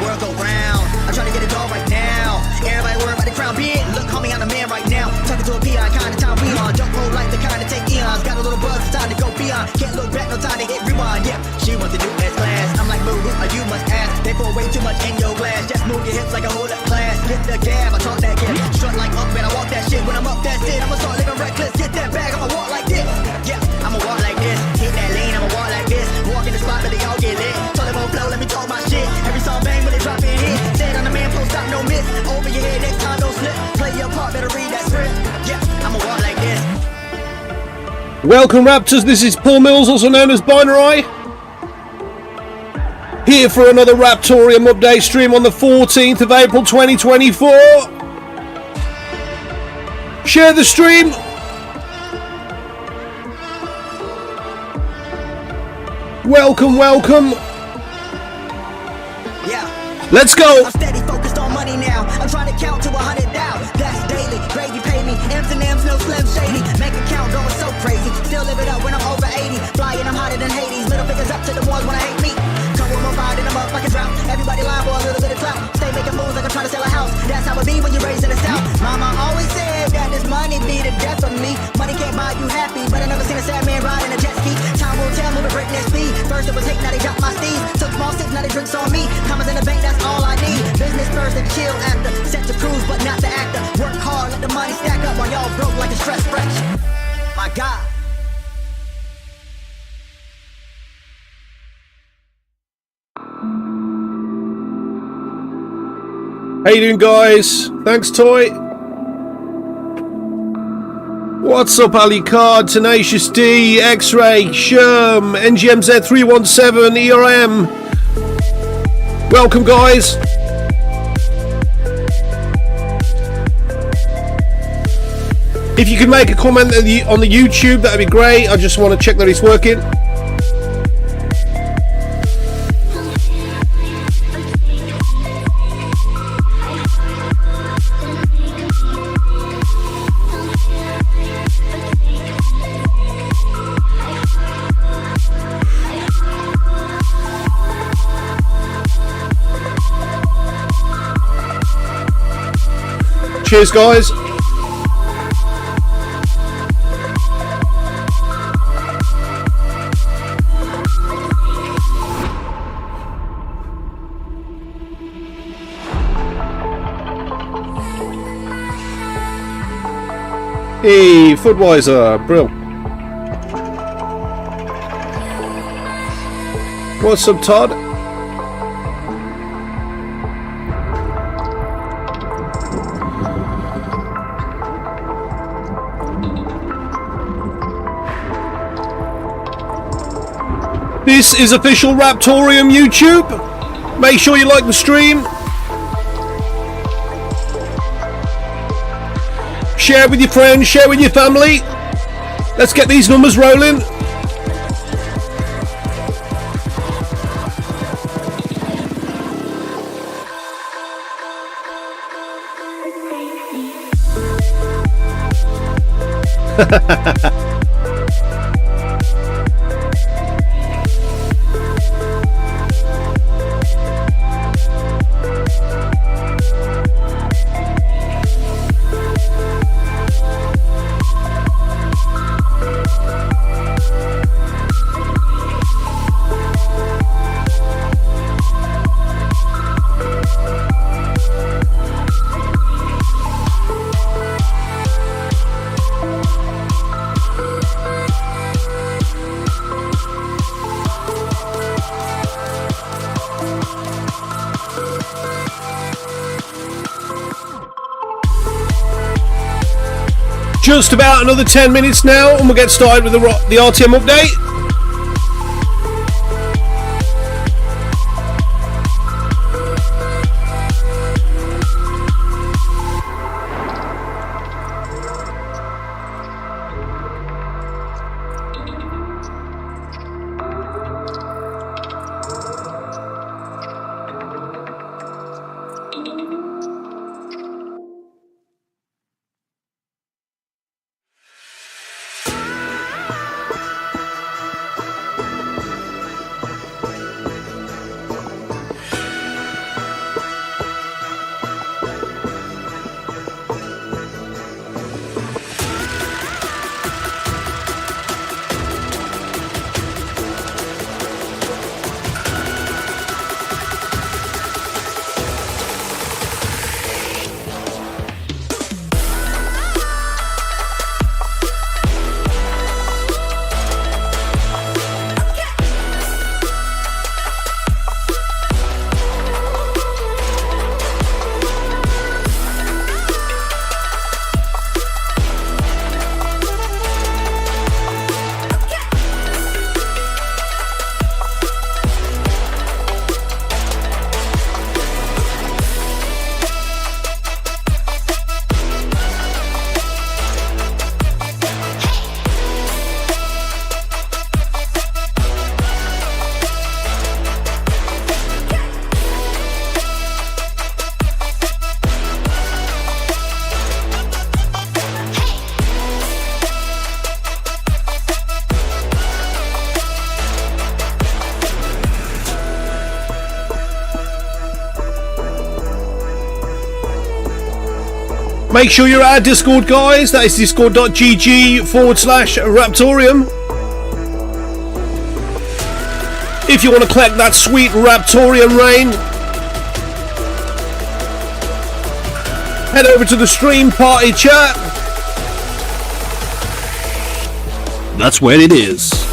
world go round. I'm trying to get it all right now. Everybody worry about the crown. Big, look, homie, I'm the man right now. Talking to a PI, kind of time we on. Don't roll like the kind of take eons. Got a little buzz, it's time to go beyond. Can't look back, no time to hit rewind. Yeah, she wants the new S-Class. I'm like, boo, who are you must ask. They pour way too much in your glass. Just move your hips like a whole up class. Get the gab, I talk that gab. Strut like up, man, I walk that shit. When I'm up, that's it. I'ma start living reckless. Get that bag, I'ma walk like this. Yeah, I'ma walk like this. Hit that lane, I'ma walk like this. Walk in the spot, but they all get lit. Told them on flow, let me talk my shit. Every song bang when they drop in hit. Said on the man, post stop, no miss. Over your head, next time don't slip. Play your part, better read that script. Yeah, I'ma walk like this. Welcome Raptors, this is Paul Mills, also known as Binarai. Here for another Raptoreum update stream on the 14th of April 2024. Share the stream. Welcome, welcome. Yeah. Let's go. I'm steady focused on money now. I'm trying to count to 100 down. That's daily. Grady pay me. M's and M's, no slim shady. Make account going so crazy. Still live it up when I'm over 80. Flying, I'm hotter than Hades. Middle fingers up to the ones when I hate me. Come with my fire, then I'm up like a drought. Everybody lying for a little bit of clout. Stay making moves like I'm trying to sell a house. That's how it be when you're raised in the South. Mama always said that this money be the death of me. Money can't buy you happy, but I never seen a sad man ride in a jet ski. Time will tell, moving breakneck speed. First it was hate, now they got my steeds. Took small sips, now they drinks on me. Commas in the bank, that's all I need. Business first and chill after. Set to cruise, but not the actor. Work hard, let the money stack up while y'all broke like a stress fraction. My God. How you doing, guys? Thanks, Toy. What's up, Ali Card, Tenacious D, X-Ray, Scherm, NGMZ317, ERM. Welcome, guys. If you could make a comment on the YouTube, that'd be great. I just want to check that it's working. Cheers, guys. Hey, Footwiser, brill. What's up, Todd? This is official Raptoreum YouTube. Make sure you like the stream. Share with your friends, share with your family. Let's get these numbers rolling. Just about another 10 minutes now and we'll get started with the RTM update. Make sure you're at our Discord, guys. That is discord.gg/Raptoreum. If you want to collect that sweet Raptoreum rain, head over to the stream party chat. That's where it is.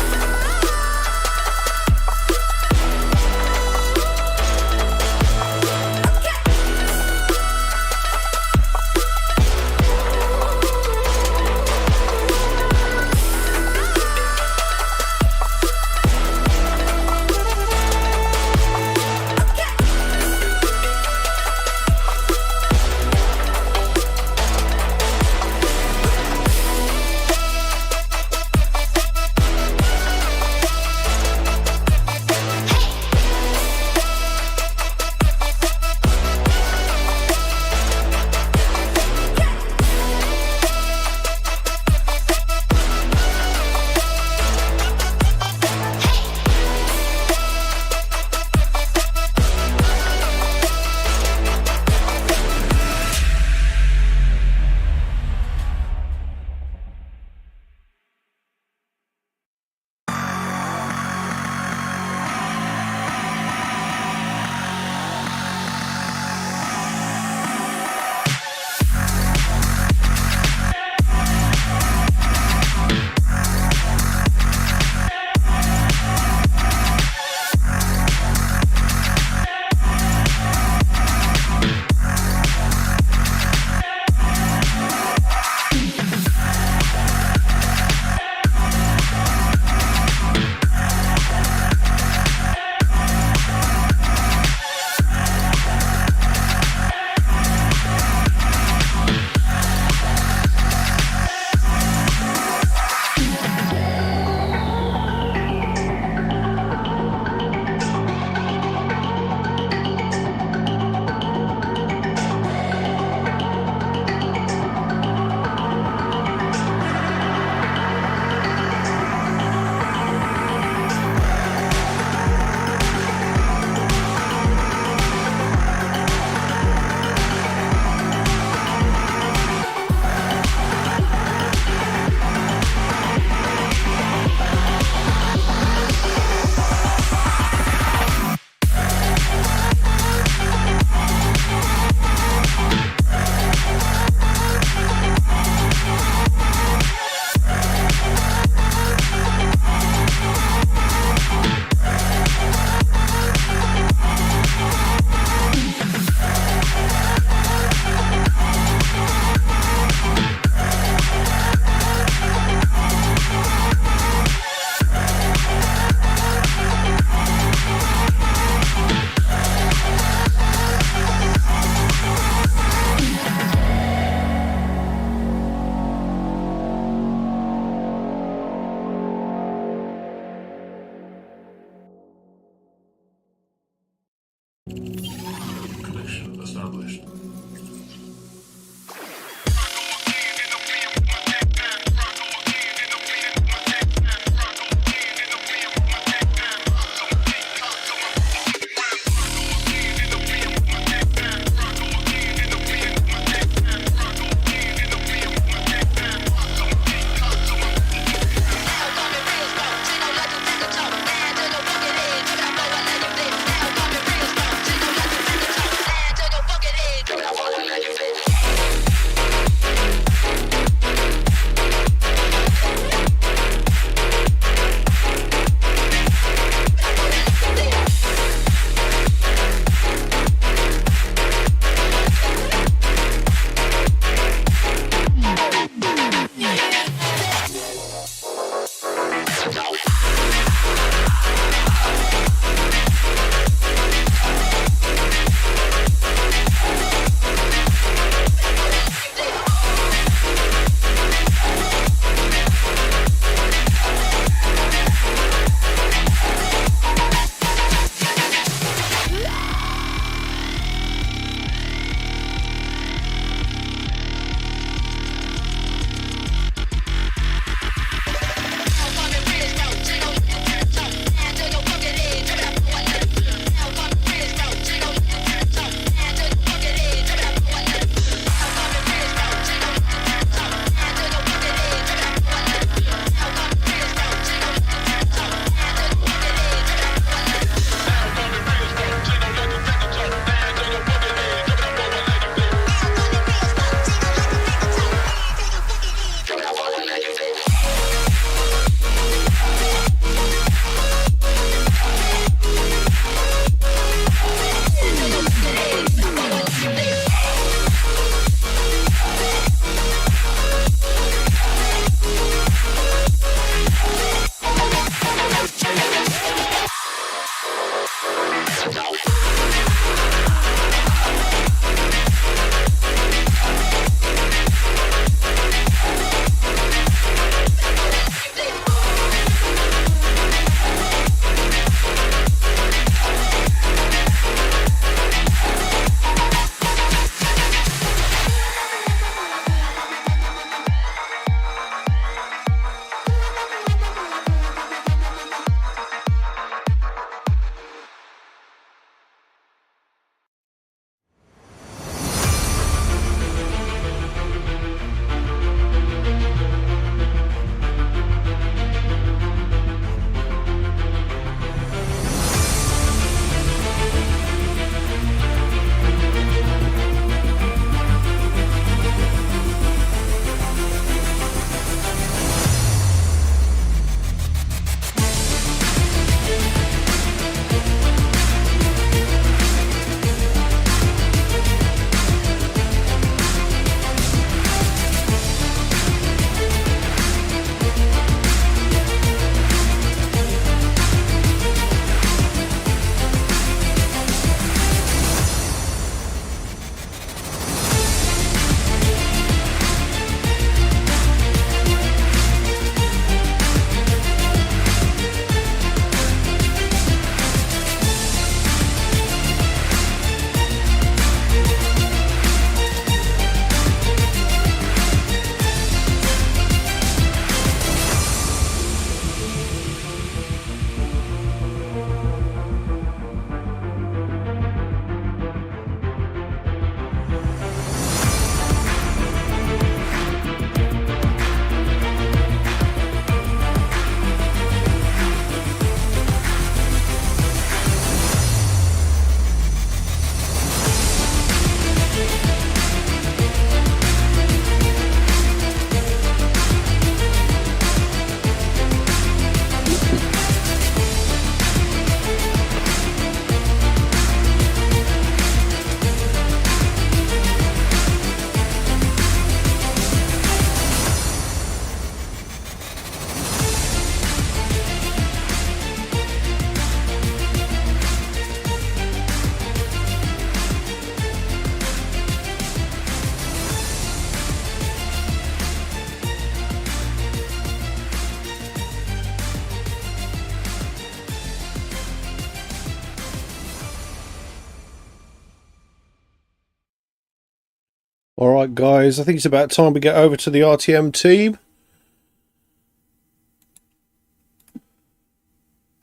All right, guys, I think it's about time we get over to the RTM team.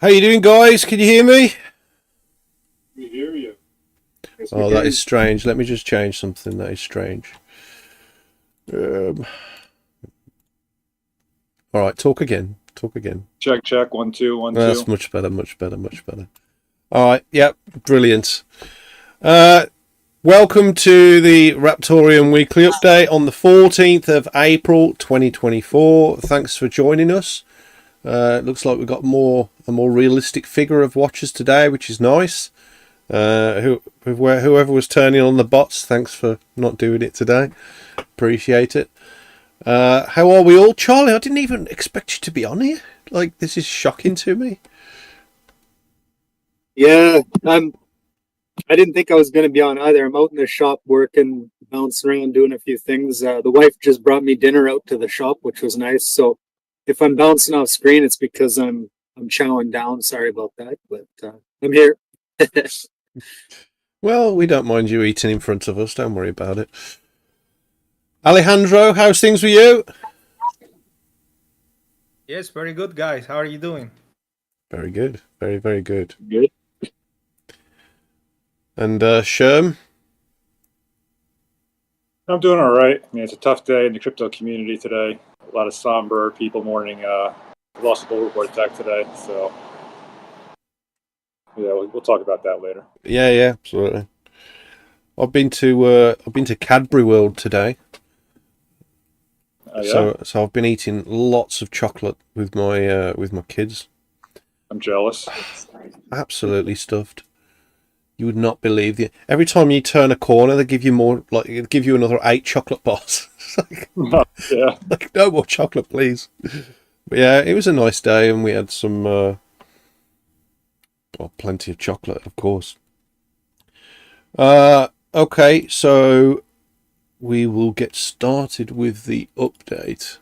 How you doing, guys? Can you hear me? We hear you. Oh, that is strange. Let me just change something. That is strange. All right, talk again. Talk again. Check, check. 1, 2, 1, 2. That's much better, much better, much better. All right, yep, brilliant. Welcome to the Raptoreum Weekly Update on the 14th of April 2024. Thanks for joining us. Looks like we've got a more realistic figure of watchers today, which is nice. Whoever was turning on the bots, thanks for not doing it today. Appreciate it. How are we all? Charlie, I didn't even expect you to be on here. Like, this is shocking to me. Yeah, I didn't think I was going to be on either. I'm out in the shop working, bouncing around, doing a few things. The wife just brought me dinner out to the shop, which was nice. So if I'm bouncing off screen, it's because I'm chowing down. Sorry about that, but I'm here. Well, we don't mind you eating in front of us. Don't worry about it. Alejandro, how's things with you? Yes, very good, guys. How are you doing? Very good. Very, very good. Good. And Scherm? I'm doing all right. I mean, it's a tough day in the crypto community today. A lot of somber people mourning loss of Bulletboard Tech today. So, yeah, we'll talk about that later. Yeah, absolutely. I've been to Cadbury World today. Yeah? So I've been eating lots of chocolate with my kids. I'm jealous. Absolutely stuffed. You would not believe the every time you turn a corner, they give you more. Like they give you another 8 chocolate bars. It's like, Yeah. like no more chocolate, please. But yeah, it was a nice day, and we had some plenty of chocolate, of course. Okay, so we will get started with the update.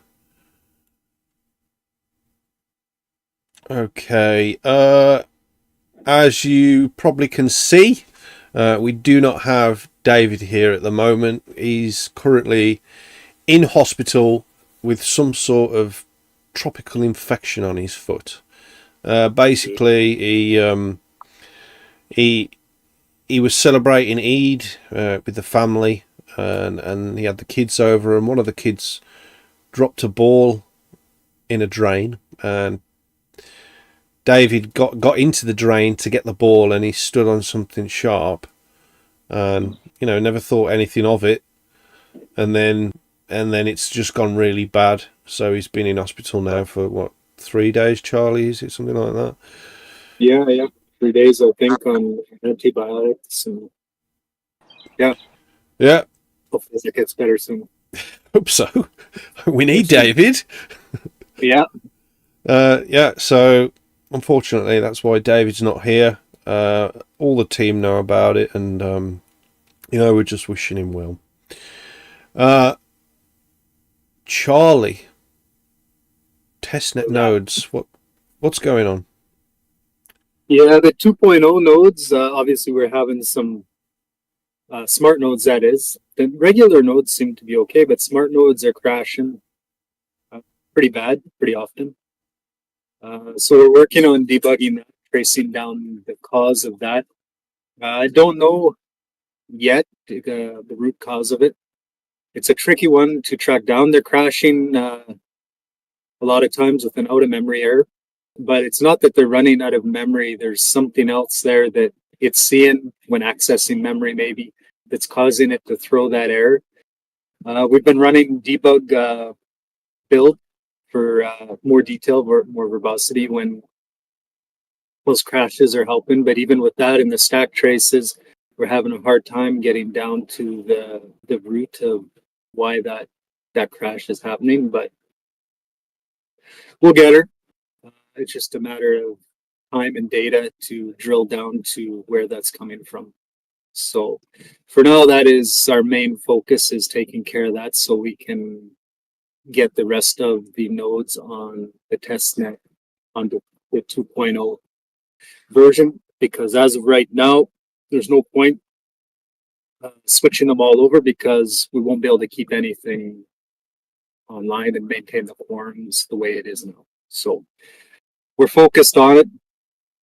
Okay, as you probably can see, we do not have David here at the moment. He's currently in hospital with some sort of tropical infection on his foot. Basically, he was celebrating Eid with the family, and he had the kids over, and one of the kids dropped a ball in a drain, and David got into the drain to get the ball, and he stood on something sharp, and never thought anything of it, and then it's just gone really bad. So he's been in hospital now for 3 days. Charlie, is it something like that? Yeah. 3 days, I think, on antibiotics, and Yeah. hopefully it gets better soon. Hope so. We need David. Yeah. So unfortunately, that's why David's not here. All the team know about it, and we're just wishing him well. Charlie, testnet nodes. What's going on? Yeah, the 2.0 nodes, obviously we're having some smart nodes, that is. The regular nodes seem to be okay, but smart nodes are crashing pretty bad, pretty often. So we're working on debugging that, tracing down the cause of that. I don't know yet the root cause of it. It's a tricky one to track down. They're crashing a lot of times with an out-of-memory error. But it's not that they're running out of memory. There's something else there that it's seeing when accessing memory, maybe, that's causing it to throw that error. We've been running debug build for more detail, more verbosity when those crashes are helping. But even with that in the stack traces, we're having a hard time getting down to the root of why that crash is happening. But we'll get her. It's just a matter of time and data to drill down to where that's coming from. So for now, that is our main focus, is taking care of that so we can get the rest of the nodes on the testnet on the 2.0 version, because as of right now, there's no point switching them all over because we won't be able to keep anything online and maintain the forums the way it is now. So we're focused on it.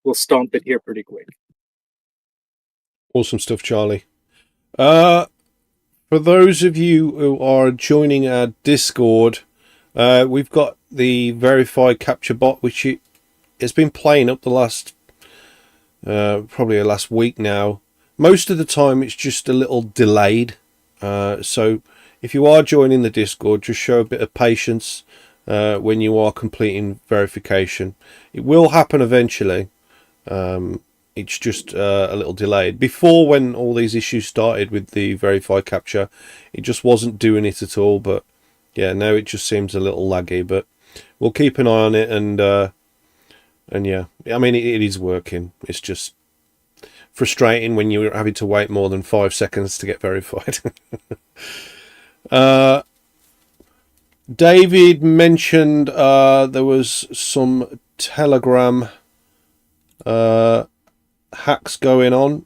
We'll stomp it here pretty quick. Awesome stuff, Charlie. For those of you who are joining our Discord, we've got the verified capture bot, which it's been playing up the last probably the last week now. Most of the time it's just a little delayed, so if you are joining the Discord, just show a bit of patience when you are completing verification. It will happen eventually. It's just a little delayed. Before, when all these issues started with the verified capture, it just wasn't doing it at all. But yeah, now it just seems a little laggy. But we'll keep an eye on it, and yeah, I mean it is working. It's just frustrating when you're having to wait more than 5 seconds to get verified. David mentioned there was some Telegram hacks going on.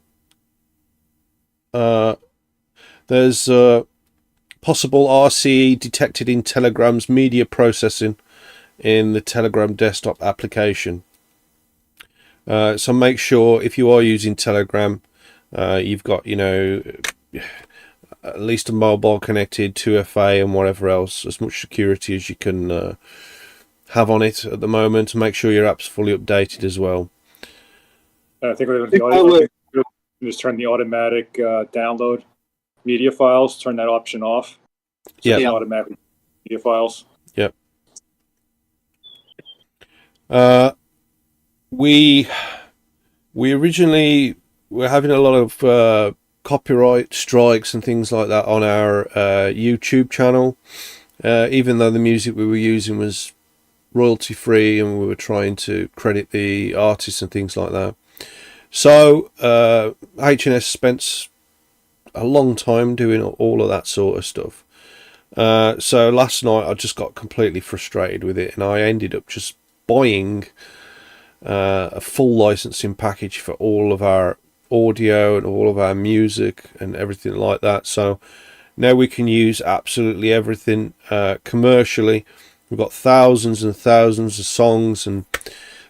There's possible RCE detected in Telegram's media processing in the Telegram desktop application. So make sure if you are using Telegram, you've got, you know, at least a mobile connected, 2FA and whatever else, as much security as you can have on it at the moment, to make sure your app's fully updated as well. I think with the audio, just turn the automatic download media files, turn that option off. So Yeah. Automatic media files. Yep. We originally were having a lot of copyright strikes and things like that on our YouTube channel, even though the music we were using was royalty free and we were trying to credit the artists and things like that. So H&S spent a long time doing all of that sort of stuff. So last night I just got completely frustrated with it, and I ended up just buying a full licensing package for all of our audio and all of our music and everything like that. So now we can use absolutely everything commercially. We've got thousands and thousands of songs and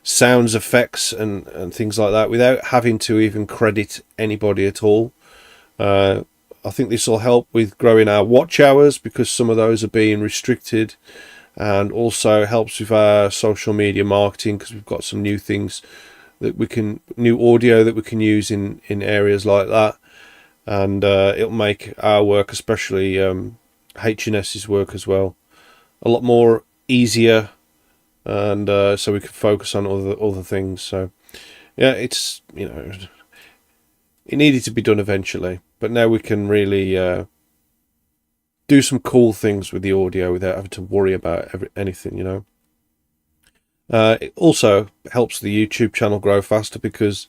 sounds effects and things like that without having to even credit anybody at all. I think this will help with growing our watch hours, because some of those are being restricted, and also helps with our social media marketing, because we've got some new things that we can, new audio that we can use in areas like that, and it'll make our work, especially H&S's work as well, a lot more easier, and so we can focus on other things. So yeah, it's, you know, it needed to be done eventually, but now we can really do some cool things with the audio without having to worry about anything, you know. It also helps the YouTube channel grow faster, because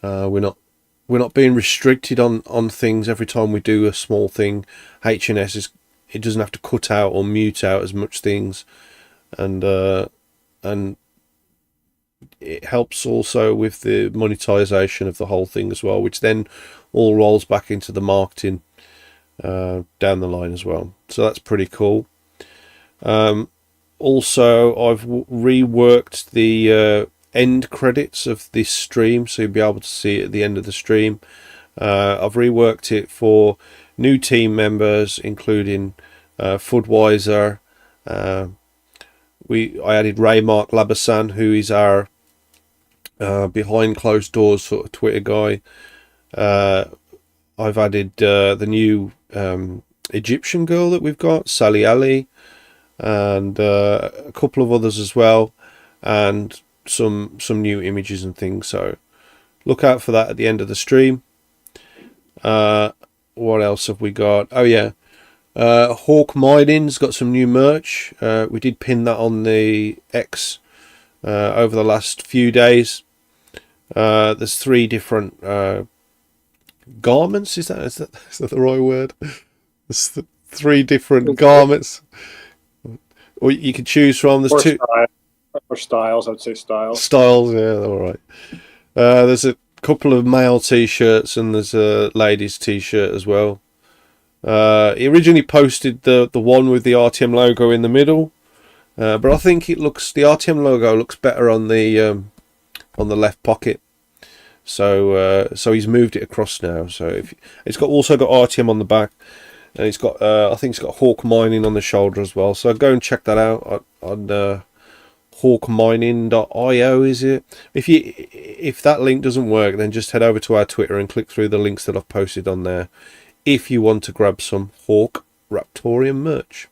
we're not being restricted on things every time we do a small thing. H&S it doesn't have to cut out or mute out as much things, and it helps also with the monetization of the whole thing as well, which then all rolls back into the marketing down the line as well. So that's pretty cool. Also, I've reworked the end credits of this stream, so you'll be able to see it at the end of the stream. I've reworked it for new team members, including Fudweiser. I added Raymark Labasan, who is our behind closed doors sort of Twitter guy. I've added the new Egyptian girl that we've got, Sally Ali, and a couple of others as well, and some new images and things. So look out for that at the end of the stream. What else have we got? Oh yeah, Hawk Mining's got some new merch. We did pin that on the X over the last few days. There's 3 different garments. Is that the right word? There's 3 different garments, or you can choose from. There's or 2 or styles. I would say styles. Styles, yeah, all right. There's a couple of male t-shirts, and there's a ladies t-shirt as well. He originally posted the one with the RTM logo in the middle, but I think the RTM logo looks better on the left pocket. So he's moved it across now. So it's also got RTM on the back, and it's got I think it's got Hawk Mining on the shoulder as well. So go and check that out on hawkmining.io, is it? If that link doesn't work, then just head over to our Twitter and click through the links that I've posted on there if you want to grab some Hawk Raptoreum merch.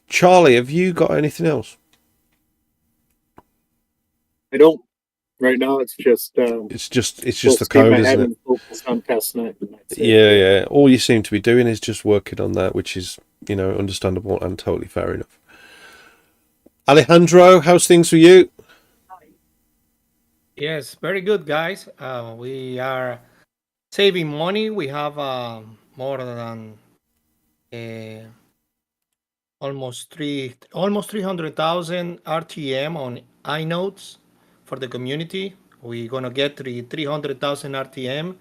Charlie, have you got anything else? I don't. Right now, it's just the code, isn't it? Focused on testnet. Yeah. All you seem to be doing is just working on that, which is, understandable and totally fair enough. Alejandro, how's things for you? Yes, very good, guys. We are saving money. We have more than almost 300,000 RTM on iNotes for the community. We're gonna get 300,000 RTM,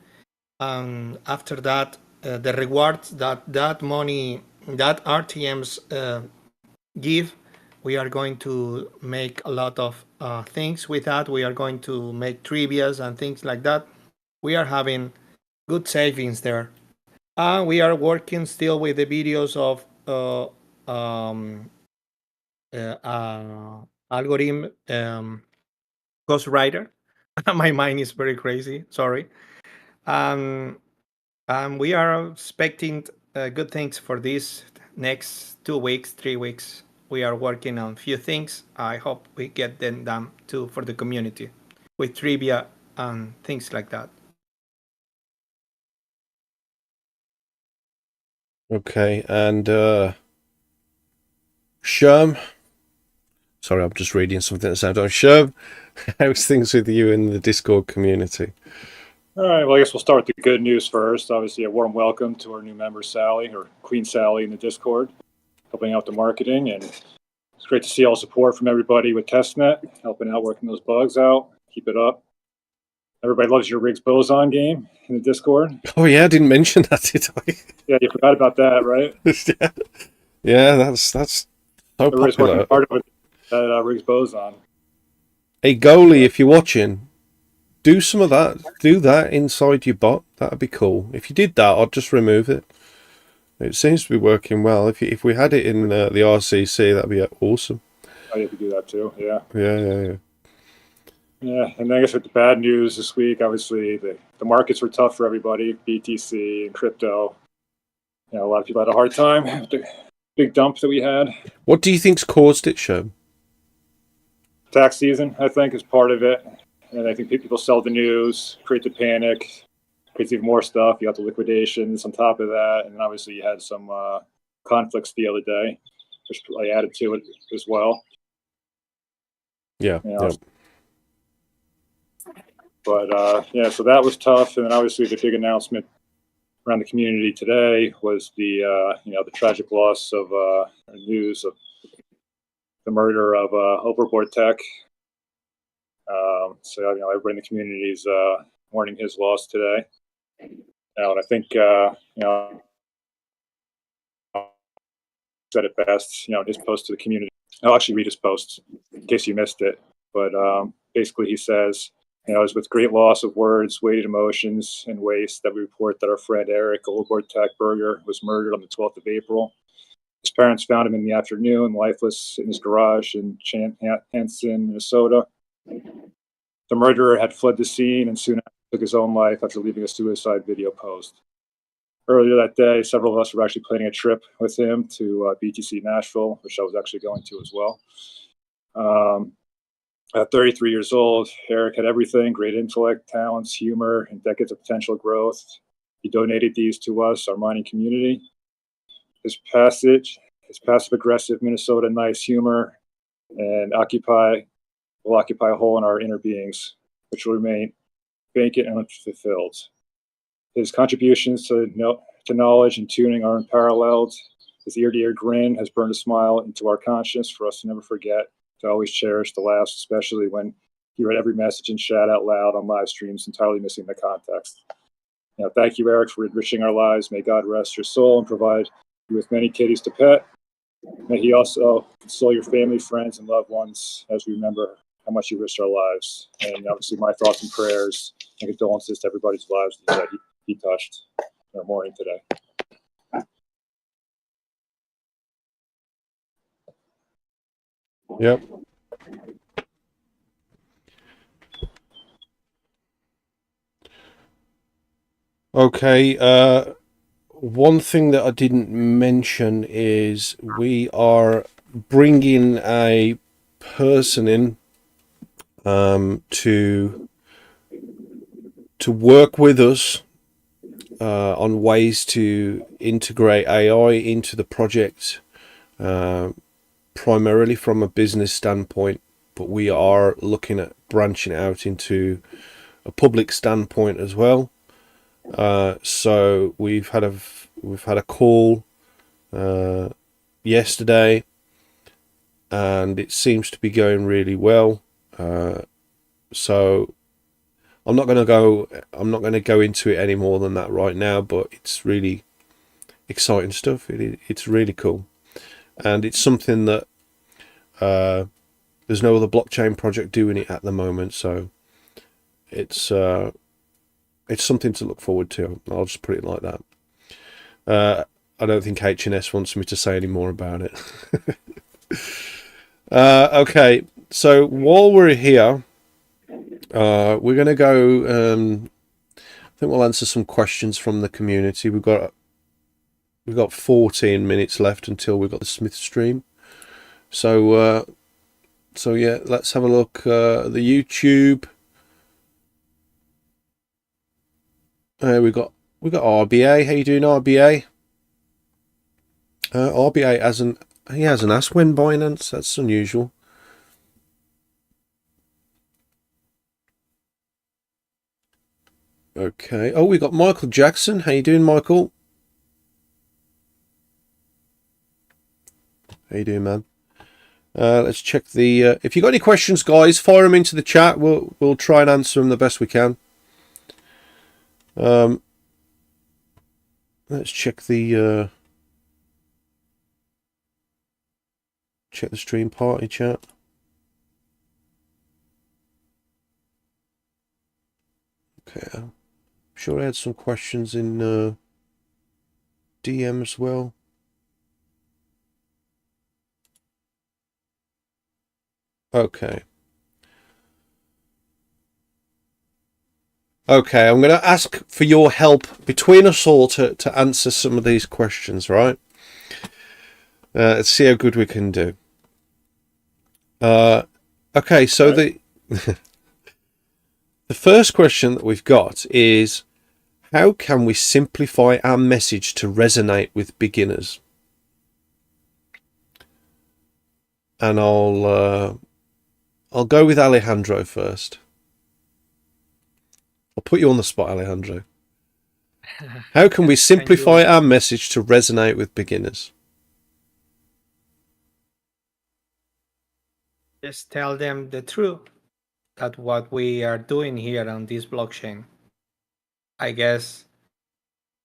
and after that, the rewards that money, that RTMs give, we are going to make a lot of things with that. We are going to make trivias and things like that. We are having good savings there. We are working still with the videos of algorithm Ghostwriter. My mind is very crazy. Sorry. We are expecting good things for these next 2 weeks, 3 weeks. We are working on a few things. I hope we get them done too for the community with trivia and things like that. Okay, and Scherm. Sorry, I'm just reading something at the same time. Scherm, how's things with you in the Discord community? All right, well, I guess we'll start with the good news first. Obviously, a warm welcome to our new member, Sally, or Queen Sally in the Discord, helping out the marketing. And it's great to see all support from everybody with testnet, helping out, working those bugs out. Keep it up. Everybody loves your Riggs Boson game in the Discord. Oh, yeah, I didn't mention that, did I? Yeah, you forgot about that, right? Yeah, that's so Everybody's popular. working hard with that Riggs Boson. Hey, goalie, if you're watching, do some of that. Do that inside your bot. That'd be cool. If you did that, I'd just remove it. It seems to be working well. If we had it in the RCC, that'd be awesome. I have to do that too. Yeah. Yeah. Yeah, and I guess with the bad news this week, obviously the markets were tough for everybody, BTC and crypto. A lot of people had a hard time with the big dump that we had. What do you think's caused it, Sherm? Tax season, I think, is part of it. And I think people sell the news, create the panic, creates even more stuff. You got the liquidations on top of that. And then obviously you had some conflicts the other day, which I added to it as well. Yeah. But so that was tough. And then obviously the big announcement around the community today was the the tragic loss of news of the murder of Overboard Tech. Everybody in the community is mourning his loss today. And I think said it best. His post to the community. I'll actually read his post in case you missed it. But basically, he says, it's with great loss of words, weighted emotions, and waste that we report that our friend Eric Overboard Tech Burger was murdered on the 12th of April. His parents found him in the afternoon, lifeless in his garage in Chanhassen, Minnesota. The murderer had fled the scene and soon took his own life after leaving a suicide video post. Earlier that day, several of us were actually planning a trip with him to BTC Nashville, which I was actually going to as well. At 33 years old, Eric had everything: great intellect, talents, humor, and decades of potential growth. He donated these to us, our mining community. His passive-aggressive Minnesota nice humor and will occupy a hole in our inner beings, which will remain vacant and unfulfilled. His contributions to knowledge and tuning are unparalleled. His ear-to-ear grin has burned a smile into our conscience for us to never forget, to always cherish the laughs, especially when He read every message and shout out loud on live streams, entirely missing the context. Thank you, Eric, for enriching our lives. May God rest your soul and provide you with many kitties to pet. May he also console your family, friends, and loved ones as we remember how much you risked our lives. And obviously my thoughts and prayers and condolences to everybody's lives that he touched in our morning today. Yep. Okay, one thing that I didn't mention is we are bringing a person in to work with us on ways to integrate AI into the project, primarily from a business standpoint, but we are looking at branching out into a public standpoint as well. So we've had a call yesterday, and it seems to be going really well. So I'm not going to go into it any more than that right now, but it's really exciting stuff. It's really cool, and it's something that there's no other blockchain project doing it at the moment, so it's something to look forward to. I'll just put it like that. I don't think H&S wants me to say any more about it. Okay, so while we're here, we're going to go, I think we'll answer some questions from the community. We've got 14 minutes left until we've got the Smith stream. So yeah, let's have a look at the YouTube. We got RBA. How you doing, RBA? RBA hasn't asked when Binance. That's unusual. Okay. Oh, we got Michael Jackson. How you doing, Michael? How you doing, man? Let's check the. If you got any questions, guys, fire them into the chat. We'll try and answer them the best we can. Let's check the stream party chat. Okay, I'm sure I had some questions in DM as well. Okay. Okay, I'm going to ask for your help between us all to answer some of these questions, right? Let's see how good we can do. Okay, so the the first question that we've got is, how can we simplify our message to resonate with beginners? And I'll go with Alejandro first. I'll put you on the spot, Alejandro. How can we simplify our message to resonate with beginners? Just tell them the truth, that what we are doing here on this blockchain. I guess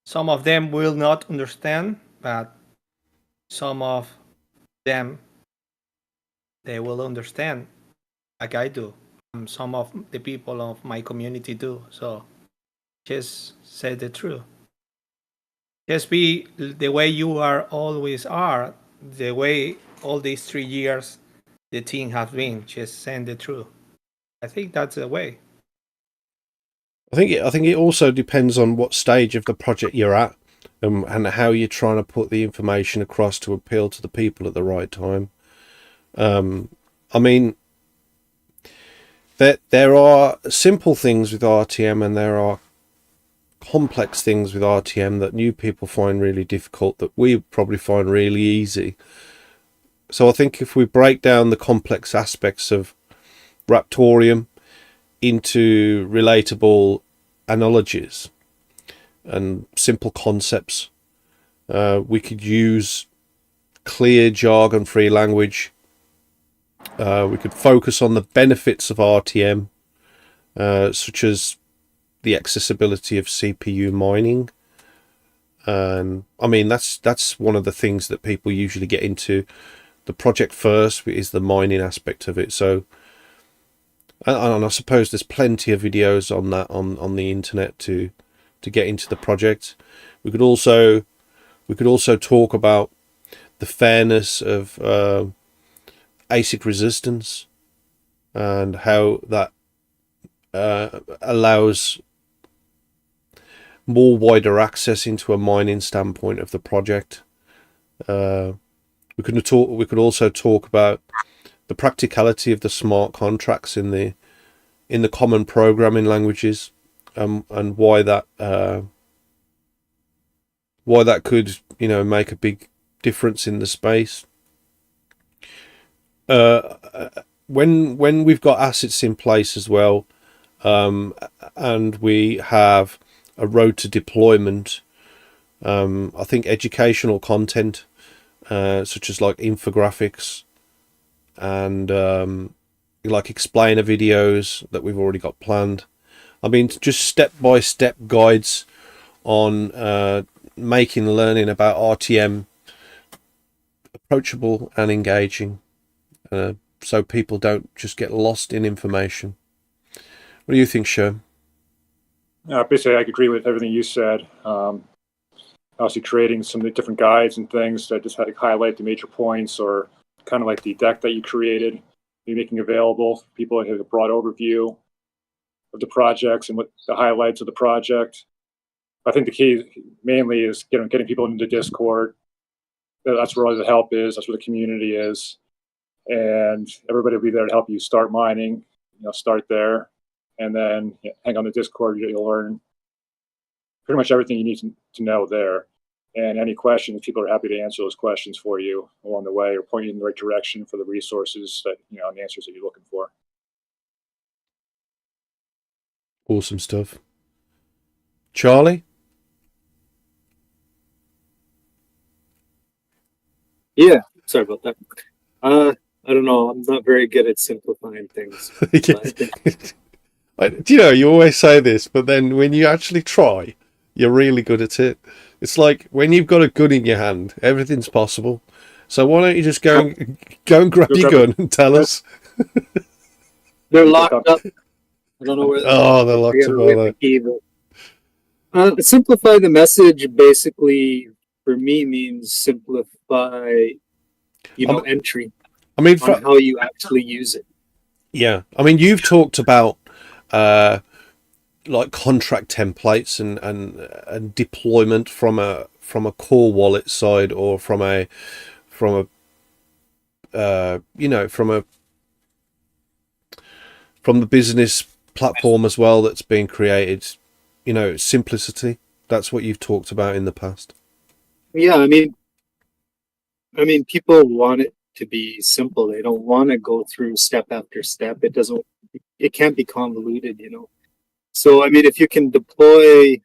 some of them will not understand, but some of them, they will understand, like I do. Some of the people of my community do. So just say the truth. Just be the way you always are, the way all these 3 years the team has been. Just saying the truth. I think that's the way. I think it also depends on what stage of the project you're at, and how you're trying to put the information across to appeal to the people at the right time. I mean, there are simple things with RTM and there are complex things with RTM that new people find really difficult that we probably find really easy. So I think if we break down the complex aspects of Raptoreum into relatable analogies and simple concepts, we could use clear jargon-free language We could focus on the benefits of RTM, such as the accessibility of CPU mining. I mean, that's one of the things that people usually get into the project first, is the mining aspect of it. So, and I suppose there's plenty of videos on that on the internet to get into the project. We could also talk about the fairness of ASIC resistance and how that allows more wider access into a mining standpoint of the project. We could also talk about the practicality of the smart contracts in the common programming languages, and why that could, you know, make a big difference in the space. When we've got assets in place as well, and we have a road to deployment, I think educational content, such as like infographics and like explainer videos that we've already got planned. I mean, just step-by-step guides on making learning about RTM approachable and engaging, so people don't just get lost in information. What do you think, Scherm? Basically, I agree with everything you said. Obviously, creating some different guides and things that just highlight the major points, or kind of like the deck that you created, maybe making available for people to have a broad overview of the projects and what the highlights of the project. I think the key mainly is getting people into Discord. That's where all the help is. That's where the community is, and everybody will be there to help you start mining. Start there, and then hang on the Discord. You'll learn pretty much everything you need to know there. And any questions, people are happy to answer those questions for you along the way, or point you in the right direction for the resources that and the answers that you're looking for. Awesome stuff. Charlie? Yeah, sorry about that. I don't know. I'm not very good at simplifying things. Do you know, you always say this, but then when you actually try, you're really good at it. It's like when you've got a gun in your hand, everything's possible. So why don't you just go and grab your gun and tell us? They're locked up. I don't know where. They're locked up. Simplify the message basically for me means simplify, entry. I mean, on how you actually use it. Yeah, I mean, you've talked about like contract templates and deployment from a core wallet side, or from the business platform as well that's being created. Simplicity. That's what you've talked about in the past. Yeah, I mean, people want it to be simple. They don't want to go through step after step. It can't be convoluted, So, I mean, if you can deploy,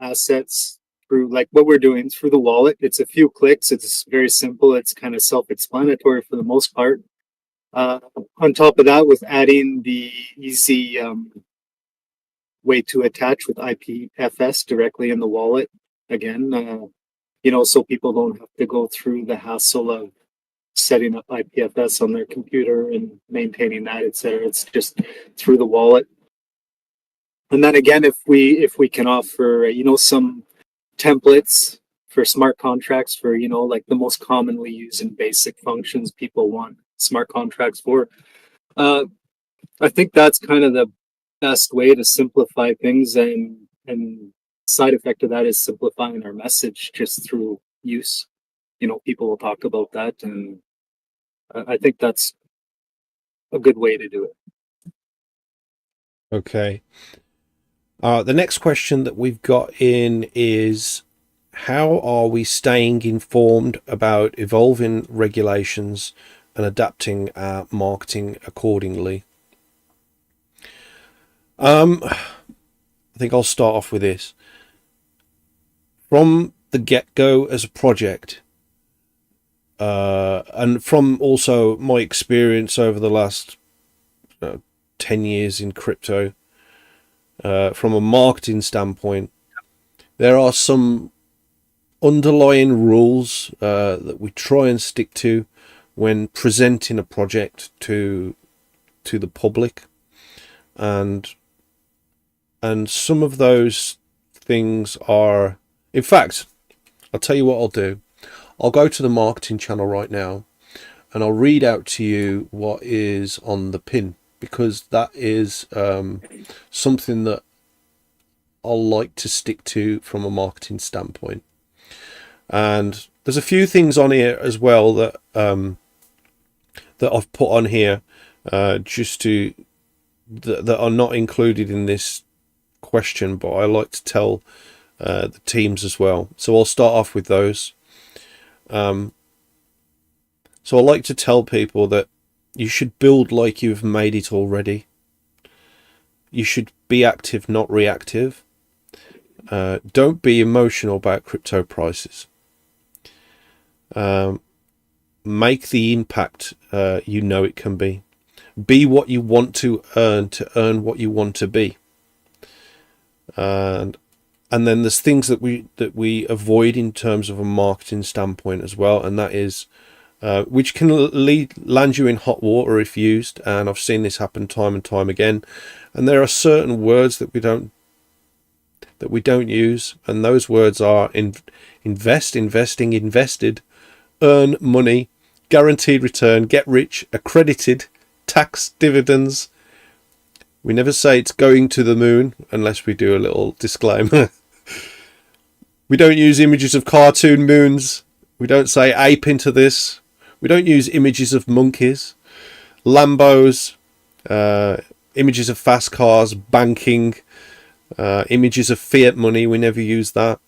assets through like what we're doing through the wallet, it's a few clicks. It's very simple. It's kind of self-explanatory for the most part. On top of that, with adding the easy way to attach with IPFS directly in the wallet, again, so people don't have to go through the hassle of setting up IPFS on their computer and maintaining that, etc. It's just through the wallet. And then again, if we can offer, some templates for smart contracts for, like the most commonly used and basic functions people want smart contracts for, I think that's kind of the best way to simplify things, and side effect of that is simplifying our message just through use. People will talk about that, and I think that's a good way to do it. Okay. The next question that we've got in is, how are we staying informed about evolving regulations and adapting our marketing accordingly? I think I'll start off with this. From the get-go as a project, and from also my experience over the last 10 years in crypto, from a marketing standpoint, there are some underlying rules that we try and stick to when presenting a project to the public, and some of those things are, in fact, I'll tell you what I'll do. I'll go to the marketing channel right now and I'll read out to you what is on the pin, because that is something that I'll like to stick to from a marketing standpoint. And there's a few things on here as well that that I've put on here just to that are not included in this question, but I like to tell the teams as well. So I'll start off with those. So I like to tell people that you should build like you've made it already. You should be active, not reactive. Don't be emotional about crypto prices. Make the impact you know it can be. Be what you want to earn what you want to be. And then there's things that we avoid in terms of a marketing standpoint as well, and that is which can land you in hot water if used. And I've seen this happen time and time again. And there are certain words that we don't use, and those words are invest, investing, invested, earn money, guaranteed return, get rich, accredited, tax, dividends. We never say it's going to the moon unless we do a little disclaimer. We don't use images of cartoon moons. We don't say ape into this. We don't use images of monkeys, Lambos, images of fast cars, banking, images of fiat money. We never use that.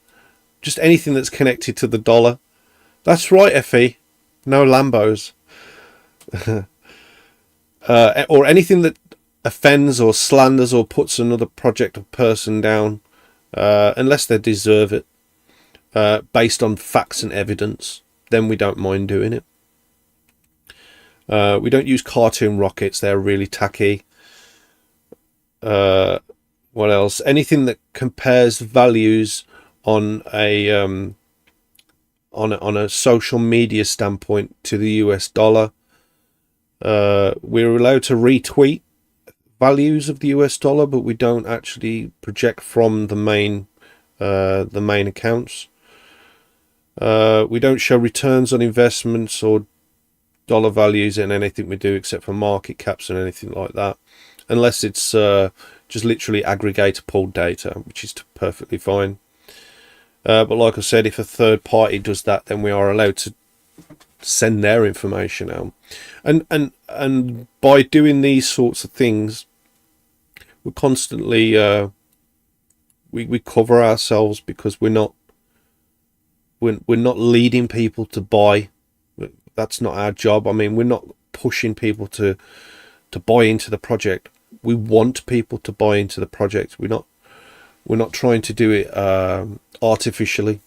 Just anything that's connected to the dollar. That's right, FE. No Lambos. Or anything that offends or slanders or puts another project or person down, unless they deserve it, based on facts and evidence, then we don't mind doing it. We don't use cartoon rockets. They're really tacky. What else? Anything that compares values on a social media standpoint to the US dollar. We're allowed to retweet values of the US dollar, but we don't actually project from the main accounts. We don't show returns on investments or dollar values in anything we do, except for market caps and anything like that, unless it's just literally aggregator pulled data, which is perfectly fine. But like I said, if a third party does that, then we are allowed to send their information out. And by doing these sorts of things, we're constantly we cover ourselves, because we're not leading people to buy. That's not our job. I mean, we're not pushing people to buy into the project. We want people to buy into the project. We're not trying to do it artificially.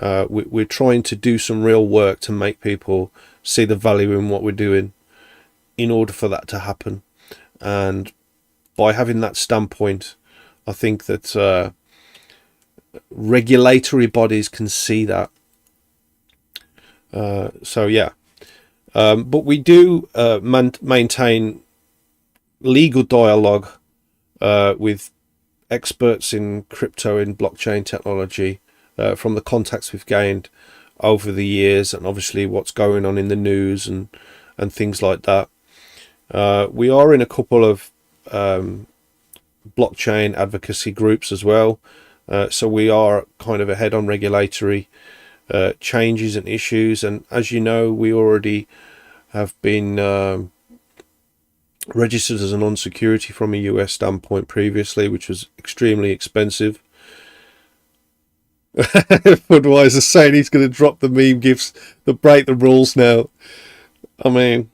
We're trying to do some real work to make people see the value in what we're doing in order for that to happen. And by having that standpoint, I think that regulatory bodies can see that. So yeah, but we do maintain legal dialogue with experts in crypto and blockchain technology, from the contacts we've gained over the years, and obviously what's going on in the news and things like that. We are in a couple of blockchain advocacy groups as well, so we are kind of ahead on regulatory changes and issues. And as you know, we already have been registered as a non-security from a US standpoint previously, which was extremely expensive. Budweiser saying he's going to drop the meme gifts that break the rules now. I mean,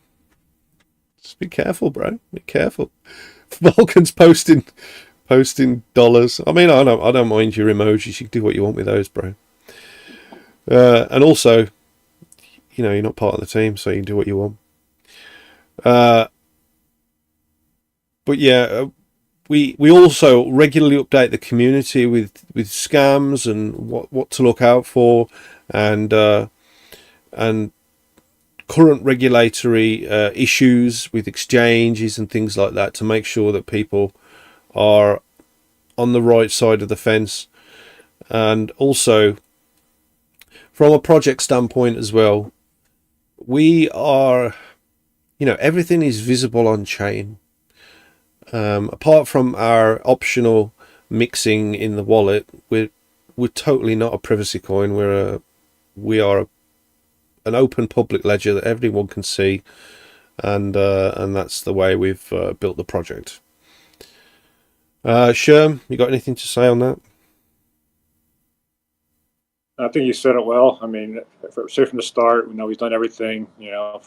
just be careful, bro. Be careful. Vulcan's posting dollars. I mean, I don't mind your emojis. You can do what you want with those, bro. And also, you're not part of the team, so you can do what you want. But yeah, we also regularly update the community with scams and what to look out for, and current regulatory issues with exchanges and things like that, to make sure that people are on the right side of the fence. And also, from a project standpoint as well, we are, everything is visible on chain. Apart from our optional mixing in the wallet, we're totally not a privacy coin. We are an open public ledger that everyone can see, and that's the way we've built the project. Scherm, you got anything to say on that? I think you said it well. I mean, straight from the start, we know he's done everything, to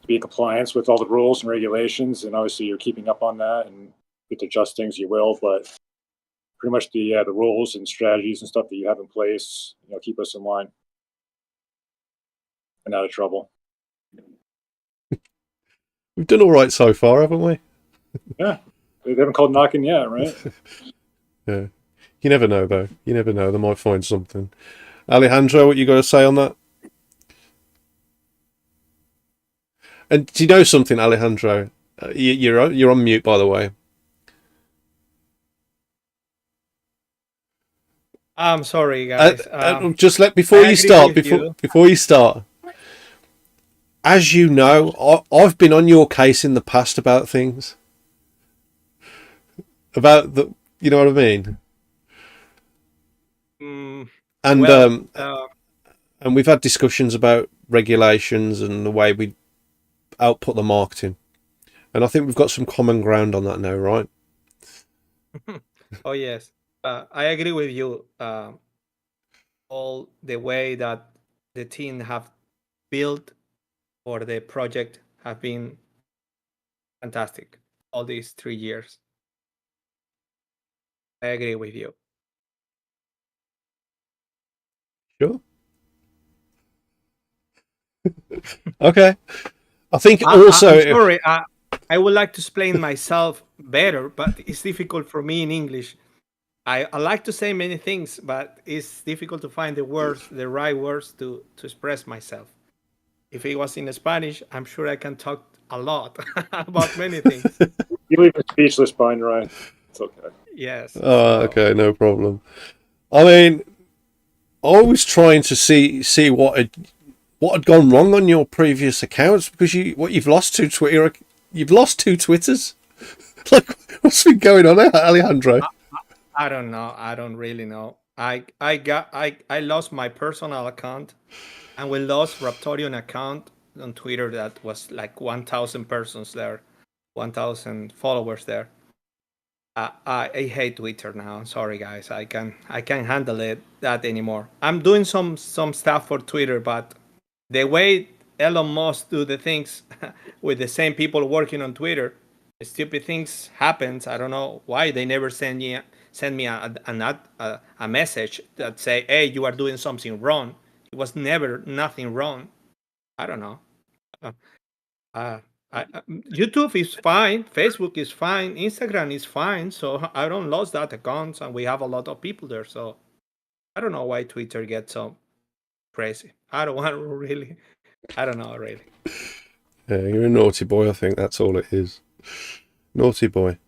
be in compliance with all the rules and regulations, and obviously you're keeping up on that, and if to adjust things, you will, but pretty much the rules and strategies and stuff that you have in place, keep us in line and out of trouble. We've done all right so far, haven't we? Yeah, they haven't called knocking yet, right? Yeah. You never know, though. You never know. They might find something. Alejandro, what you got to say on that? And do you know something, Alejandro? You're on mute, by the way. I'm sorry, guys. Just before you start. As you know, I've been on your case in the past about things. About the, you know what I mean? And and we've had discussions about regulations and the way we output the marketing, and I think we've got some common ground on that now, right? Oh yes, I agree with you. All the way that the team have built for the project have been fantastic all these 3 years. I agree with you. Sure. Okay. I think also. I'm sorry, I would like to explain myself better, but it's difficult for me in English. I like to say many things, but it's difficult to find the right words to express myself. If it was in Spanish, I'm sure I can talk a lot about many things. You leave it speechless, Binarai. It's okay. Yes. Oh, okay, no problem. I mean, I was trying to see what had gone wrong on your previous accounts, because you've lost two Twitter. You've lost two Twitters. Like, what's been going on there, Alejandro? I don't know. I don't really know. I lost my personal account, and we lost Raptoreum account on Twitter that was like 1,000 persons there, 1,000 followers there. I hate Twitter now. Sorry, guys. I can't handle that anymore. I'm doing some stuff for Twitter, but the way Elon Musk do the things with the same people working on Twitter, stupid things happens. I don't know why they never send me a message that say, "Hey, you are doing something wrong." It was never nothing wrong. I don't know. YouTube is fine, Facebook is fine, Instagram is fine, so I don't lose that account, and we have a lot of people there, so I don't know why Twitter gets so crazy. I don't know really. Yeah, you're a naughty boy, I think that's all it is. Naughty boy.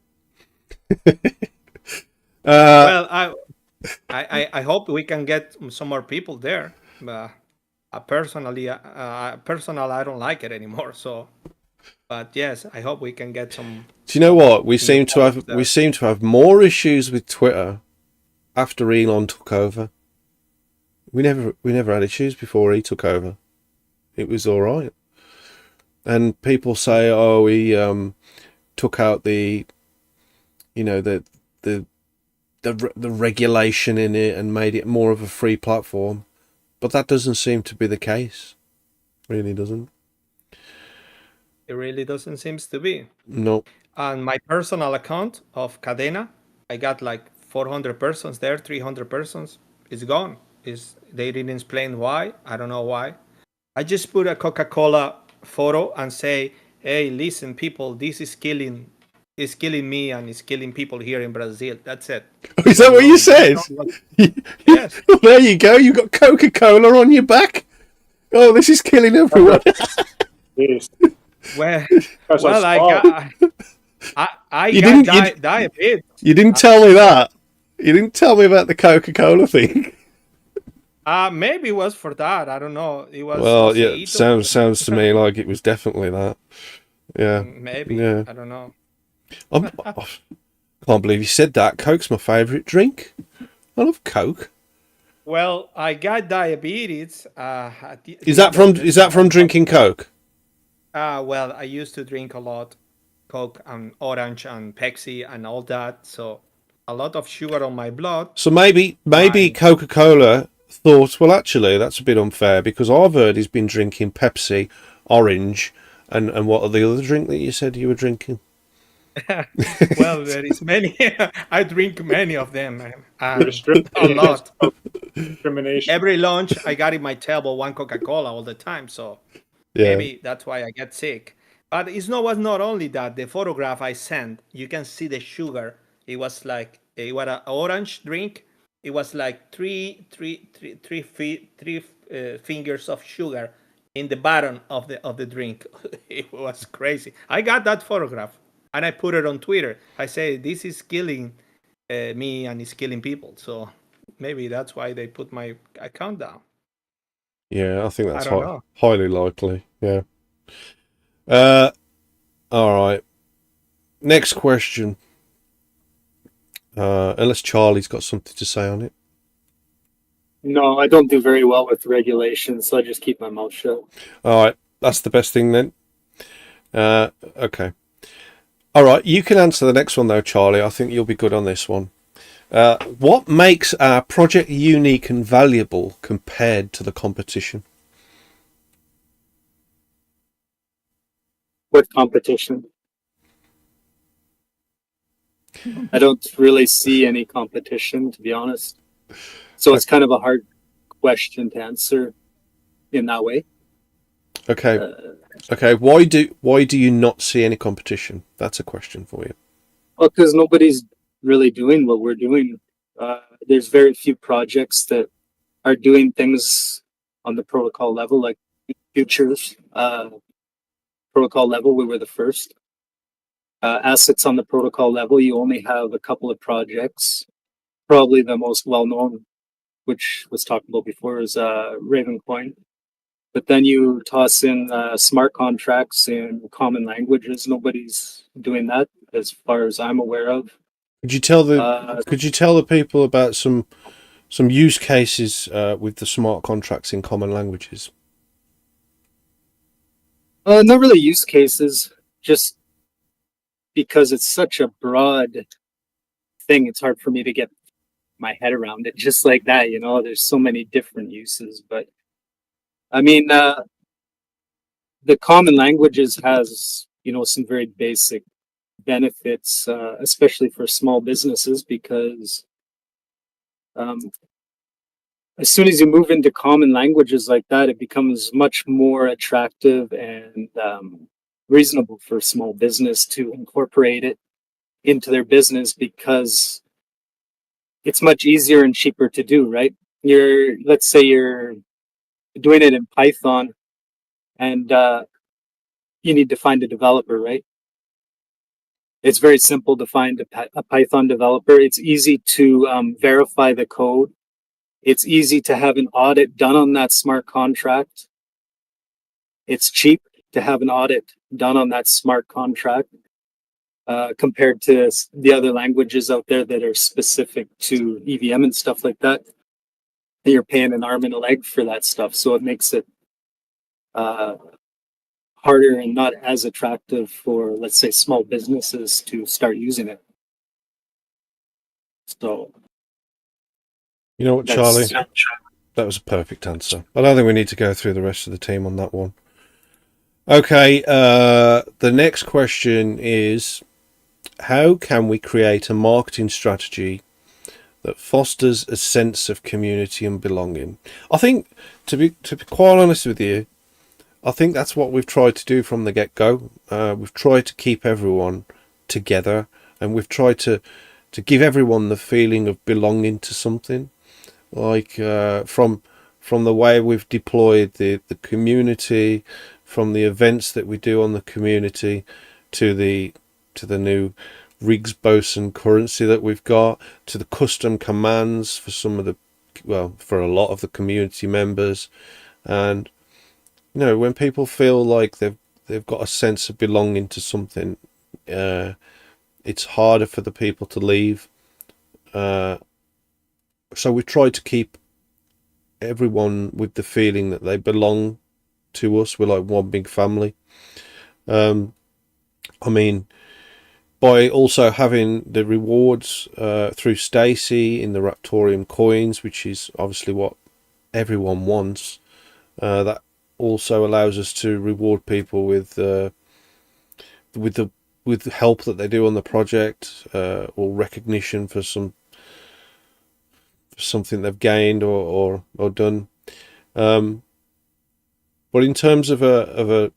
Well, I hope we can get some more people there. Personally, I don't like it anymore, so. But yes, I hope we can get some. Do you know what? We seem to have more issues with Twitter after Elon took over. We never had issues before he took over. It was all right. And people say, "Oh, he took out the regulation in it and made it more of a free platform," but that doesn't seem to be the case. Really doesn't. It really doesn't seem to be. No. On my personal account of Cadena, I got like 400 persons there, 300 persons. It's gone. They didn't explain why. I don't know why. I just put a Coca-Cola photo and say, "Hey, listen, people, this is killing me and it's killing people here in Brazil." That's it. Is that what you said? Yes. Well, there you go. You got Coca-Cola on your back. Oh, this is killing everyone. Jeez. Well, That's well, a I spot. got I You got didn't- diabetes. You didn't tell me that. You didn't tell me about the Coca-Cola thing. Maybe it was for that. I don't know. It was Well, yeah, aceito. sounds to me like it was definitely that. Yeah, Maybe. yeah. I don't know. I can't believe you said that. Coke's my favourite drink. I love Coke. Well, I got diabetes. Is that from drinking Coke? Well, I used to drink a lot Coke and Orange and Pepsi and all that. So a lot of sugar on my blood. So maybe Coca-Cola thought, well, actually, that's a bit unfair because I've heard he's been drinking Pepsi, Orange, and what are the other drink that you said you were drinking? Well, there is many. I drink many of them. A Restricted lot. discrimination. Every lunch, I got in my table one Coca-Cola all the time. So Yeah. maybe that's why I get sick. But was not only that. The photograph I sent, you can see the sugar. It was like it was an orange drink. It was like three fingers of sugar in the bottom of the drink. It was crazy. I got that photograph and I put it on Twitter. I say this is killing me and it's killing people. So maybe that's why they put my account down. Yeah, I think that's I don't know. highly likely. Yeah. All right. Next question. Unless Charlie's got something to say on it. No, I don't do very well with regulations, so I just keep my mouth shut. All right, that's the best thing then. Okay. All right, you can answer the next one though, Charlie. I think you'll be good on this one. What makes our project unique and valuable compared to the competition? With competition, I don't really see any competition, to be honest. So it's kind of a hard question to answer in that way. Okay. Okay. Why do you not see any competition? That's a question for you. Well, because nobody's really doing what we're doing. There's very few projects that are doing things on the protocol level, like futures protocol level. We were the first. Assets on the protocol level, you only have a couple of projects. Probably the most well-known, which was talked about before, is Ravencoin. But then you toss in smart contracts in common languages. Nobody's doing that, as far as I'm aware of. Could you tell the people about some use cases with the smart contracts in common languages? Not really use cases, just because it's such a broad thing. It's hard for me to get my head around it just like that. There's so many different uses, but I mean, the common languages has, some very basic benefits, especially for small businesses, because as soon as you move into common languages like that, it becomes much more attractive and reasonable for a small business to incorporate it into their business, because it's much easier and cheaper to do, right? Let's say you're doing it in Python and you need to find a developer, right? It's very simple to find a Python developer. It's easy to verify the code. It's easy to have an audit done on that smart contract. It's cheap to have an audit done on that smart contract compared to the other languages out there that are specific to EVM and stuff like that. And you're paying an arm and a leg for that stuff. So it makes it harder and not as attractive for, let's say, small businesses to start using it. So, you know what, Charlie? That was a perfect answer. I don't think we need to go through the rest of the team on that one. Okay, the next question is, how can we create a marketing strategy that fosters a sense of community and belonging? I think, to be quite honest with you, I think that's what we've tried to do from the get-go. We've tried to keep everyone together, and we've tried to give everyone the feeling of belonging to something. Like from the way we've deployed the community, from the events that we do on the community, to the new rigs bosun currency that we've got, to the custom commands for for a lot of the community members. And when people feel like they've got a sense of belonging to something, it's harder for the people to leave. So we try to keep everyone with the feeling that they belong to us. We're like one big family. By also having the rewards through Stacy in the Raptoreum coins, which is obviously what everyone wants, that also allows us to reward people with the help that they do on the project, or recognition for something they've gained or done. But in terms of a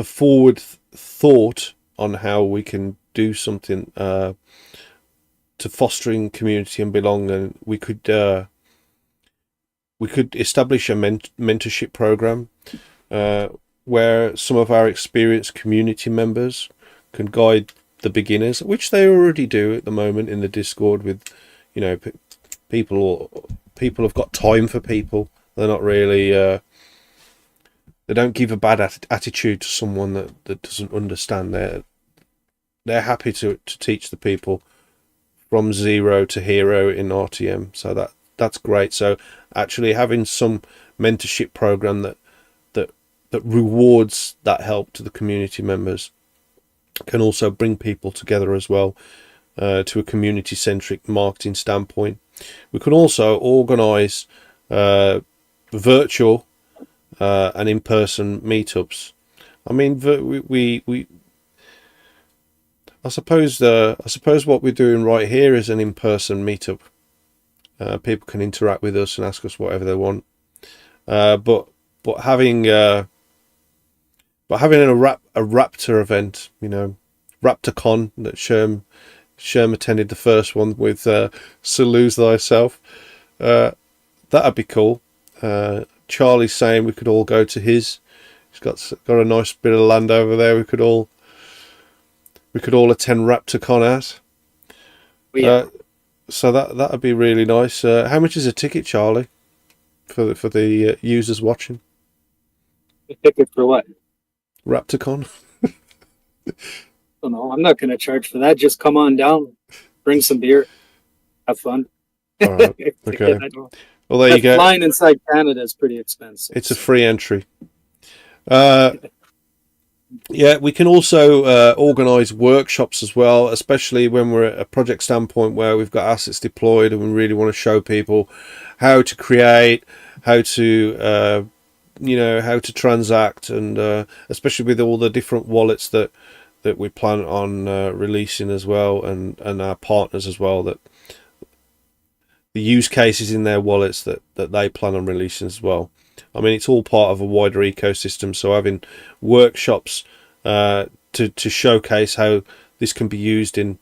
forward thought on how we can do something to fostering community and belonging, we could establish a mentorship program where some of our experienced community members can guide the beginners, which they already do at the moment in the Discord with, people have got time for people. They're not really, they don't give a bad attitude to someone that doesn't understand. They're happy to teach the people from zero to hero in RTM. So that's great. So actually having some mentorship program that rewards that help to the community members can also bring people together as well, to a community-centric marketing standpoint. We can also organise virtual and in-person meetups. I mean, I suppose what we're doing right here is an in-person meetup. People can interact with us and ask us whatever they want. But having a Raptor event, RaptorCon, that Scherm attended the first one with Salute Thyself. That'd be cool. Charlie's saying we could all go to his. He's got a nice bit of land over there. We could all attend RaptorCon at. Yeah. So that'd be really nice. How much is a ticket, Charlie, for the users watching? A ticket for what? RaptorCon. I don't know. I'm not going to charge for that. Just come on down, bring some beer, have fun. All right. Okay. Well, there you go. Flying inside Canada is pretty expensive. It's a free entry. Yeah, we can also organise workshops as well, especially when we're at a project standpoint where we've got assets deployed and we really want to show people how to create, how to transact, and especially with all the different wallets that we plan on releasing as well, and our partners as well, that the use cases in their wallets that they plan on releasing as well. I mean, it's all part of a wider ecosystem, so having workshops to showcase how this can be used in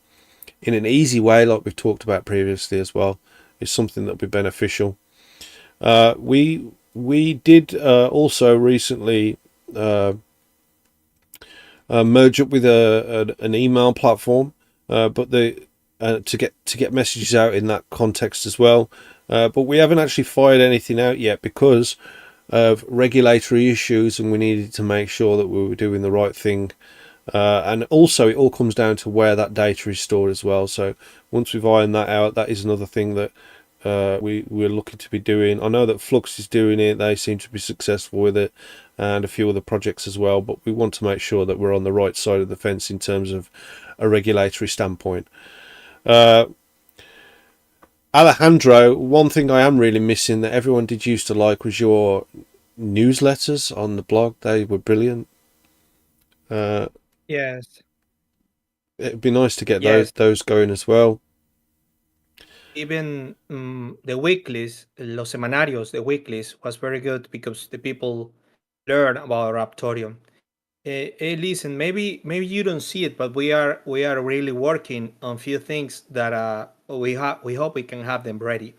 an easy way, like we've talked about previously as well, is something that will be beneficial. We did also recently merge up with an email platform, but to get messages out in that context as well. But we haven't actually fired anything out yet because of regulatory issues, and we needed to make sure that we were doing the right thing. And also it all comes down to where that data is stored as well. So once we've ironed that out, that is another thing that we're looking to be doing. I know that Flux is doing it. They seem to be successful with it, and a few other projects as well. But we want to make sure that we're on the right side of the fence in terms of a regulatory standpoint. Alejandro, one thing I am really missing that everyone did used to like was your newsletters on the blog. They were brilliant. Yes. It'd be nice to get Yes. those going as well. Even the weeklies, los semanarios, the weeklies was very good because the people learn about Raptoreum. Hey, listen, maybe you don't see it, but we are really working on few things that we hope we can have them ready.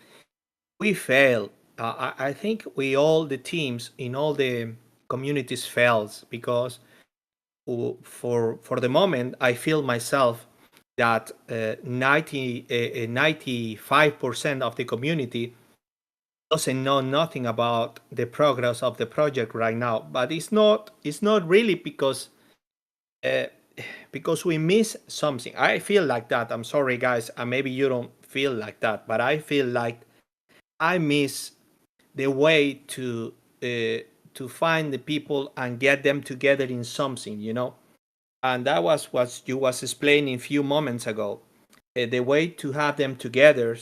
We fail. I think we all the teams in all the communities fails because for the moment I feel myself that 95% of the community doesn't know nothing about the progress of the project right now. But it's not really uh, because we miss something. I feel like that. I'm sorry, guys, and maybe you don't feel like that, but I feel like I miss the way to find the people and get them together in something, and that was what you was explaining a few moments ago. The way to have them together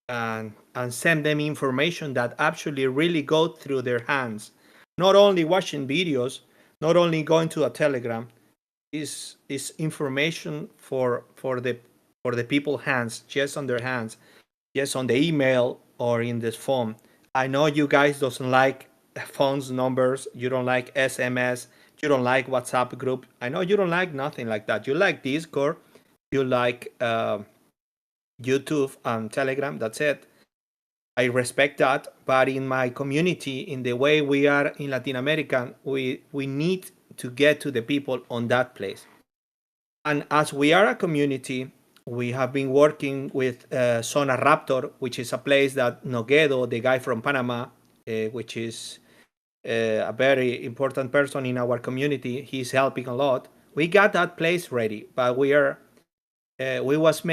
and send them information that actually really go through their hands, not only watching videos, not only going to a Telegram. Is information for the people hands, just on their hands, just on the email or in the phone. I know you guys doesn't like phones numbers, you don't like SMS, you don't like WhatsApp group. I know you don't like nothing like that. You like Discord, you like YouTube and Telegram. That's it. I respect that, but in my community, in the way we are in Latin America, we need to get to the people on that place. And as we are a community, we have been working with Zona Raptor, which is a place that Noguedo, the guy from Panama, which is a very important person in our community, he's helping a lot. We got that place ready, but we was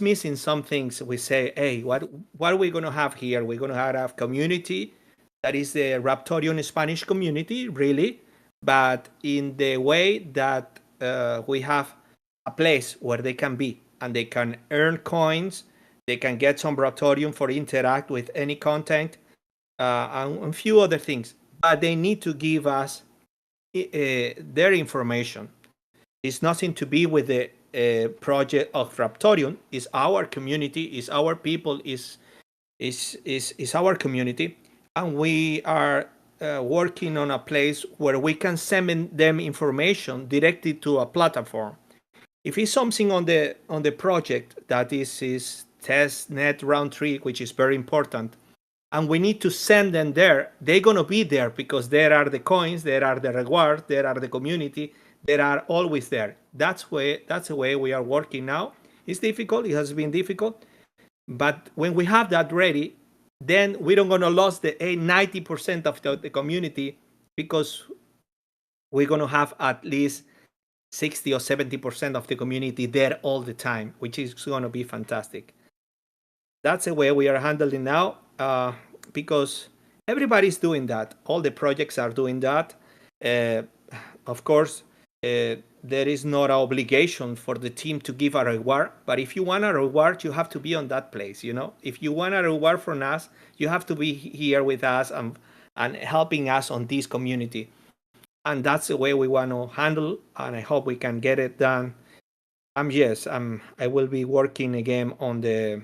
missing some things. We say, hey, what are we gonna have here? We're gonna have a community that is the Raptorian Spanish community, really, but in the way that we have a place where they can be and they can earn coins, they can get some Raptorium for interact with any content, and a few other things. But they need to give us their information. It's nothing to be with the project of Raptorium. It's our community, it's our people, is our community, and we are working on a place where we can send them information directly to a platform. If it's something on the project that is test net round 3, which is very important, and we need to send them there, they're gonna be there because there are the coins, there are the rewards, there are the community, they are always there. That's the way we are working now. It's difficult. It has been difficult, but when we have that ready, then we don't gonna lose the 90% of the community because we're gonna have at least 60 or 70% of the community there all the time, which is gonna be fantastic. That's the way we are handling now, because everybody's doing that. All the projects are doing that. Of course, there is not an obligation for the team to give a reward, but if you want a reward, you have to be on that place. If you want a reward from us, you have to be here with us and helping us on this community. And that's the way we want to handle, and I hope we can get it done. I will be working again on the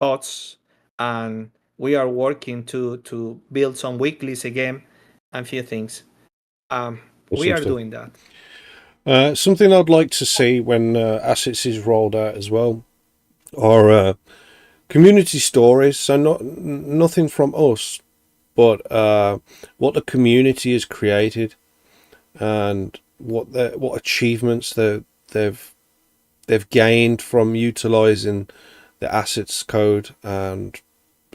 thoughts, and we are working to build some weeklies again and few things. We are doing that. Something I'd like to see when Assets is rolled out as well are community stories. So nothing from us, but what the community has created and what achievements they've gained from utilizing the assets code and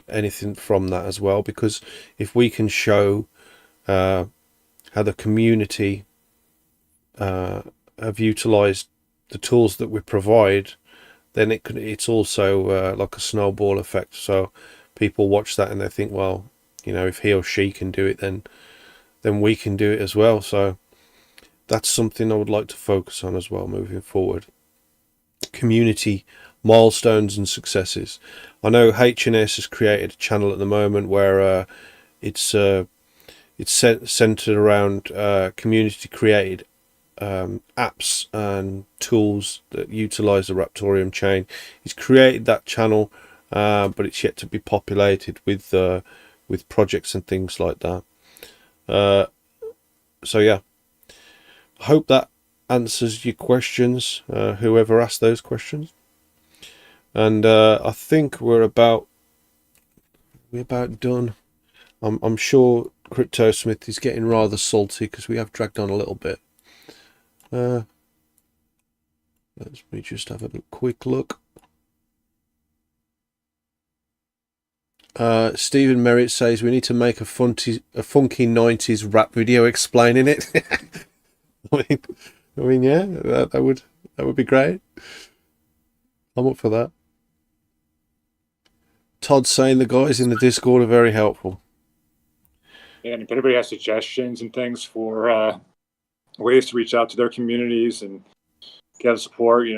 anything from that as well. Because if we can show how the community have utilized the tools that we provide, then it's also like a snowball effect. So people watch that and they think, well, if he or she can do it, then we can do it as well. So that's something I would like to focus on as well moving forward. Community milestones and successes. I know HNS has created a channel at the moment where it's centered around community created apps and tools that utilize the Raptoreum chain. He's created that channel, but it's yet to be populated with projects and things like that. So yeah, I hope that answers your questions, whoever asked those questions. And I think we're about done. I'm sure CryptoSmith is getting rather salty because we have dragged on a little bit. Let me just have a quick look. Stephen Merritt says we need to make a funky 90s rap video explaining it. I mean, yeah, that would be great. I'm up for that. Todd's saying the guys in the Discord are very helpful. Yeah, and if anybody has suggestions and things for ways to reach out to their communities and get support,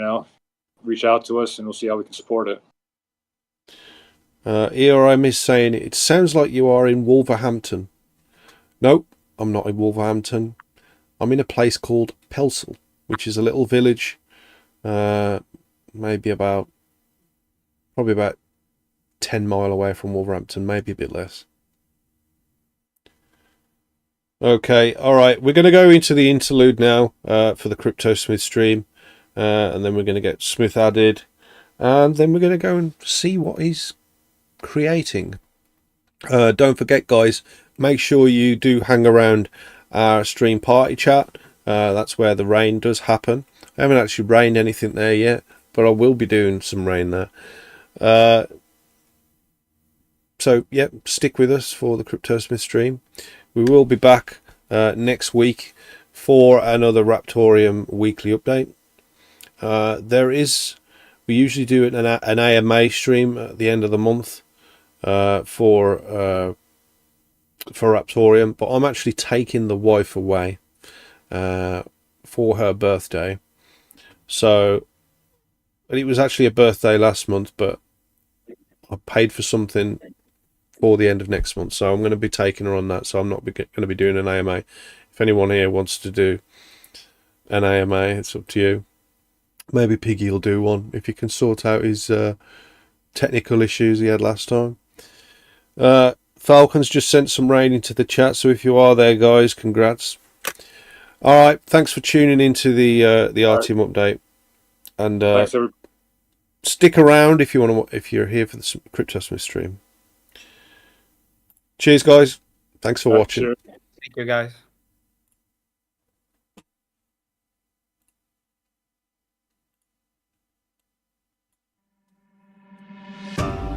reach out to us and we'll see how we can support it. ERM is saying it sounds like you are in Wolverhampton. Nope, I'm not in Wolverhampton. I'm in a place called Pelsall, which is a little village, probably about 10 mile away from Wolverhampton, maybe a bit less. Okay, all right, we're going to go into the interlude now for the CryptoSmith stream, and then we're going to get Smith added, and then we're going to go and see what he's creating. Don't forget, guys, make sure you do hang around our stream party chat. That's where the rain does happen. I haven't actually rained anything there yet, but I will be doing some rain there. So yeah, stick with us for the CryptoSmith stream. We will be back next week for another Raptoreum weekly update. We usually do an AMA stream at the end of the month for Raptoreum, but I'm actually taking the wife away for her birthday. So it was actually a birthday last month, but I paid for something for the end of next month, so I'm going to be taking her on that. So I'm not going to be doing an AMA. If anyone here wants to do an AMA, it's up to you. Maybe Piggy will do one if he can sort out his technical issues he had last time. Falcon's just sent some rain into the chat, so if you are there, guys, congrats. All right, thanks for tuning into the RTM update, and stick around if you're here for the CryptoSmith stream. Cheers, guys. Thanks for watching. Sure. Thank you, guys.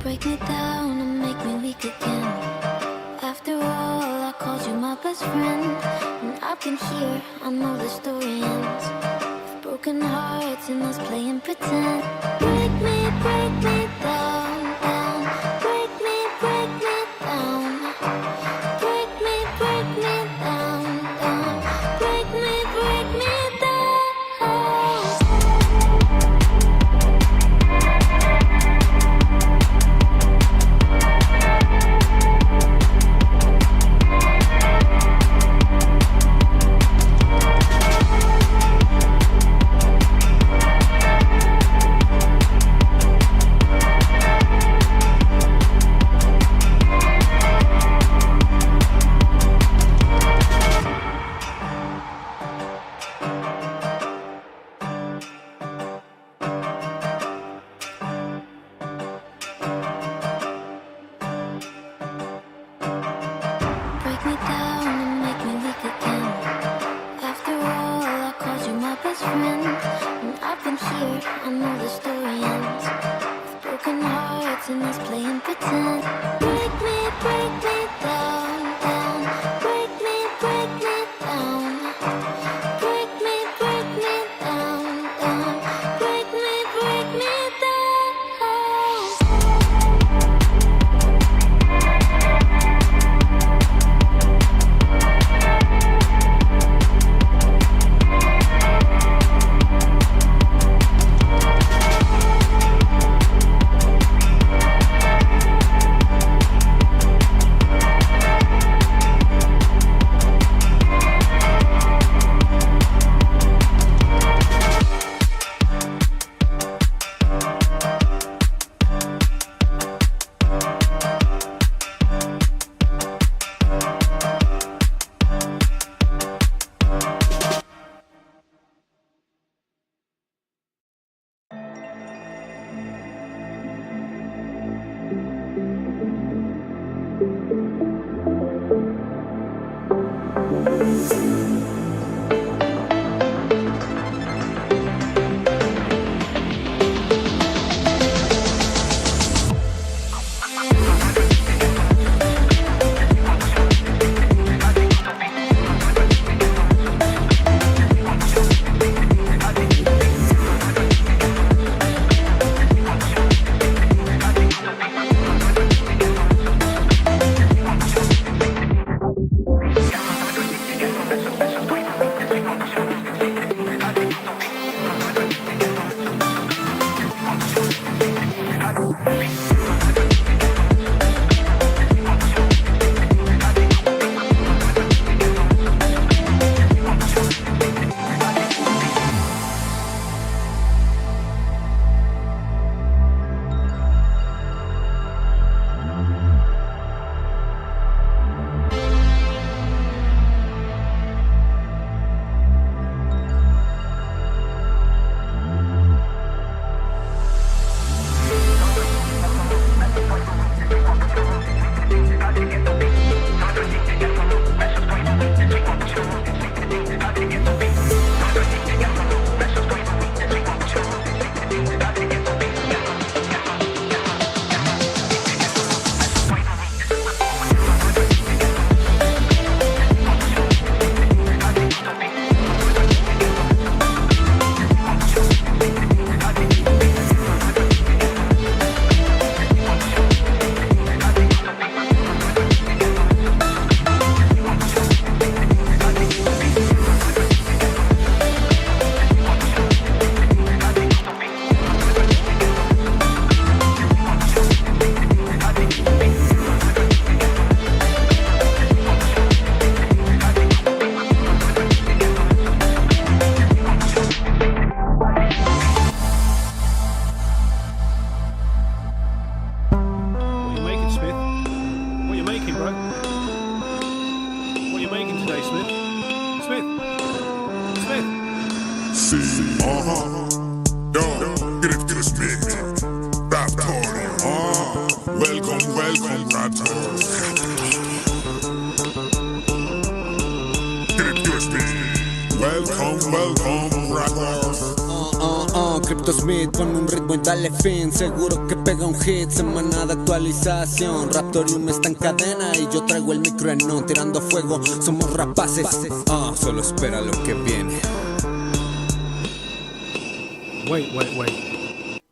Break me down and make me weak again. After all, I called you my best friend, and I've been here, I know the story ends with broken hearts and us playing pretend. Break me down, down. Break me down. Break me down, down. Break me down. Yo, get a Smith. Raptoreum. Welcome, Raptoreum. Get a Smith. Welcome, Raptoreum. CryptoSmith con un ritmo y dale fin. Seguro que pega un hit, semana de actualización. Raptoreum está en cadena y yo traigo el micro en on. Tirando fuego, somos rapaces. Solo espera lo que viene. Wait.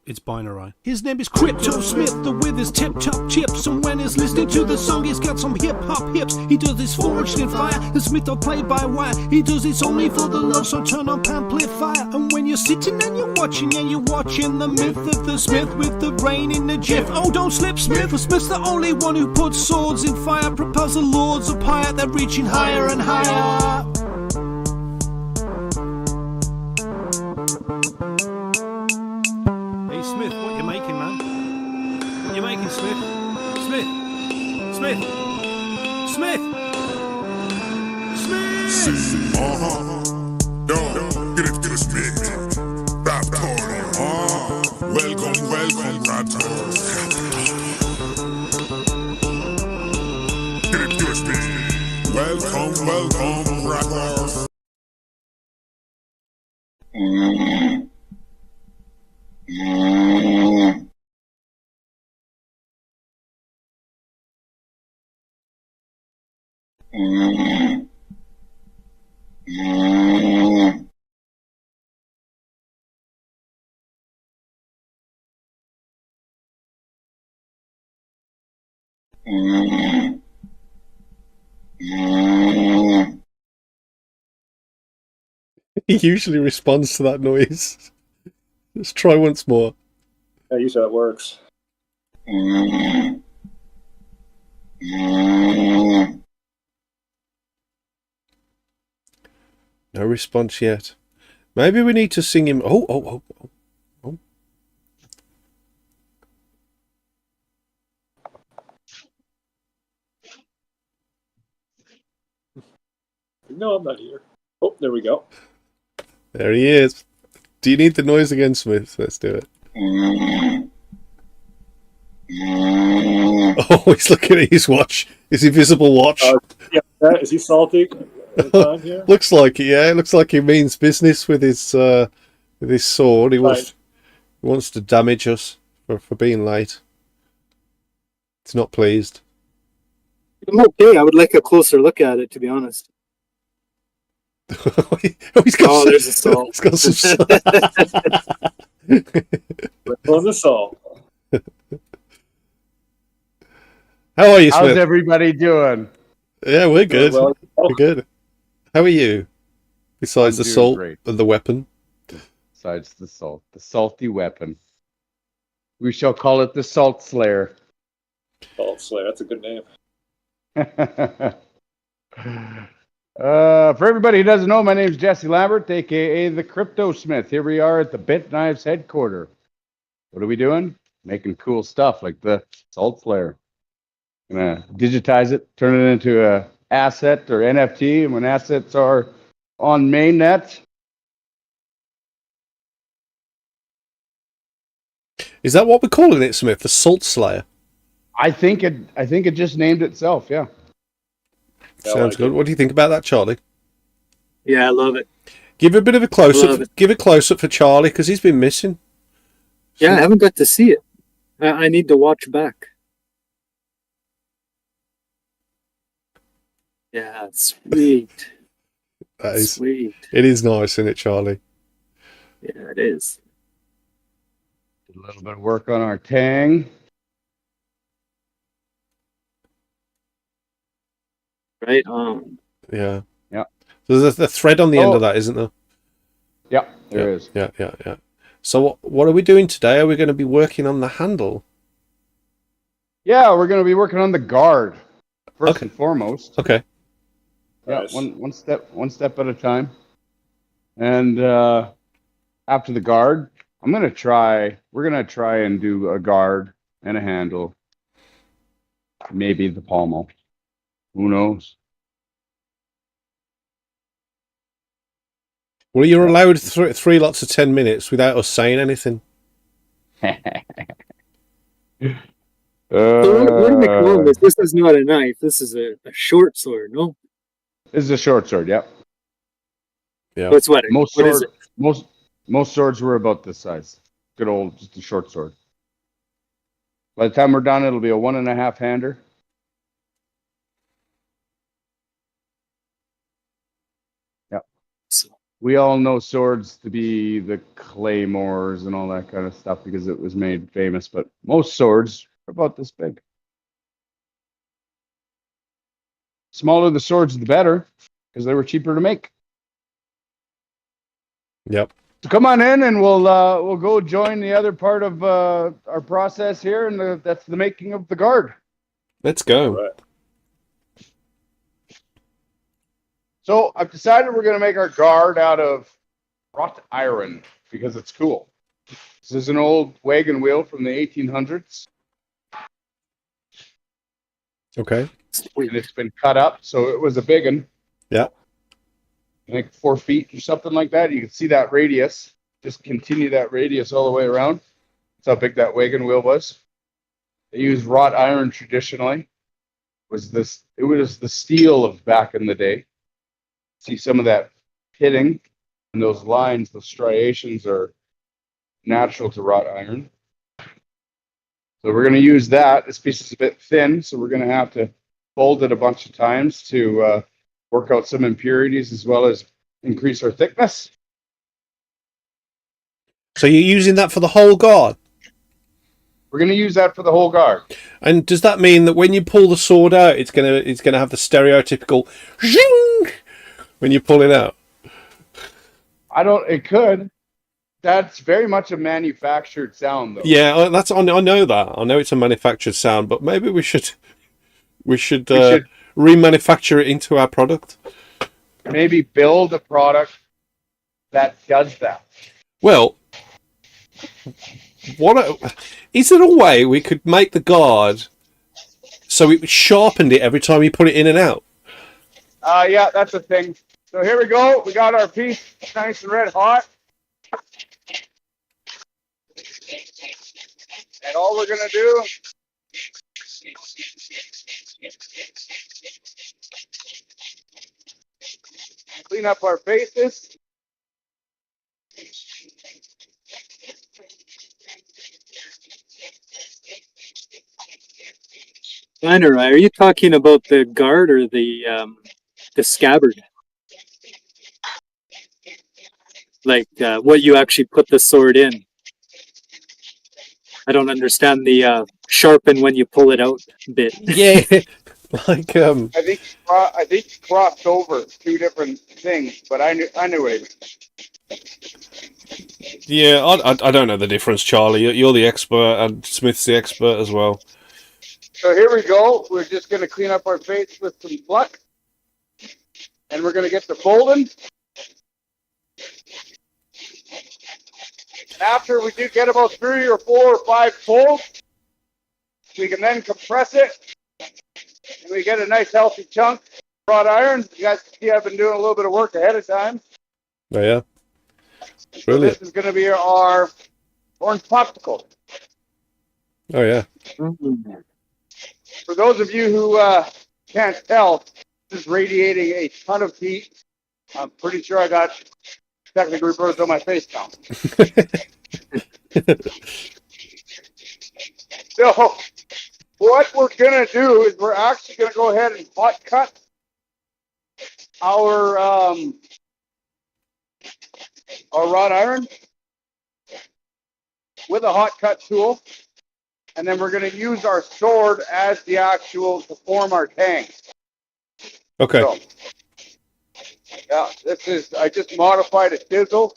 It's Binarai. His name is CryptoSmith, with his tip-top chips. And when he's listening to the song, he's got some hip-hop hips. He does this forged in fire, and Smith or played by wire. He does this only for the love, so turn up amplifier. And when you're sitting and you're watching the myth of the Smith with the brain in the jiff. Oh, don't slip, Smith, for Smith's the only one who puts swords in fire. Propels the lords of higher, they're reaching higher and higher. Smith, what you making, man? What you making, Smith? Smith! Yo, get a Smith. Raptoreum. Welcome, Raptoreum. Get a Smith. Welcome, Raptoreum. He usually responds to that noise. Let's try once more. Yeah, usually that works. No response yet. Maybe we need to sing him. Oh. No, I'm not here. Oh, there we go. There he is. Do you need the noise again, Smith? Let's do it. Oh, he's looking at his watch. His invisible watch. Yeah, is he salty? Here? Looks like it, yeah. It looks like he means business with his sword. He wants to damage us for being late. He's not pleased. I'm okay. I would like a closer look at it, to be honest. There's a salt. He's got some salt. On the salt. How are you, Smith? How's everybody doing? Yeah, we're good. Well, We're good. How are you? Besides the salt great. and the weapon. Besides the salt, the salty weapon. We shall call it the Salt Slayer. Salt Slayer, that's a good name. For everybody who doesn't know, my name is Jesse Lambert, aka the CryptoSmith. Here we are at the Bitknives headquarters. What are we doing? Making cool stuff like the Salt Slayer. Gonna digitize it, turn it into a asset or NFT, and when assets are on mainnet. Is that what we're calling it, Smith? The Salt Slayer? I think it just named itself, yeah. Sounds good. What do you think about that, Charlie? Yeah, I love it. Give a bit of a close-up. Give a close-up for Charlie, because he's been missing. Yeah, I haven't got to see it. I need to watch back. Yeah, sweet. That is sweet. It is nice, isn't it, Charlie? Yeah, it is. Did a little bit of work on our tang. Right on. Yeah. Yeah. There's a thread on the end of that, isn't there? Yeah, there is. Yeah. So what are we doing today? Are we going to be working on the handle? Yeah, we're going to be working on the guard first and foremost. Okay. Yeah, Nice. one step at a time. And after the guard, we're going to try and do a guard and a handle. Maybe the pommel. Who knows? Well, you're allowed three lots of 10 minutes without us saying anything. So what do we call this? This is not a knife. This is a short sword, no? This is a short sword. Yep. Yeah. What's what? Most What is sword, it? most swords were about this size. Good old, just a short sword. By the time we're done, it'll be a 1.5 hander. Yep. We all know swords to be the claymores and all that kind of stuff because it was made famous, but most swords are about this big. Smaller the swords, the better, because they were cheaper to make. Yep. So come on in, and we'll go join the other part of our process here, and that's the making of the guard. Let's go. All right. So I've decided we're going to make our guard out of wrought iron because it's cool. This is an old wagon wheel from the 1800s, Okay. and it's been cut up, so it was a big one. Yeah. I think 4 feet or something like that. You can see that radius. Just continue that radius all the way around. That's how big that wagon wheel was. They used wrought iron traditionally. It was the steel of back in the day. See some of that pitting and those lines, those striations are natural to wrought iron. So we're going to use that. This piece is a bit thin, so we're going to have to fold it a bunch of times to work out some impurities as well as increase our thickness. So you're using that for the whole guard? We're going to use that for the whole guard. And does that mean that when you pull the sword out, it's gonna have the stereotypical zing when you pull it out? It could. That's very much a manufactured sound, though. Yeah, I know that. I know it's a manufactured sound, but maybe we should remanufacture it into our product. Maybe build a product that does that. Well, is there a way we could make the guard so it sharpened it every time you put it in and out? Yeah, that's a thing. So here we go. We got our piece nice and red hot. And all we're going to do clean up our faces. Binarai, are you talking about the guard or the scabbard? Like what you actually put the sword in? I don't understand the sharpen when you pull it out bit. Yeah, like I think you crossed over two different things, but I knew what it meant. Yeah, I don't know the difference, Charlie. You're the expert, and Smith's the expert as well. So here we go. We're just going to clean up our face with some pluck, and we're going to get the folding. And after we do get about 3 or 4 or 5 folds, we can then compress it, and we get a nice healthy chunk of wrought iron. You guys can see I've been doing a little bit of work ahead of time. Oh yeah, so this is going to be our orange popsicle. Oh yeah. For those of you who can't tell, this is radiating a ton of heat. I'm pretty sure I got technically burns on my face now. So what we're going to do is we're actually going to go ahead and hot cut our wrought iron with a hot cut tool. And then we're going to use our sword as the actual to form our tang. Okay. So, yeah, I just modified a chisel.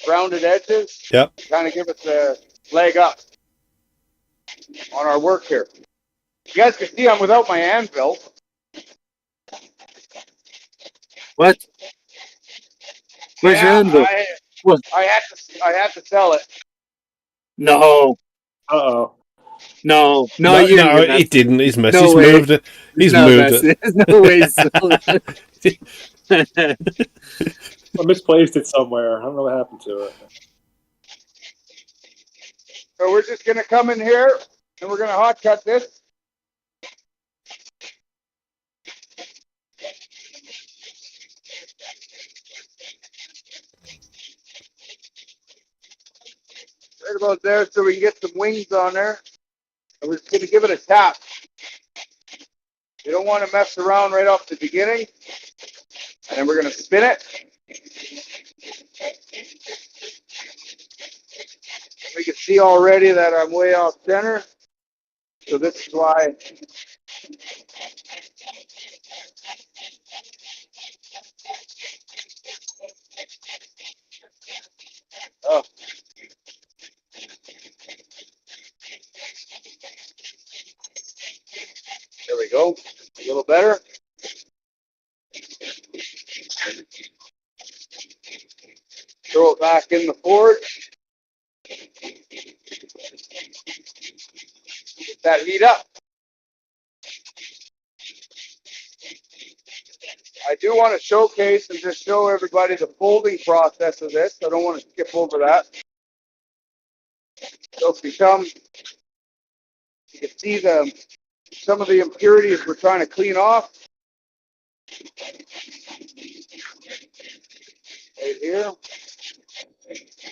Rounded edges. Yep. Kind of give us a leg up on our work here. You guys can see I'm without my anvil. What? Where's your anvil? I had to sell it. No. Uh-oh. No, it didn't. He's messed. No He's way. moved it. He's moved it. There's no way. I misplaced it somewhere. I don't know what happened to it. So we're just gonna come in here and we're gonna hot cut this. Right about there, so we can get some wings on there. And we're just gonna give it a tap. You don't want to mess around right off the beginning. And then we're gonna spin it. We can see already that I'm way off center. So this is why. Oh. There we go. A little better. Throw it back in the forge. Get that heat up. I do want to showcase and just show everybody the folding process of this. I don't want to skip over that. So if you come, you can see some of the impurities we're trying to clean off. Right here.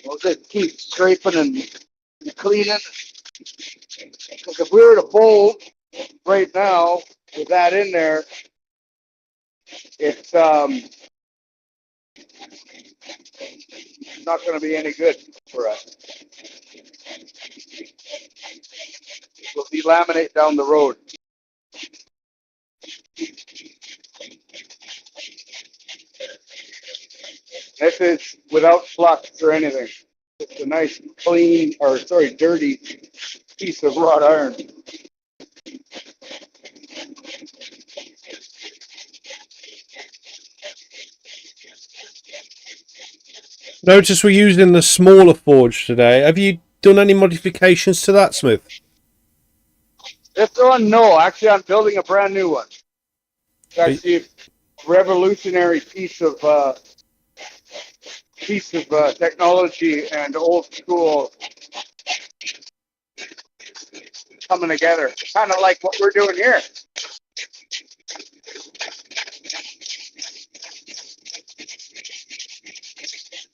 We'll just keep scraping and cleaning. Because if we were to fold right now with that in there, it's not going to be any good for us. We'll delaminate down the road. This is without flux or anything. It's a nice, clean, or sorry, dirty piece of wrought iron. Notice we're using the smaller forge today. Have you done any modifications to that, Smith? This one, no. Actually, I'm building a brand new one. It's actually a revolutionary piece of technology and old school coming together. Kind of like what we're doing here.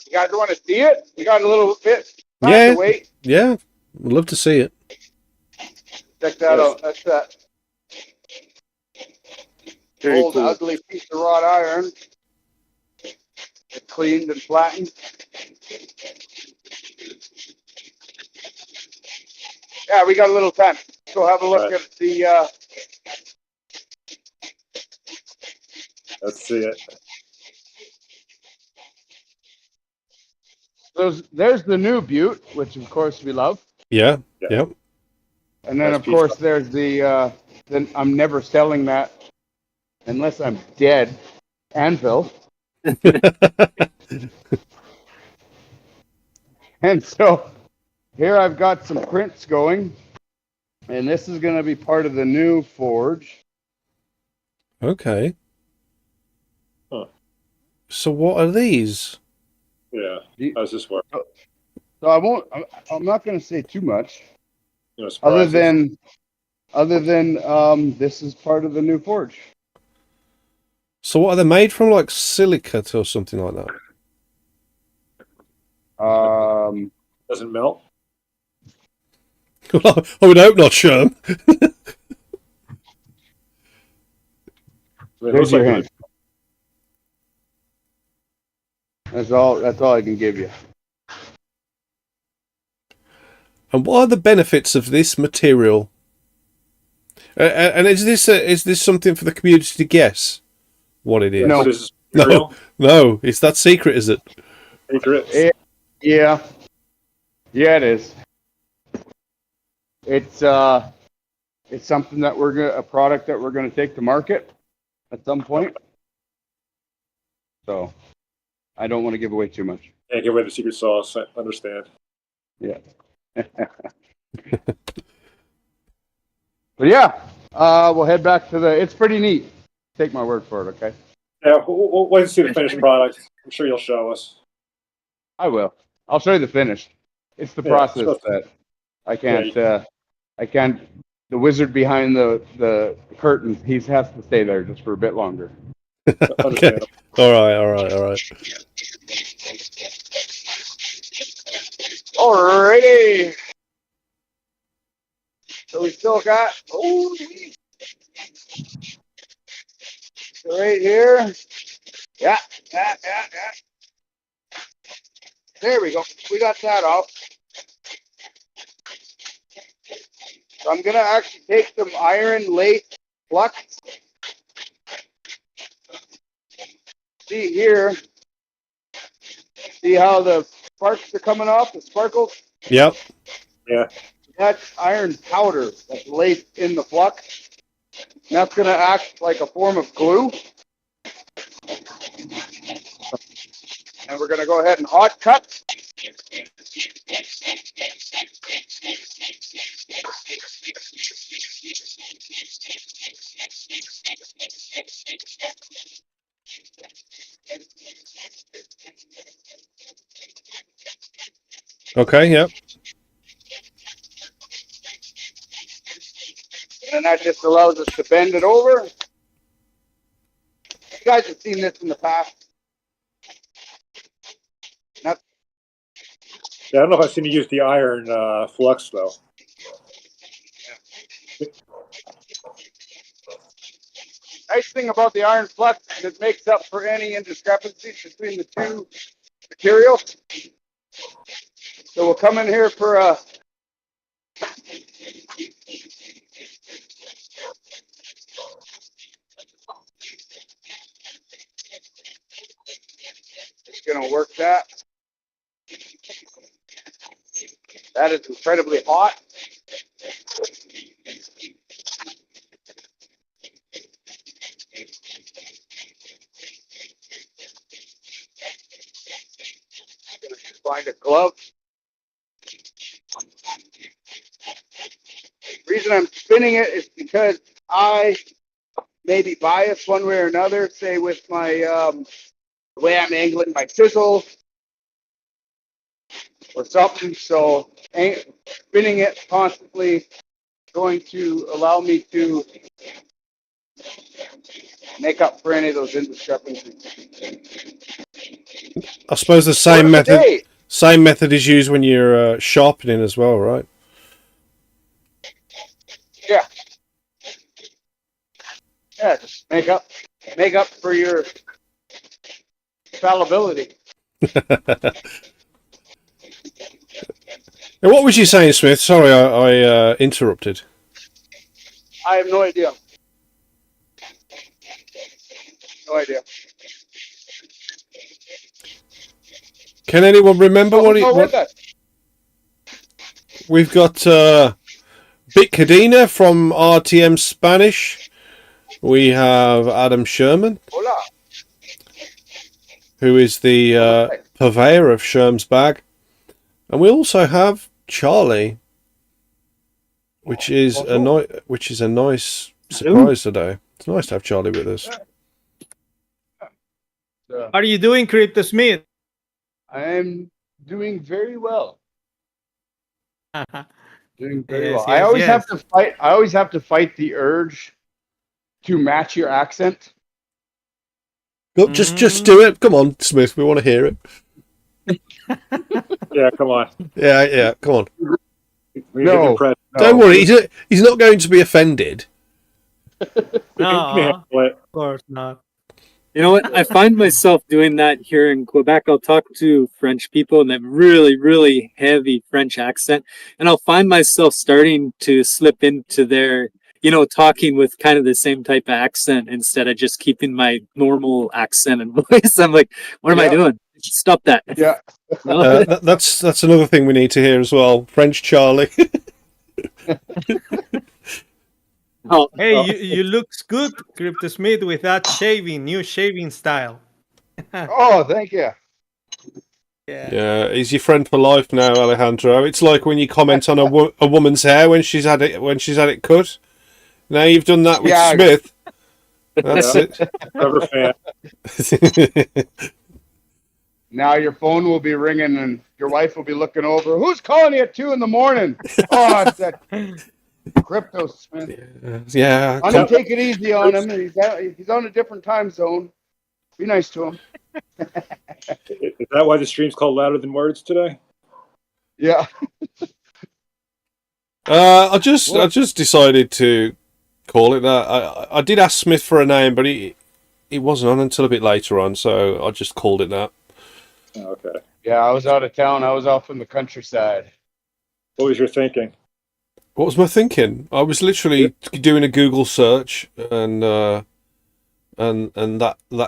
You guys want to see it? We got a little bit time to wait. Yeah, we'd love to see it. Check that out. That's that Very old, cool. ugly piece of wrought iron. It's cleaned and flattened. Yeah, we got a little time. Go have a look at the. Let's see it. There's the new Butte, which of course we love. Yeah, Yeah. yep. And then, Nice of course, piece. there's the, then I'm never selling that unless I'm dead, anvil. And so here I've got some prints going, and this is going to be part of the new forge. Okay. Huh. So what are these? Yeah. How does this work? So I'm not going to say too much, You know, other surprises? than this is part of the new forge. So what are they made from, like silicate or something like that? Doesn't melt. I would hope not, Scherm. I mean, it Here's looks your like hand. That's all I can give you. And what are the benefits of this material? And is this something for the community to guess what it is? No. This is No, real. no, it's that secret, is it? Secret. Yeah, it is. It's something that a product that we're gonna take to market at some point. So I don't want to give away too much. Can't give away the secret sauce. I understand. Yeah. But yeah, we'll head back to it's pretty neat. Take my word for it, okay? Yeah, we'll wait to see the finished product. I'm sure you'll show us. I will. I'll show you the finish. It's the Yeah, process sure. that I can't. I can't. The wizard behind the curtain. He has to stay there just for a bit longer. Okay. All right. Alrighty. So we still got right here. Yeah. There we go. We got that off. So I'm gonna actually take some iron late flux. See here. See how the sparks are coming off, the sparkles? Yep. Yeah. That's iron powder that's laced in the flux. And that's going to act like a form of glue. And we're going to go ahead and hot cut. Okay, yep. And that just allows us to bend it over. You guys have seen this in the past. Yeah, I don't know if I've seen you use the iron flux though. Nice thing about the iron flux is it makes up for any indiscrepancies between the two materials. So we'll come in here for a just gonna work that. That is incredibly hot. Gonna just find a glove. The reason I'm spinning it is because I may be biased one way or another, say with my the way I'm angling my chisel or something. So spinning it constantly going to allow me to make up for any of those indiscrepancies. I suppose the same method is used when you're sharpening as well, right? Yeah. Yeah, just make up for your fallibility. And what was you saying, Smith? Sorry, I interrupted. I have no idea. No idea. Can anyone remember what we've got? Bitknives from RTM Spanish. We have Adam Scherman, Hola. who is the purveyor of Scherm's bag, and we also have Charlie, which is a nice surprise today. It's nice to have Charlie with us. How are you doing, CryptoSmith? I'm doing very well. Doing very Yes, well. I always have to fight the urge to match your accent. Look, just do it. Come on, Smith. We want to hear it. Yeah, come on. Yeah. Come on. No, Don't worry. He's not going to be offended. No, of course not. You know what? I find myself doing that here in Quebec. I'll talk to French people and they have really, really heavy French accent. And I'll find myself starting to slip into their, talking with kind of the same type of accent instead of just keeping my normal accent and voice. I'm like, what am I doing? Stop that. Yeah. That's another thing we need to hear as well. French Charlie. Hey, you looks good, CryptoSmith, with that new shaving style. Oh, thank you. Yeah, he's your friend for life now, Alejandro. It's like when you comment on a woman's hair when she's had it cut. Now you've done that with Smith. That's Forever fan. it. Now your phone will be ringing and your wife will be looking over. Who's calling you at 2 a.m? Oh, it's that CryptoSmith. Yeah. Honey, take it easy on him. He's on a different time zone. Be nice to him. Is that why the stream's called Louder Than Words today? Yeah. I just decided to call it that. I did ask Smith for a name, but it wasn't on until a bit later on, so I just called it that. Oh, okay. Yeah, I was out of town. I was off in the countryside. What was your thinking? What was my thinking? I was literally doing a Google search, and that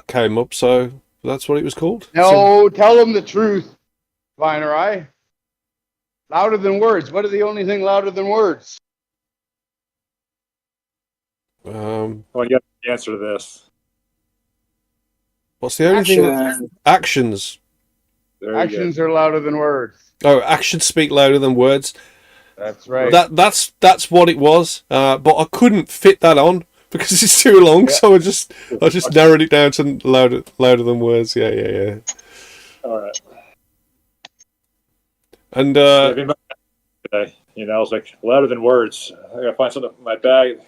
came up, so that's what it was called. No, tell them the truth, Binarai. Louder than words. What are the only thing louder than words? Well, you got the answer to this. What's the only thing? Actions. Actions are louder than words. Oh, actions speak louder than words. That's right. That's what it was. But I couldn't fit that on because it's too long, so I just narrowed it down to louder than words. Yeah. All right. And today, I was like, louder than words. I gotta find something in my bag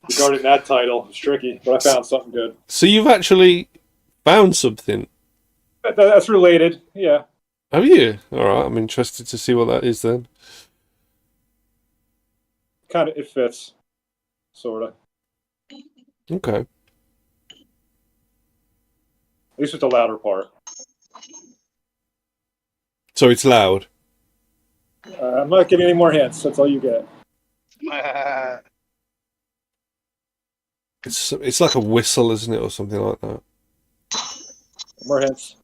regarding that title. It's tricky, but I found something good. So you've actually found something. That's related, yeah. Have you? All right, I'm interested to see what that is then. Kind of, it fits, sort of. Okay. At least with the louder part. So it's loud. I'm not giving any more hints. That's all you get. It's like a whistle, isn't it, or something like that? More hints.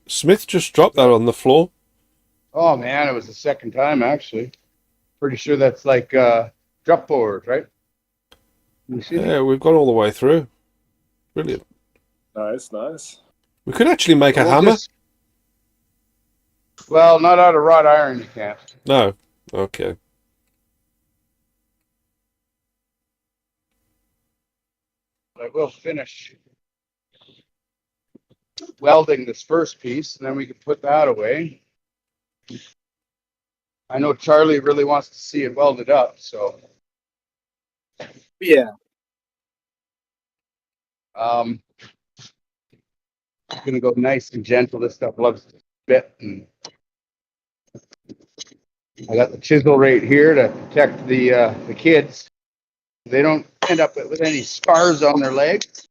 Smith just dropped that on the floor. Oh man, it was the second time actually. Pretty sure that's like drop board, right? Yeah, we've got all the way through. Brilliant. Nice. We could actually make a hammer. Well, not out of wrought iron, you can't. No. Okay. I will finish welding this first piece, and then we can put that away. I know Charlie really wants to see it welded up, so Yeah. I'm gonna go nice and gentle. This stuff loves to spit, and I got the chisel right here to protect the kids. They don't end up with any scars on their legs.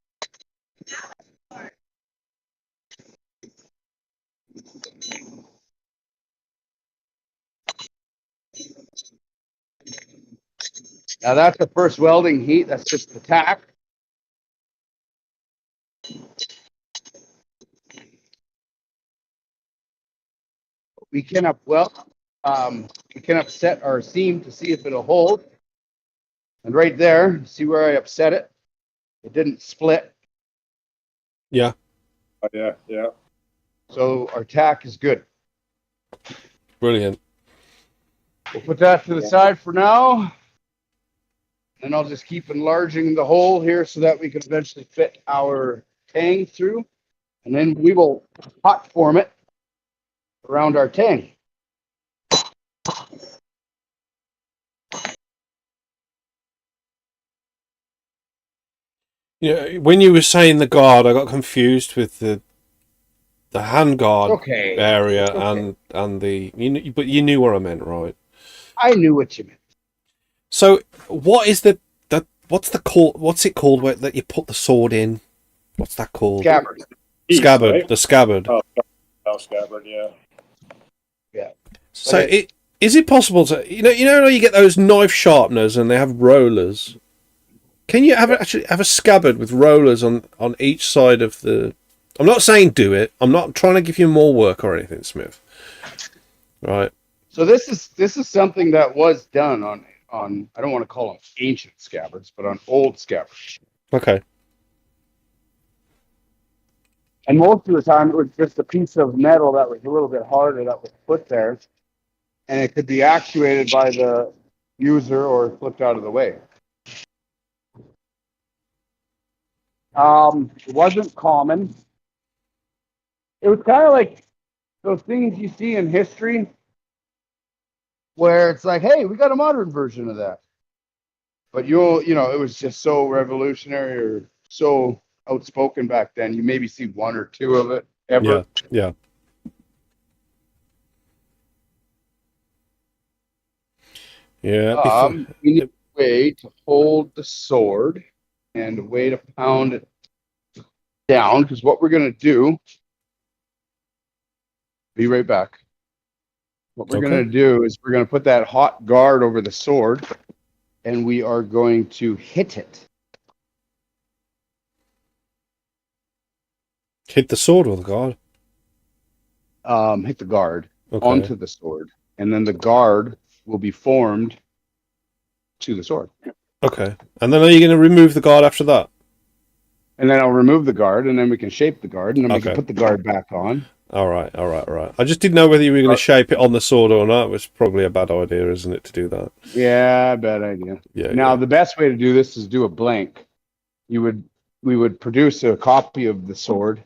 Now that's the first welding heat. That's just the tack. We can upset our seam to see if it'll hold. And right there, see where I upset it? It didn't split. Yeah. Oh, yeah. So our tack is good. Brilliant. We'll put that to the side for now. And I'll just keep enlarging the hole here so that we can eventually fit our tang through. And then we will hot form it around our tang. Yeah, when you were saying the guard, I got confused with the hand guard area and the but you knew what I meant, right? I knew what you meant. So what is what's it called that you put the sword in? What's that called? Scabbard. Scabbard. Right? The scabbard. Oh, scabbard, yeah. Yeah. So is it possible to you know you get those knife sharpeners and they have rollers? Can you actually have a scabbard with rollers on each side of the? I'm not saying do it. I'm not trying to give you more work or anything, Smith. Right. So this is something that was done on I don't want to call them ancient scabbards, but on old scabbards. Okay. And most of the time, it was just a piece of metal that was a little bit harder that was put there, and it could be actuated by the user or flipped out of the way. It wasn't common. It was kind of like those things you see in history where it's like, hey, we got a modern version of that. But it was just so revolutionary or so outspoken back then. You maybe see one or two of it ever. Yeah. Yeah. You need a way to hold the sword and a way to pound it down, because what we're going to do, be right back. What we're going to do is we're going to put that hot guard over the sword, and we are going to hit it. Hit the sword or the guard? Hit the guard onto the sword, and then the guard will be formed to the sword. Okay. And then are you going to remove the guard after that? And then I'll remove the guard, and then we can shape the guard, and then we can put the guard back on. All right. I just didn't know whether you were going to shape it on the sword or not. It was probably a bad idea, isn't it, to do that? Yeah, bad idea. Yeah. Now, the best way to do this is do a blank. We would produce a copy of the sword,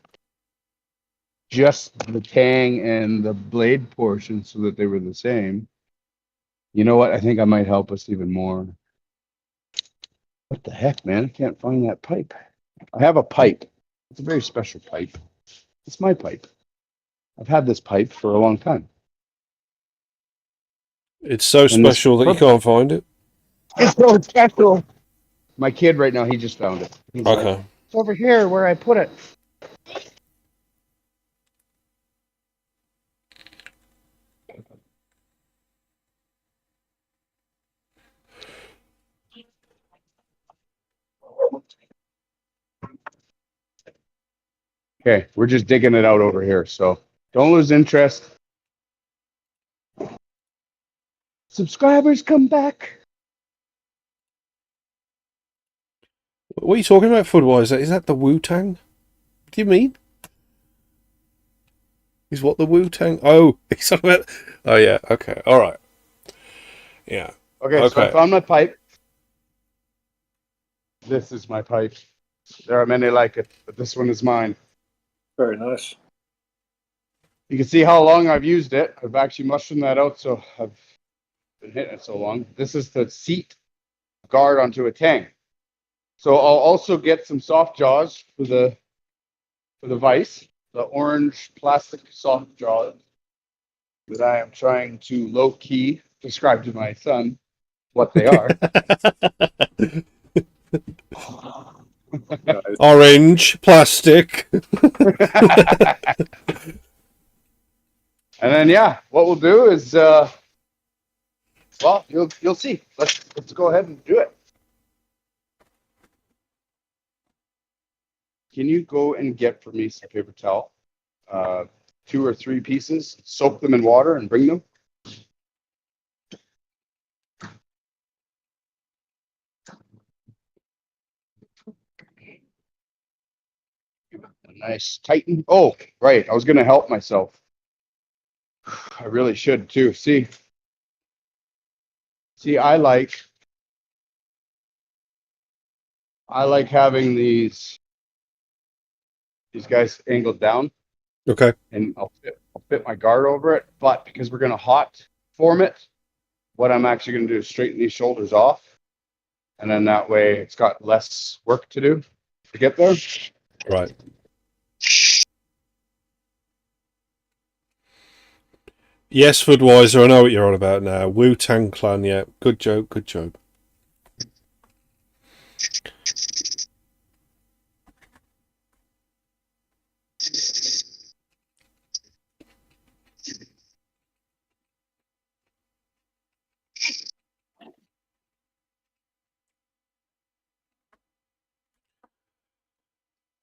just the tang and the blade portion, so that they were the same. You know what? I think I might help us even more. What the heck, man? I can't find that pipe. I have a pipe. It's a very special pipe. It's my pipe. I've had this pipe for a long time. It's so special that you can't find it? It's so special. My kid right now, he just found it. He's like, it's over here where I put it. Okay, we're just digging it out over here, so don't lose interest. Subscribers come back. What are you talking about, Footwise? Is that the Wu-Tang? What do you mean? Is what the Wu-Tang? Oh, he's talking about... Oh, yeah, okay, all right. Yeah. Okay, so I found my pipe. This is my pipe. There are many like it, but this one is mine. Very nice. You can see how long I've used it. I've actually mushroomed that out, so I've been hitting it so long. This is to seat guard onto a tang. So I'll also get some soft jaws for the vise, the orange plastic soft jaws that I am trying to low key describe to my son what they are. Orange plastic. And then what we'll do is well, you'll see. Let's go ahead and do it. Can you go and get for me some paper towel? 2 or 3 pieces, soak them in water and bring them. Nice tighten. Oh, right. I was going to help myself. I really should too. See, I like having these guys angled down. Okay. And I'll fit my guard over it. But because we're going to hot form it, what I'm actually going to do is straighten these shoulders off. And then that way it's got less work to do to get there. Right. Yes, Foodwiser, I know what you're on about now. Wu-Tang Clan, yeah. Good joke, good joke.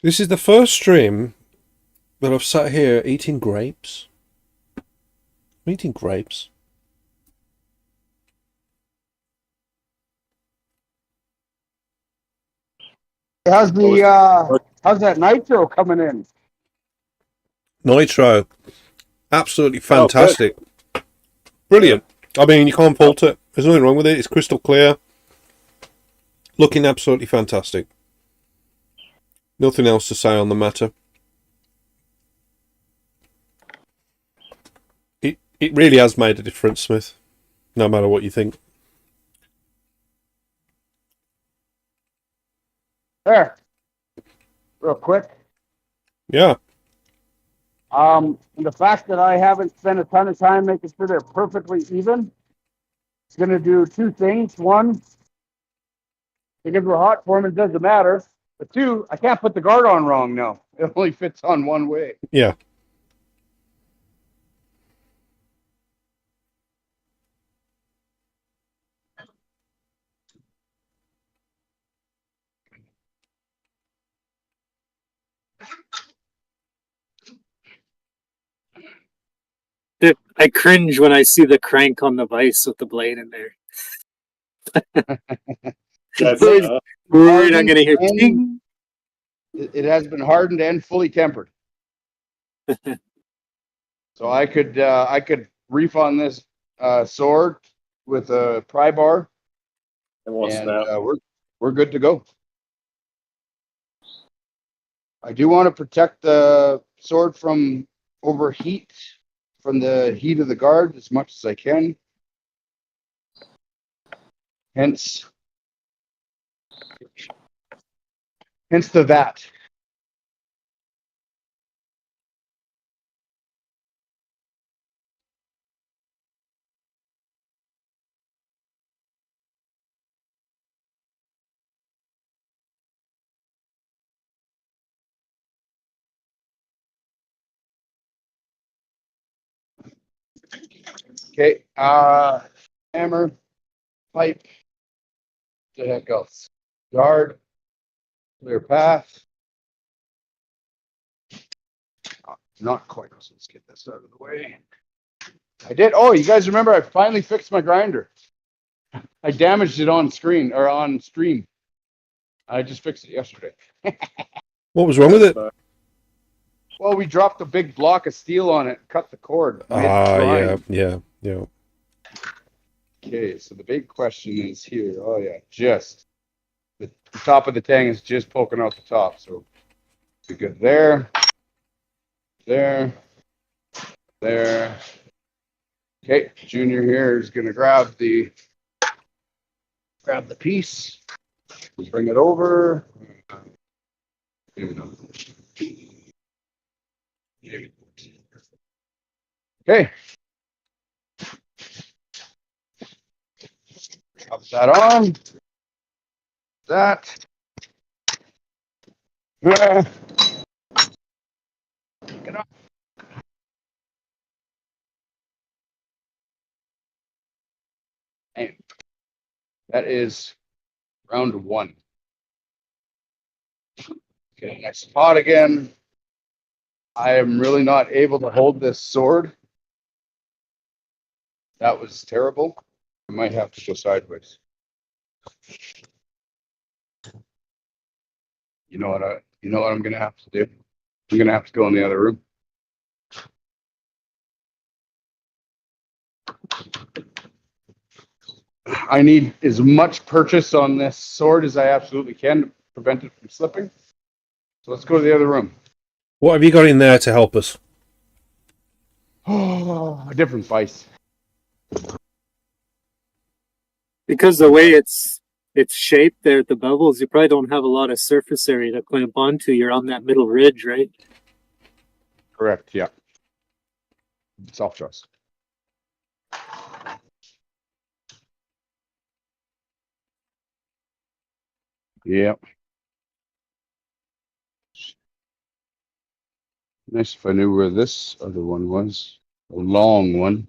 This is the first stream that I've sat here eating grapes. I'm eating grapes. How's that nitro coming in? Nitro. Absolutely Oh, good. fantastic. Brilliant. I mean, you can't fault it. There's nothing wrong with it. It's crystal clear. Looking absolutely fantastic. Nothing else to say on the matter. It really has made a difference, Smith. No matter what you think. There. Real quick. Yeah. And the fact that I haven't spent a ton of time making sure they're perfectly even, it's going to do two things. One, because we're hot for them, it doesn't matter. But two, I can't put the guard on wrong now. It only fits on one way. Yeah. I cringe when I see the crank on the vise with the blade in there. That's, Worried I'm gonna hear ting. It has been hardened and fully tempered. So I could reef on this sword with a pry bar, it won't and snap. we're good to go. I do want to protect the sword from overheat, from the heat of the guard as much as I can. Hence the that. Okay, hammer, pipe, the heck else? Guard, clear path. Not quite. So let's get this out of the way. I did. Oh, you guys remember I finally fixed my grinder. I damaged it on screen or on stream. I just fixed it yesterday. What was wrong with it? Well, we dropped a big block of steel on it, cut the cord. Yeah. Okay, so the big question is here. Oh yeah, just the top of the tang is just poking out the top, so be good there, there. Okay, Junior here is gonna grab the piece, bring it over. Okay. Pop that on. That. Get up. And that is round one. Okay, next pot again. I am really not able to hold this sword. That was terrible. I might have to go sideways. You know what I'm gonna have to do? I'm gonna have to go in the other room. I need as much purchase on this sword as I absolutely can to prevent it from slipping. So let's go to the other room. What have you got in there to help us? Oh, a different vice. Because the way it's shaped there at the bevels, you probably don't have a lot of surface area to clamp onto. You're on that middle ridge, right? Correct, yeah. Soft truss. Yep. Nice if I knew where this other one was. A long one.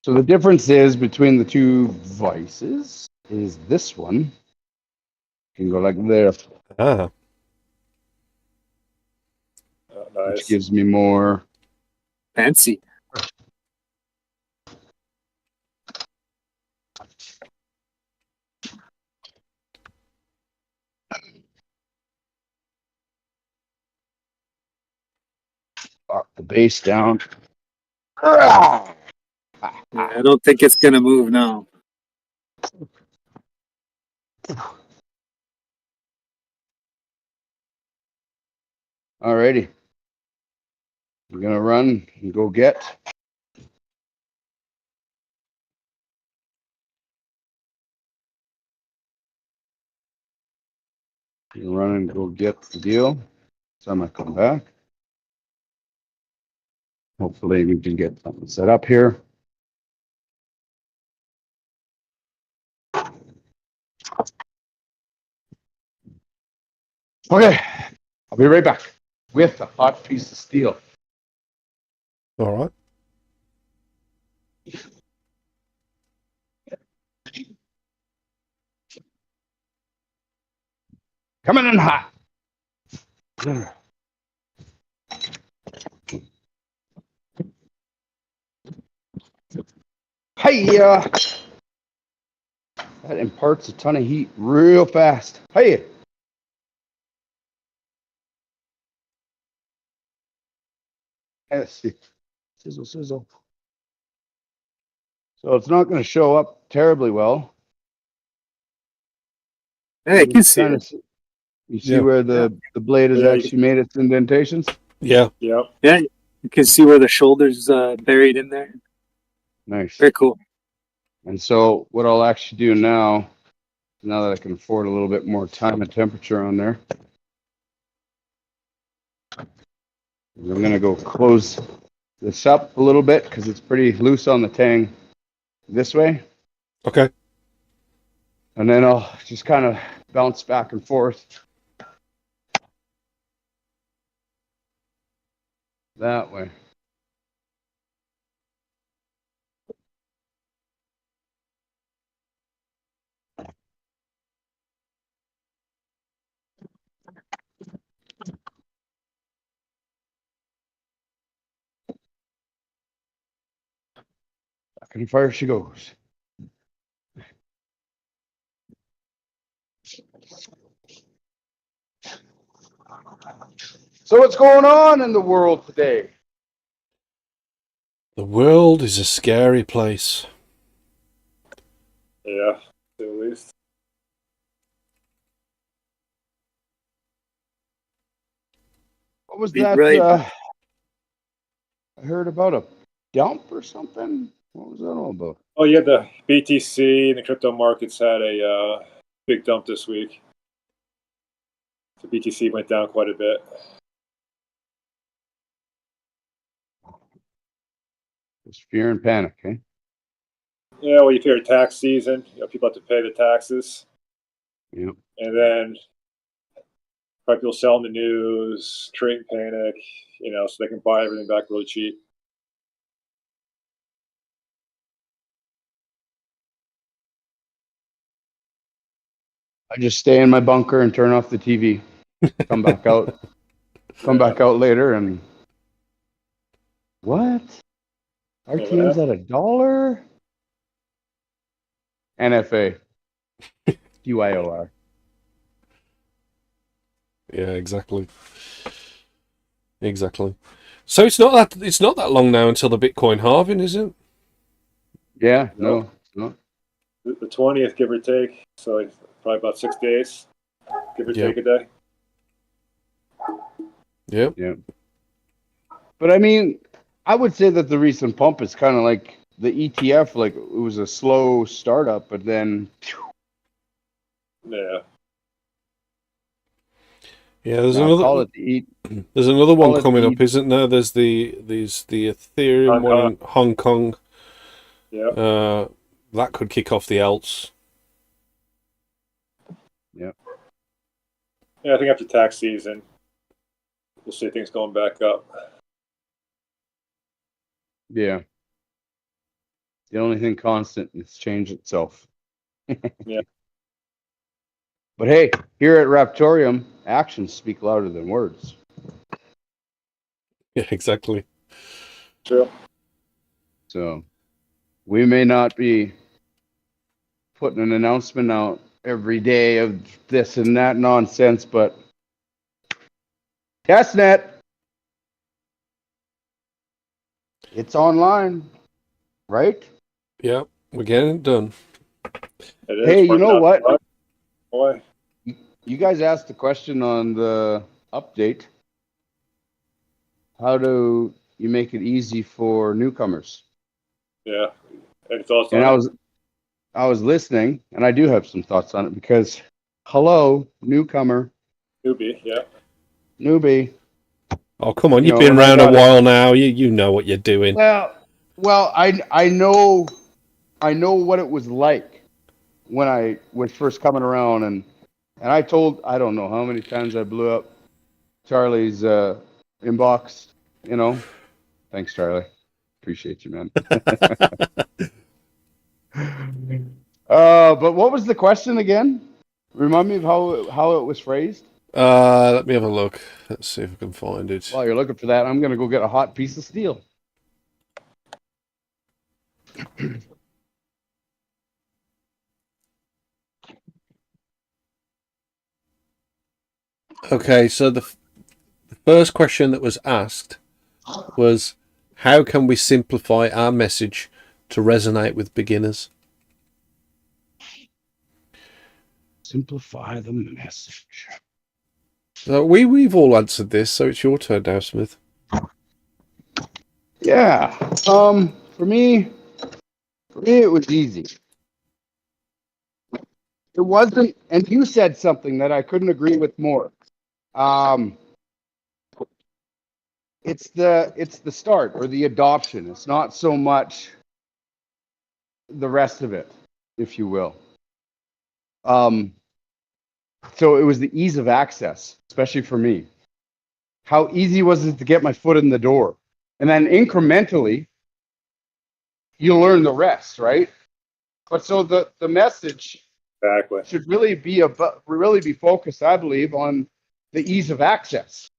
So the difference is between the two vices is this one can go like there, Ah. Nice. which gives me more. Fancy. lock the base down. Yeah, I don't think it's gonna move now. Alrighty. We're gonna run and go get. Run and go get the deal. So I'm gonna come back. Hopefully we can get something set up here. Okay, I'll be right back with a hot piece of steel. All right. Coming in hot. Hey, that imparts a ton of heat real fast. Hey. Let's see. Sizzle, sizzle. So it's not going to show up terribly well. Hey, I can see Kinda it. You see where the blade has Yeah, actually made its indentations? Yeah. Yep. Yeah, you can see where the shoulder's buried in there. Nice. Very cool. And so what I'll actually do now that I can afford a little bit more time and temperature on there, I'm going to go close this up a little bit because it's pretty loose on the tang this way. Okay. And then I'll just kind of bounce back and forth that way. Back and fire she goes. So what's going on in the world today? The world is a scary place. Yeah, at least. What was Be that? right. I heard about a dump or something. What was that all about? Oh yeah, the BTC and the crypto markets had a big dump this week. So BTC went down quite a bit. It's fear and panic, eh? Yeah, well, you figure tax season, people have to pay the taxes. Yep. And then probably people selling the news, creating panic, so they can buy everything back really cheap. I just stay in my bunker and turn off the TV. Come back out. Come back out later and what? RTM's at $1? NFA. DYOR. Yeah, exactly. Exactly. So it's not that long now until the Bitcoin halving, is it? Yeah, no, it's not. The 20th, give or take. So it's probably about 6 days, give or take a day. Yep. Yeah. But I mean, I would say that the recent pump is kind of like the ETF, like it was a slow startup, but then. Yeah. Yeah, there's I'll another. call it the There's another one coming the- up, isn't there? There's the Ethereum one in Hong Kong. Yeah. That could kick off the alts. Yep. Yeah, I think after tax season, we'll see things going back up. Yeah. The only thing constant is change itself. Yeah. But hey, here at Raptoreum, actions speak louder than words. Yeah, exactly. True. So we may not be putting an announcement out every day of this and that nonsense, but testnet. It's online, right? Yeah, we're getting it done. It is. Hey, you know what? Boy. You guys asked the question on the update. How do you make it easy for newcomers? Yeah. Any thoughts And on it? I was listening, and I do have some thoughts on it because, hello, newcomer, Newbie, yeah. newbie. Oh, come on, You you've know, been when I around a got it- while now. You know what you're doing. Well, I know what it was like when I was first coming around, and I don't know how many times I blew up Charlie's inbox. You know, thanks, Charlie. Appreciate you, man. But what was the question again? Remind me of how it was phrased. Let me have a look. Let's see if I can find it. While you're looking for that, I'm gonna go get a hot piece of steel. Okay, so the first question that was asked was, how can we simplify our message to resonate with beginners? Simplify the message. So we've all answered this, so it's your turn now, Smith. Yeah. For me, it was easy. It wasn't, and you said something that I couldn't agree with more. It's the start or the adoption. It's not so much the rest of it, if you will. So it was the ease of access, especially for me. How easy was it to get my foot in the door? And then incrementally, you learn the rest, right? But so the message Exactly. should really be focused, I believe, on the ease of access.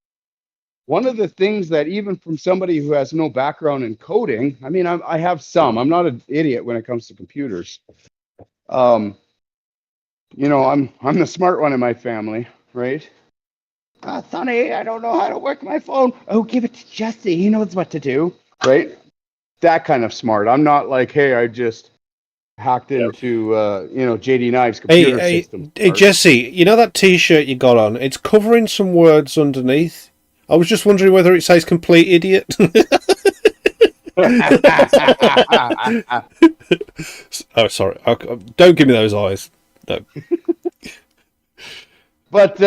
One of the things that even from somebody who has no background in coding, I mean, I have some. I'm not an idiot when it comes to computers. You know, I'm the smart one in my family, right? Sonny, I don't know how to work my phone. Oh, give it to Jesse. He knows what to do, right? That kind of smart. I'm not like, hey, I just hacked into JD Knives computer system. Hey, Jesse, you know that T-shirt you got on? It's covering some words underneath. I was just wondering whether it says "complete idiot." Oh, sorry. Don't give me those eyes. No. But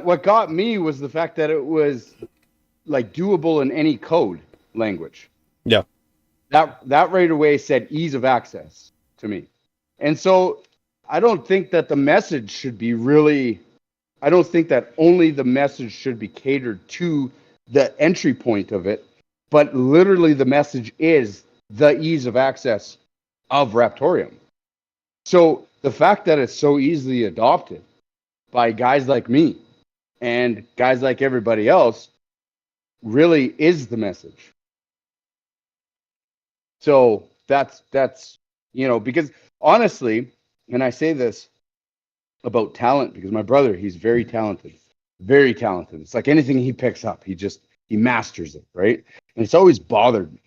what got me was the fact that it was like doable in any code language. Yeah. That right away said ease of access to me. And so I don't think that the message should be really, I don't think that only the message should be catered to the entry point of it, but literally the message is the ease of access of Raptoreum. So the fact that it's so easily adopted by guys like me and guys like everybody else really is the message. So that's because honestly, and I say this about talent because my brother, he's very talented. It's like anything he picks up, he masters it, right? And it's always bothered me.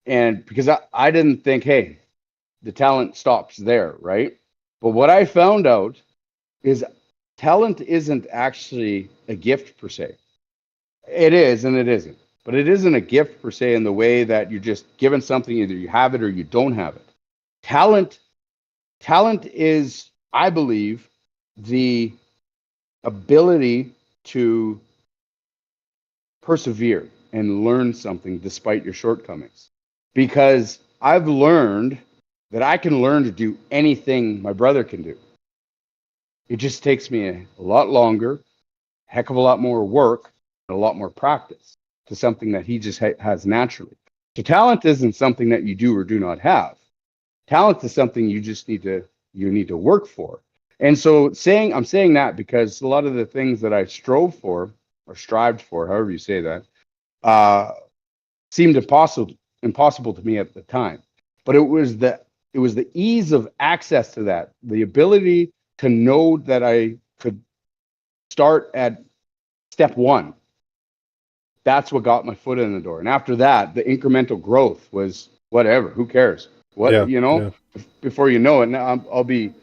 And because I didn't think, hey, the talent stops there, right? But what I found out is talent isn't actually a gift per se. It is and it isn't. But it isn't a gift per se in the way that you're just given something, either you have it or you don't have it. Talent is, I believe, the ability to persevere and learn something despite your shortcomings. Because I've learned that I can learn to do anything my brother can do. It just takes me a lot longer, a heck of a lot more work, and a lot more practice to something that he just has naturally. So talent isn't something that you do or do not have. Talent is something you just need to work for. And so I'm saying that because a lot of the things that I strove for or strived for, however you say that, seemed impossible to me at the time. But it was the ease of access to that, the ability to know that I could start at step one. that's what got my foot in the door. And after that, the incremental growth was whatever. Who cares? What Yeah, you know? yeah. Before you know it, now I'll be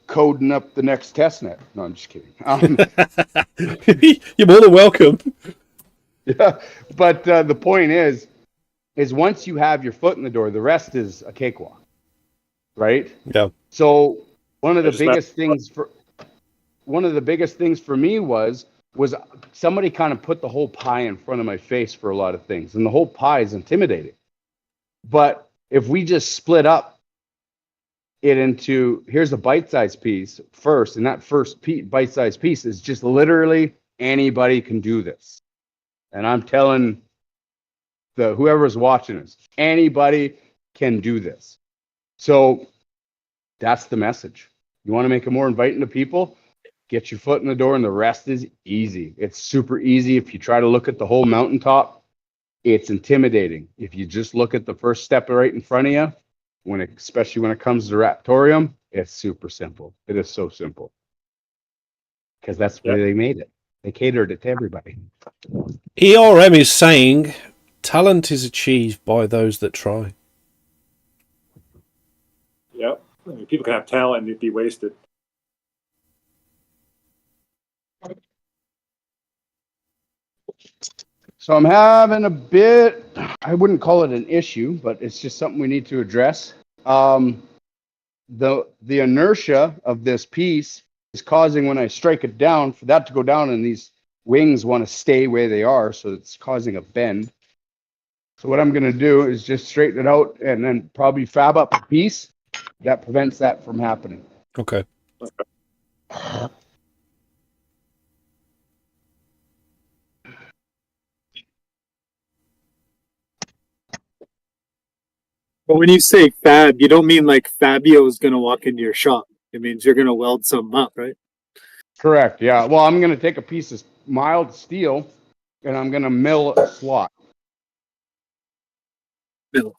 coding up the next test net. No, I'm just kidding. You're more than welcome. Yeah, but the point is once you have your foot in the door, the rest is a cakewalk, right? Yeah. So one of the Just biggest things for me was somebody kind of put the whole pie in front of my face for a lot of things, and the whole pie is intimidating. But if we just split up it into, here's a bite-sized piece first, and that first bite-sized piece is just literally anybody can do this. And I'm telling whoever's watching this, anybody can do this. So that's the message. You want to make it more inviting to people? Get your foot in the door, and the rest is easy. It's super easy. If you try to look at the whole mountaintop, it's intimidating. If you just look at the first step right in front of you, especially when it comes to Raptoreum, it's super simple. It is so simple. Because that's where they made it. They catered it to everybody. ERM is saying talent is achieved by those that try. Yep. I mean, people can have talent and it'd be wasted. So I'm having a bit, I wouldn't call it an issue, but it's just something we need to address. The inertia of this piece is causing, when I strike it down, for that to go down, and these wings want to stay where they are, so it's causing a bend. So what I'm going to do is just straighten it out and then probably fab up a piece that prevents that from happening. Okay. But when you say fab, you don't mean like Fabio is going to walk into your shop. It means you're going to weld something up, right? Correct, yeah. Well, I'm going to take a piece of mild steel and I'm going to mill a slot. Mill.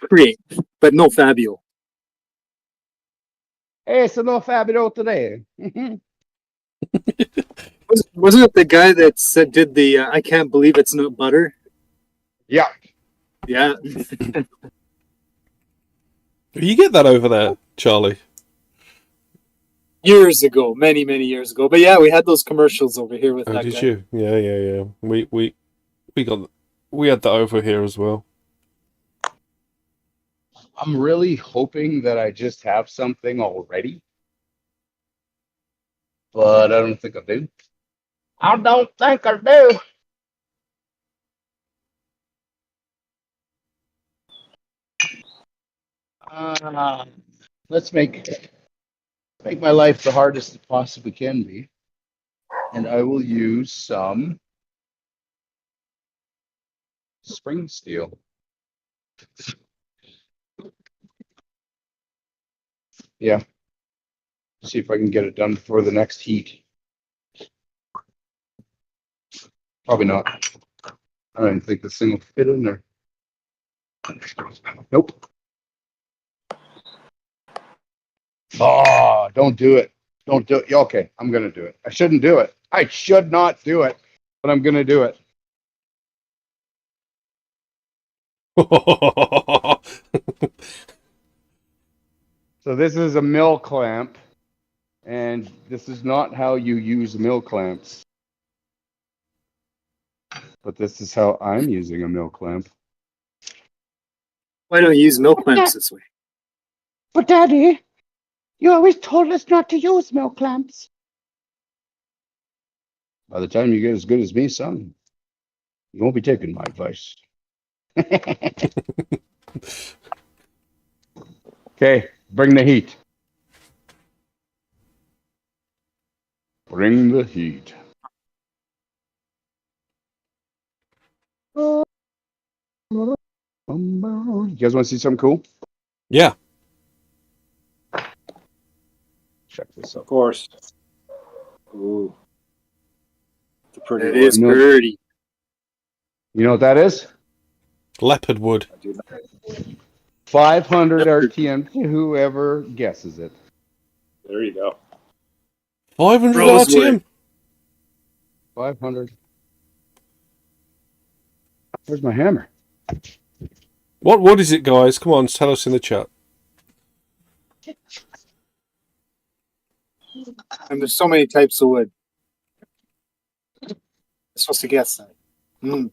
Create, but no Fabio. Hey, so no Fabio today. Wasn't it the guy that said did the I can't believe it's not butter? Yeah. Yeah. You get that over there, Charlie? Years ago, many years ago. But yeah, we had those commercials over here with that Did guy. you? Yeah. We had that over here as well. I'm really hoping that I just have something already. But I don't think I do. I don't think I do. Let's make my life the hardest it possibly can be. And I will use some spring steel. Yeah. See if I can get it done before the next heat. Probably not. I don't think this thing will fit in there. Nope. Oh, don't do it. Don't do it. Okay, I'm going to do it. I shouldn't do it. I should not do it, but I'm going to do it. So this is a mill clamp, and this is not how you use mill clamps. But this is how I'm using a mill clamp. Why don't you use milk clamps this way? But Daddy, you always told us not to use mill clamps. By the time you get as good as me, son, you won't be taking my advice. Okay, bring the heat. Bring the heat. You guys want to see something cool? Yeah. Check this out. Of course. Ooh. It's a pretty It one. is pretty. You know what that is? Leopard wood. 500 RTM to whoever guesses it. There you go. 500 Rosewood. RTM? 500. Where's my hammer? What is it, guys? Come on, tell us in the chat. And there's so many types of wood. I'm supposed to guess that. Mm.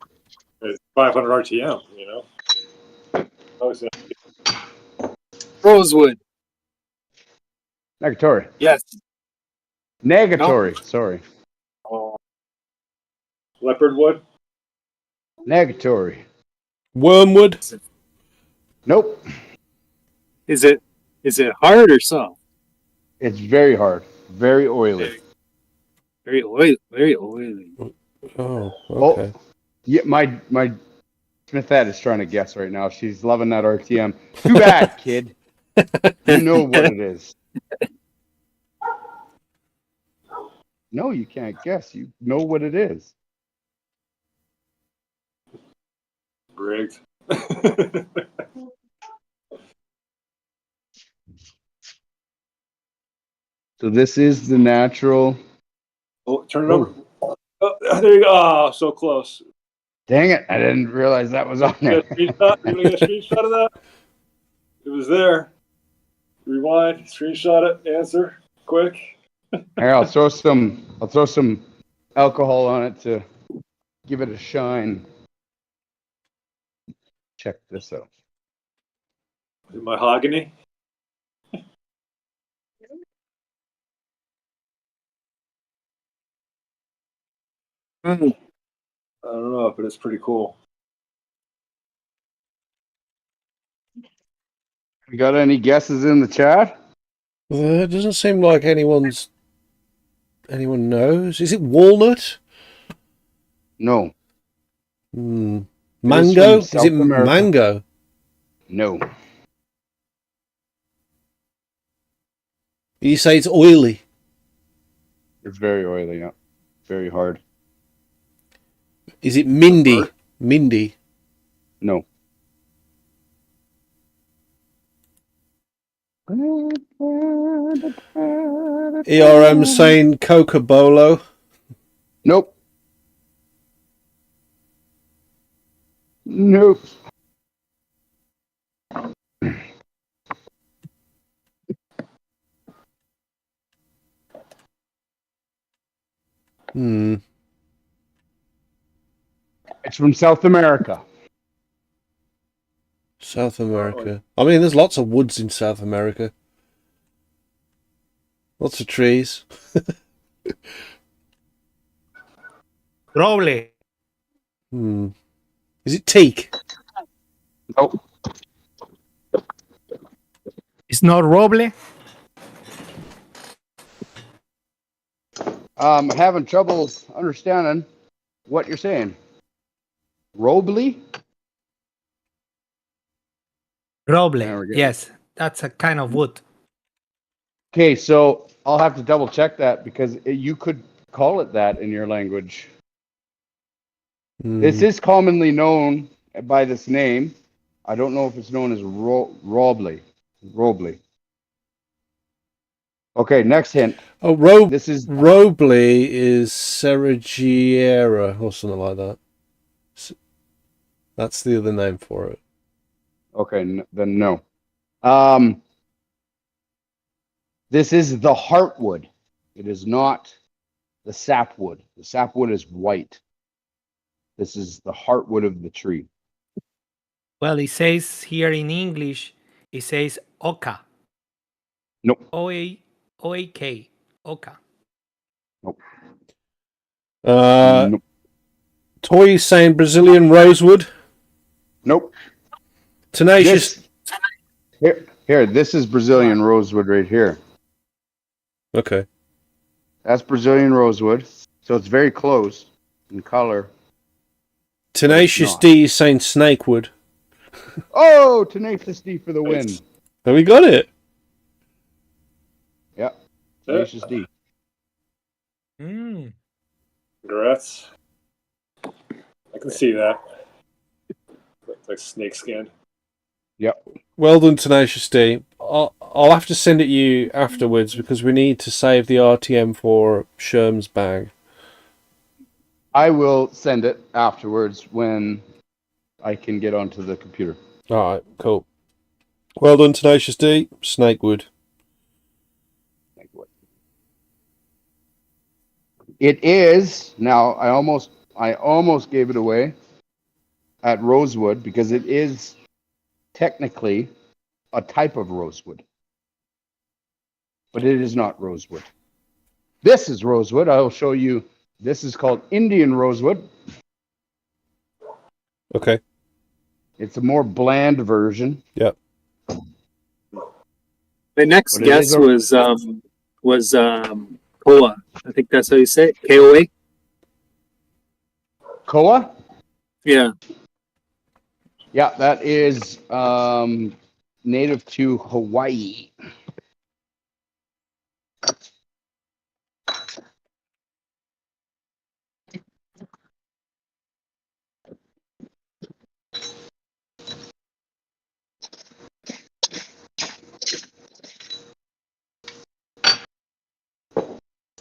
It's 500 RTM, you know. Rosewood. Negatory. Yes. Negatory. Sorry. Leopard wood. Negatory. Wormwood. Nope. Is it hard or soft? It's very hard. Very oily. Very oily. Very oily. Oh, okay. Oh, yeah, my Smithette is trying to guess right now. She's loving that RTM. Too bad, kid. You know what it is. No, you can't guess. You know what it is. Rigged. So this is the natural. Oh, turn it over. Oh, there you go. Oh, so close. Dang it! I didn't realize that was on You there. get a screenshot of that? It was there. Rewind, screenshot it, answer, quick. Here, I'll throw some alcohol on it to give it a shine. Check this out. Mahogany. Mm. I don't know, but it's pretty cool. You got any guesses in the chat? It doesn't seem like anyone knows. Is it walnut? No. Mango? Is South it America. mango? No. You say it's oily. It's very oily, yeah. Very hard. Is it mindy? Mindy. No. ERM saying Coca Bolo. Nope. Nope. It's from South America. South America. I mean, there's lots of woods in South America. Lots of trees. Roble. Is it teak? Nope. It's not roble. I'm having trouble understanding what you're saying. Robley? There we Roble. go. Yes, that's a kind of wood. Okay, so I'll have to double check that because you could call it that in your language. This is commonly known by this name. I don't know if it's known as Robley. Robley. Okay, next hint. Oh, This is Robley is SmithJr or something like that. That's the other name for it. okay. Then no. This is the heartwood. It is not the sapwood. The sapwood is white. This is the heartwood of the tree. Well, it says here in English, it says oca. Nope. O-A-K. Oca. Nope. Toy Nope. is saying Brazilian rosewood. Nope. Tenacious. Here. This is Brazilian rosewood right here. Okay. That's Brazilian rosewood. So it's very close in color. Tenacious not. D is saying snakewood. Oh, Tenacious D for the win. Have we got it? Yep. Tenacious D. Congrats. I can see that. Looks like snake skin. Yep. Well done, Tenacious D. I'll have to send it you afterwards because we need to save the RTM for Scherm's bag. I will send it afterwards when I can get onto the computer. All right, cool. Well done, Tenacious D. Snakewood. It is now. I almost gave it away at rosewood because it is technically a type of rosewood, but it is not rosewood. This is rosewood. I'll show you. This is called Indian rosewood. Okay. It's a more bland version. Yep. My next But it guess is a- was Koa. I think that's how you say it. KOA. Koa. Yeah. Yeah, that is native to Hawaii.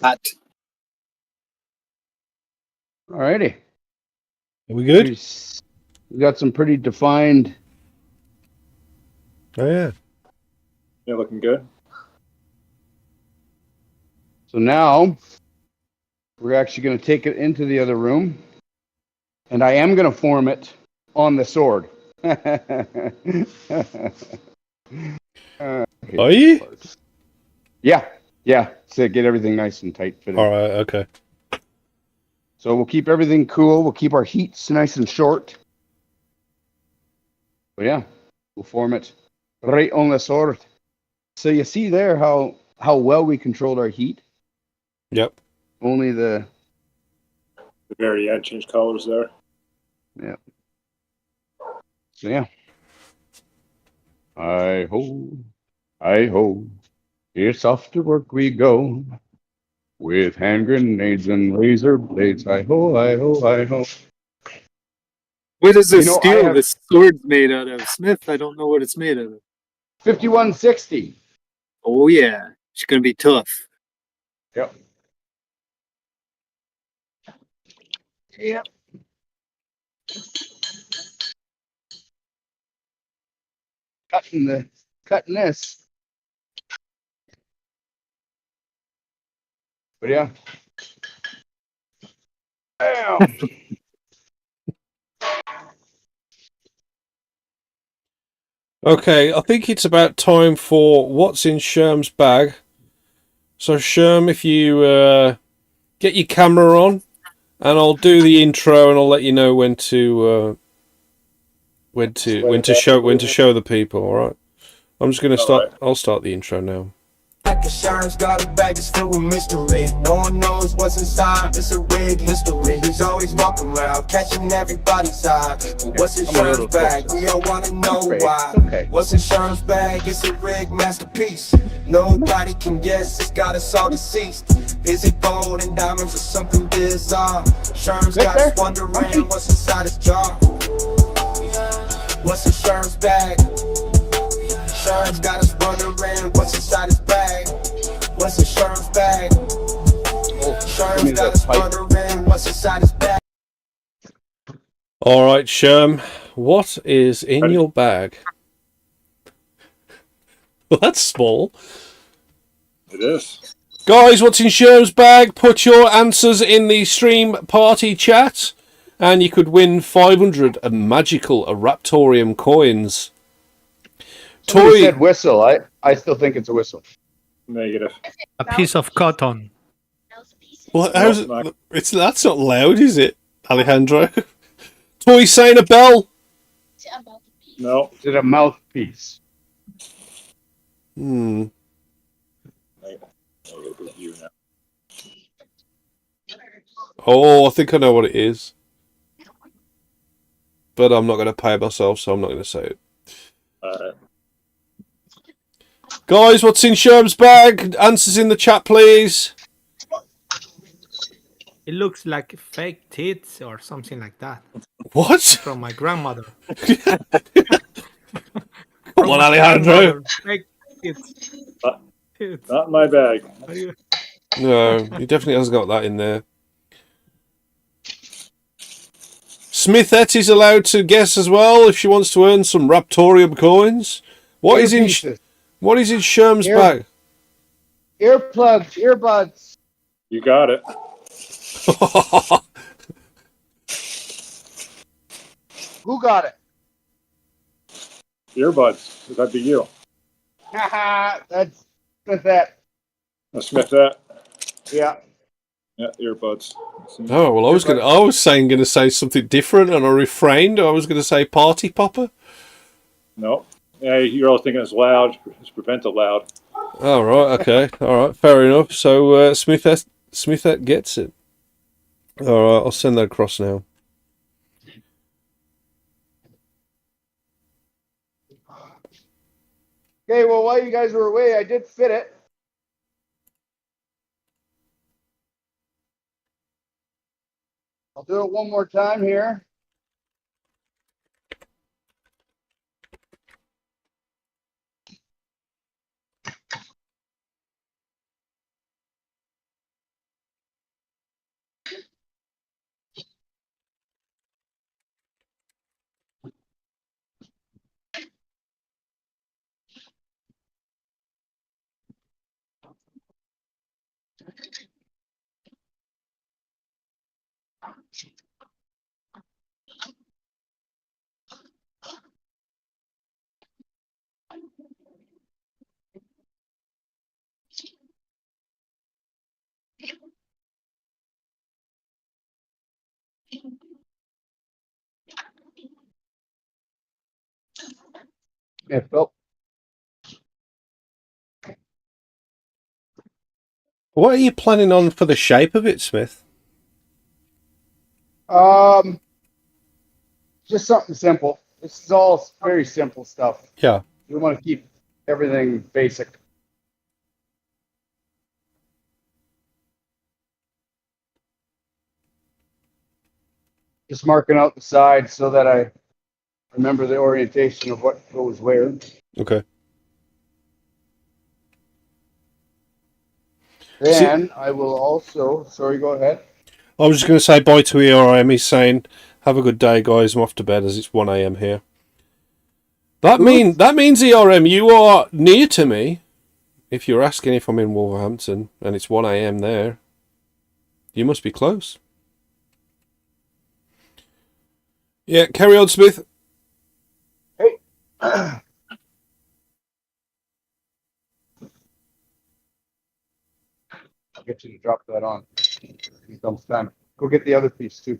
Hot. Alrighty. Are we good? We got some pretty defined. Oh, yeah. Yeah, looking good. So now we're actually going to take it into the other room, and I am going to form it on the sword. Are you? Yeah. So get everything nice and tight fitting. All right, okay. So we'll keep everything cool. We'll keep our heats nice and short. But yeah, we'll form it right on the sword. So you see there how well we controlled our heat. Yep. Only the very end, change colors there. Yeah. So yeah. I ho, it's off to work we go. With hand grenades and laser blades. I ho, I ho, I ho. What is this You know, I steel? have- This sword's made out of. Smith, I don't know what it's made out of. 5160. Oh yeah, it's gonna be tough. Yep. Yep. Cutting this. But yeah. Bam. Okay, I think it's about time for what's in Scherm's bag. So Scherm, if you get your camera on, and I'll do the intro, and I'll let you know when to show the people. All right. I'm just gonna start. Right. I'll start the intro now. Like a Scherm's got a bag that's filled with mystery. No one knows what's inside, it's a rig history. He's always walking around, catching everybody's eye. But what's in Scherm's bag? We all wanna know why. Okay. What's in Scherm's bag? It's a rig masterpiece. Nobody can guess, it's got us all deceased. Is it gold and diamonds or something bizarre? Scherm's got us wondering what's inside his jar. What's in Scherm's bag? Scherm's got us wondering what's inside his bag. What's in Scherm's bag? Scherm's got us wondering what's inside his bag. All right, Scherm, what is in your bag? Well, that's small. It is. Guys, what's in Scherm's bag? Put your answers in the stream party chat, and you could win 500 magical Raptoreum coins. Somebody said whistle. I still think it's a whistle. Negative. A piece of cotton. Well, how's it? That's not loud, is it, Alejandro? Toy saying a bell. No. Is it a mouthpiece? Hmm. You now. Oh, I think I know what it is, but I'm not going to pay myself, so I'm not going to say it. Alright. Guys, what's in Scherm's bag? Answers in the chat, please. It looks like fake tits or something like that. What? From my grandmother. Come on, Alejandro. Fake tits. Not in my bag. No, he definitely hasn't got that in there. Smithette is allowed to guess as well if she wants to earn some Raptoreum coins. What is in Scherm's bag? Earplugs, earbuds. You got it. Who got it? Earbuds. That'd be you. Haha, that's Smithette. Smithette. Yeah. Yeah, earbuds. Oh well, I was gonna say something different, and I refrained. I was gonna say party popper. No. Yeah, you're all thinking it's loud. It's prevent it loud. All right. Okay. All right. Fair enough. So Smithette gets it. All right. I'll send that across now. Okay, well, while you guys were away, I did fit it. I'll do it one more time here. Yeah, Phil. What are you planning on for the shape of it, Smith? Just something simple. This is all very simple stuff. Yeah. We want to keep everything basic. Just marking out the sides so that I remember the orientation of what goes where. Okay. Then I will also, sorry, go ahead. I was just going to say bye to ERM. He's saying, have a good day, guys. I'm off to bed as it's 1 a.m. here. That means ERM, you are near to me. If you're asking if I'm in Wolverhampton and it's 1 a.m. there, you must be close. Yeah, carry on, Smith. Hey. I'll get you to drop that on. It comes time. Go get the other piece too.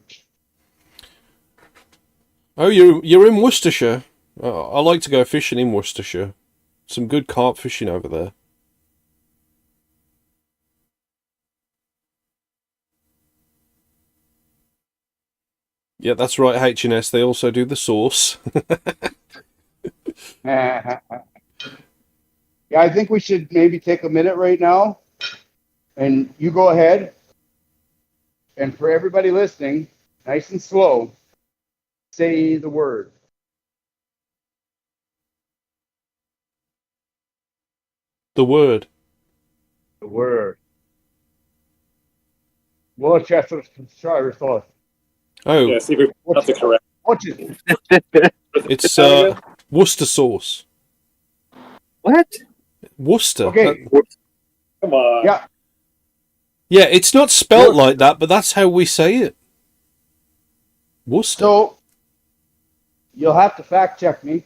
Oh, you're in Worcestershire. I like to go fishing in Worcestershire. Some good carp fishing over there. Yeah, that's right, H&S. They also do the sauce. Yeah, I think we should maybe take a minute right now. And you go ahead. And for everybody listening, nice and slow, say the word. The word. The word. Worcestershire sauce. Oh. Yeah, see if we got the correct. What's it? It's Worcester sauce. What? Worcester. Okay. Come on. Yeah. Yeah, it's not spelt like that, but that's how we say it. Worcester. So, you'll have to fact check me.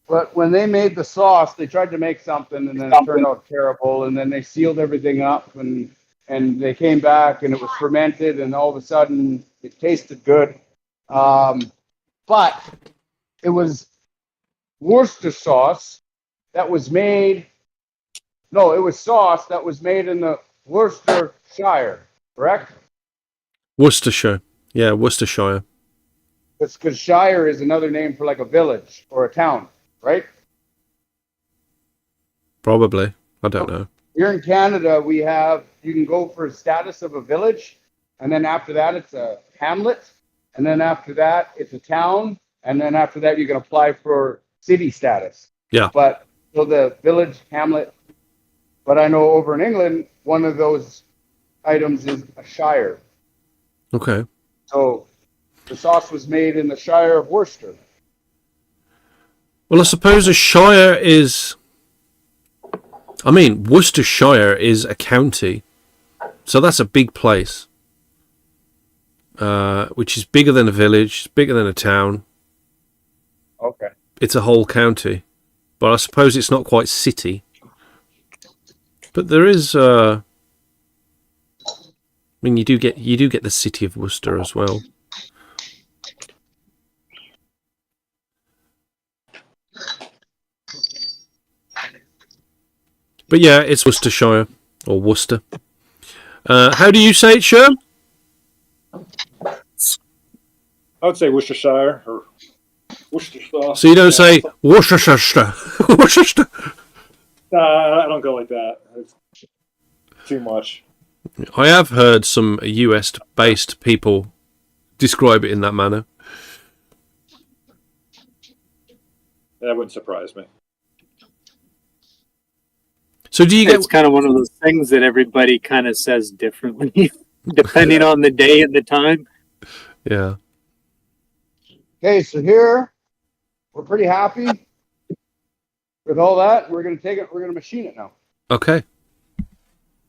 But when they made the sauce, they tried to make something and then it turned out terrible. And then they sealed everything up and they came back and it was fermented and all of a sudden it tasted good. But it was Worcester sauce that was made. No, it was sauce that was made in the Worcestershire, correct? Worcestershire. Yeah, Worcestershire. It's because Shire is another name for like a village or a town, right? Probably. I don't know. Here in Canada, you can go for a status of a village, and then after that, it's a hamlet, and then after that, it's a town, and then after that, you can apply for city status. Yeah. But so the village, hamlet, but I know over in England, one of those items is a shire. Okay. So the sauce was made in the Shire of Worcester. Well, I suppose a shire is... I mean, Worcestershire is a county. So that's a big place. Which is bigger than a village, bigger than a town. Okay. It's a whole county. But I suppose it's not quite city. But there is... I mean, you do get the city of Worcester as well. But yeah, it's Worcestershire or Worcester. How do you say it, Scherm? I would say Worcestershire or Worcestershire. So you don't say Worcestershire. Worcester. Nah, I don't go like that. It's too much. I have heard some US-based people describe it in that manner. That wouldn't surprise me. So do you get... It's kind of one of those things that everybody kind of says differently, depending on the day and the time. Yeah. Okay, so here we're pretty happy with all that. We're gonna take it. We're gonna machine it now. Okay.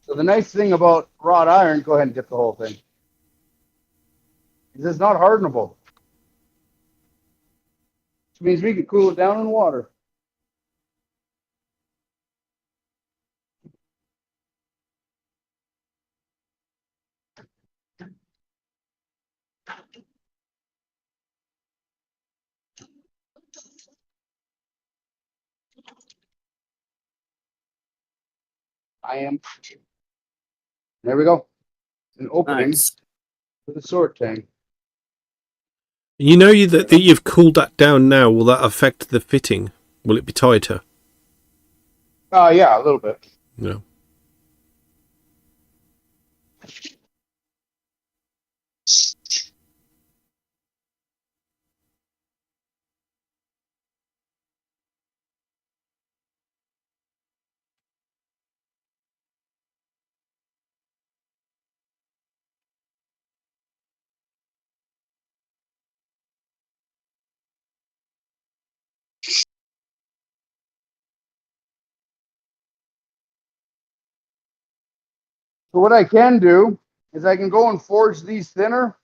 So the nice thing about wrought iron, go ahead and dip the whole thing, is it's not hardenable. Which means we can cool it down in water. I am. There we go. An opening Nice. for the sword tang. You know that you've cooled that down now. Will that affect the fitting? Will it be tighter? Yeah, a little bit. No. So what I can do is I can go and forge these thinner.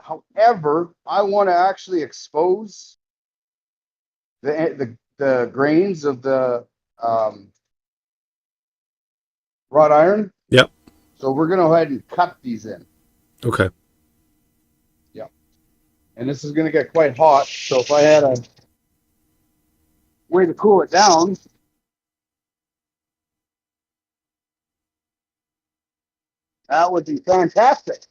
However, I want to actually expose the grains of the wrought iron. Yep. So we're going to go ahead and cut these in. Okay. Yeah. And this is going to get quite hot. So if I had a way to cool it down, that would be fantastic.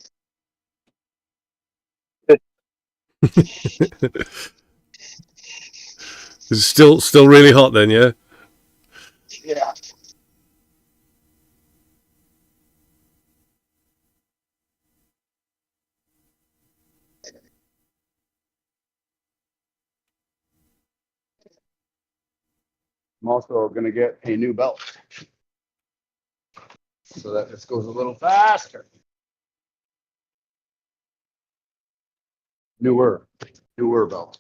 It's still really hot then, yeah? Yeah. I'm also going to get a new belt so that this goes a little faster. Newer belt.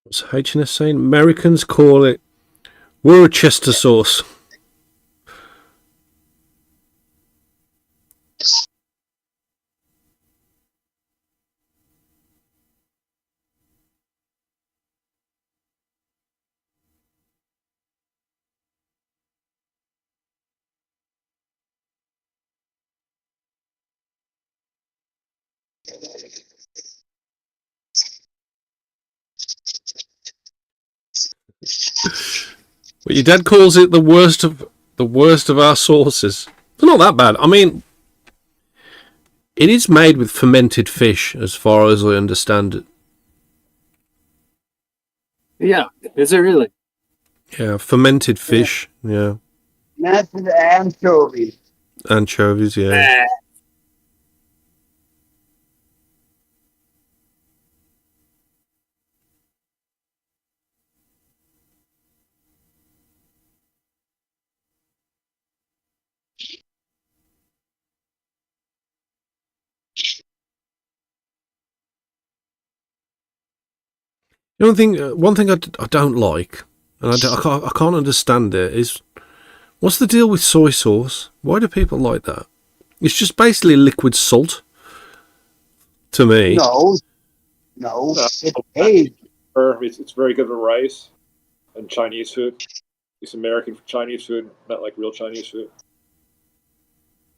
What's HNS saying? Americans call it Worcester sauce. But your dad calls it the worst of our sauces. It's not that bad. I mean, it is made with fermented fish, as far as I understand it. Yeah, is it really? Yeah, fermented fish. Yeah, Massive anchovies. anchovies. Yeah. The only thing, one thing I don't like, and I can't understand it, is what's the deal with soy sauce? Why do people like that? It's just basically liquid salt to me. No. Hey, It's very good with rice and Chinese food. It's American Chinese food, not like real Chinese food.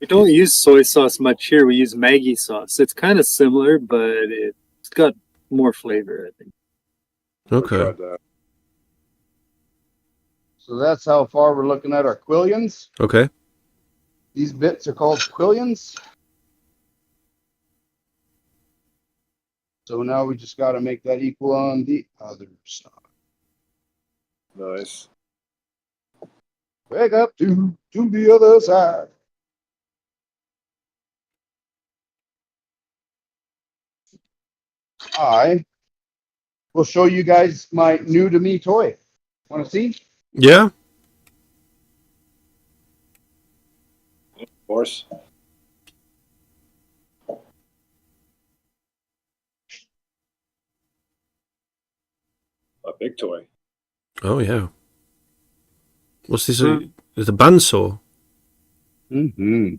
We don't use soy sauce much here. We use Maggi sauce. It's kind of similar, but it's got more flavor, I think. Okay. so that's how far we're looking at our quillions. Okay. These bits are called quillions. So now we just got to make that equal on the other side. Nice. Back up to the other side. I will show you guys my new to me toy. Want to see? Yeah. Of course. A big toy. Oh yeah. What's this? It's a bandsaw. Mm-hmm.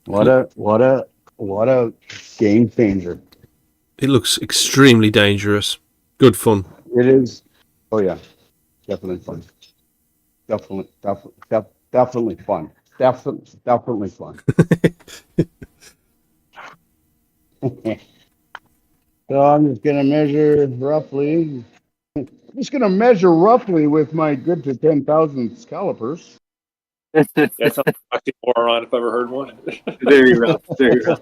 What a game changer. It looks extremely dangerous. Good fun. It is. Oh yeah, definitely fun. Definitely fun. Definitely fun. So I'm just gonna measure roughly. I'm just gonna measure roughly with my good to 10,000 calipers. That's a oxymoron if I ever heard one. Very rough. Very rough.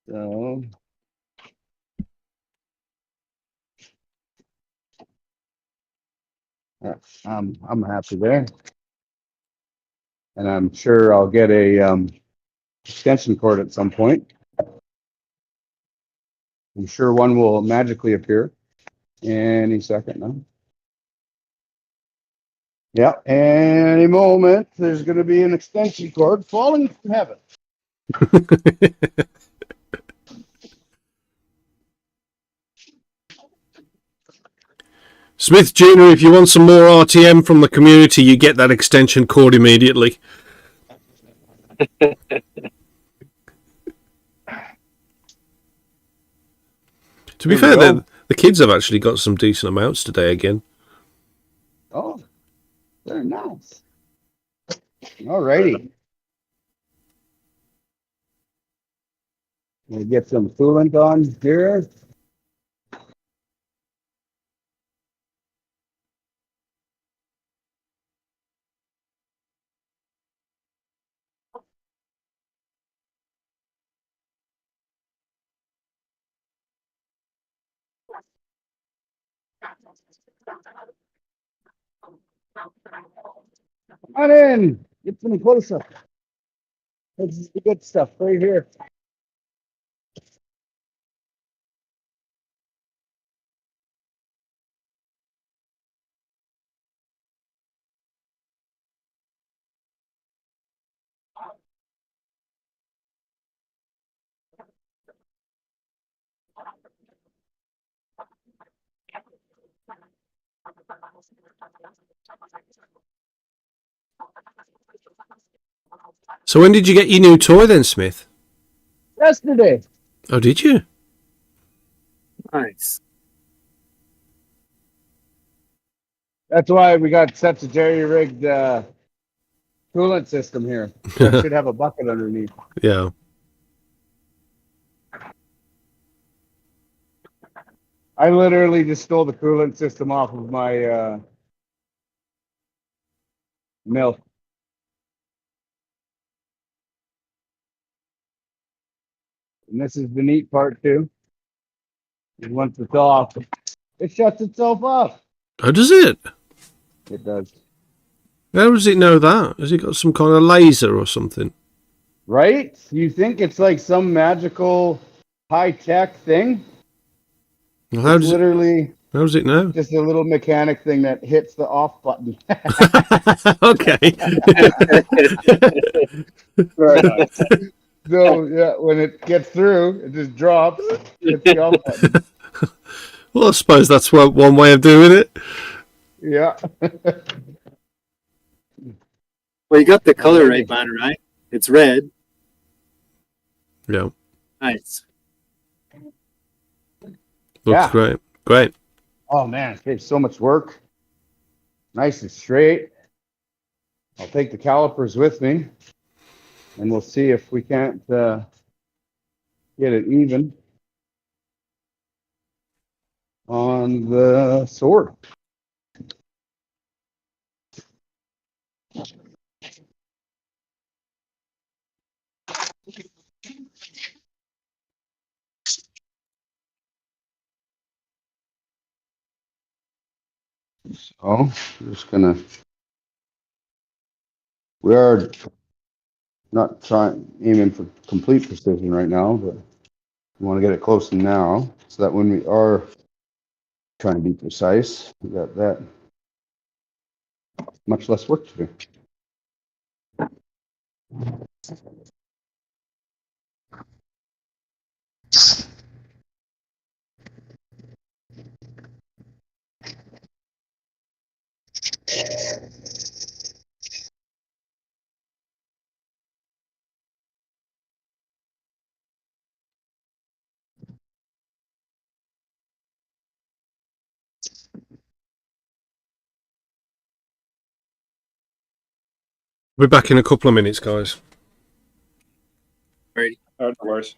So I'm happy there, and I'm sure I'll get a extension cord at some point. I'm sure one will magically appear any second now. Yeah, any moment there's going to be an extension cord falling from heaven. Smith Jr., if you want some more RTM from the community, you get that extension cord immediately. To be fair, the kids have actually got some decent amounts today again. Oh, very nice. All righty. We'll get some coolant on here. Come on in. Get some close up. This is the good stuff right here. So when did you get your new toy then, Smith? Yesterday. Oh, did you? Nice. That's why we got such a jerry-rigged coolant system here. It should have a bucket underneath. Yeah. I literally just stole the coolant system off of my milk. And this is the neat part too. And once it's off, it shuts itself off. How does it? It does. How does it know that? Has it got some kind of laser or something? Right? You think it's like some magical high-tech thing? Well, It's literally how does it know? just a little mechanic thing that hits the off button. Okay. Right. So yeah, when it gets through, it just drops, hits the off button. Well, I suppose that's one way of doing it. Yeah. Well, you got the color right, Binarai. It's red. Yeah. Nice. Looks great. Great. Oh man, it saves so much work. Nice and straight. I'll take the calipers with me, and we'll see if we can't get it even on the sword. So I'm just gonna. We are not aiming for complete precision right now, but we want to get it close now, so that when we are trying to be precise, we got that much less work to do. We'll be back in a couple of minutes, guys. Right. No worries.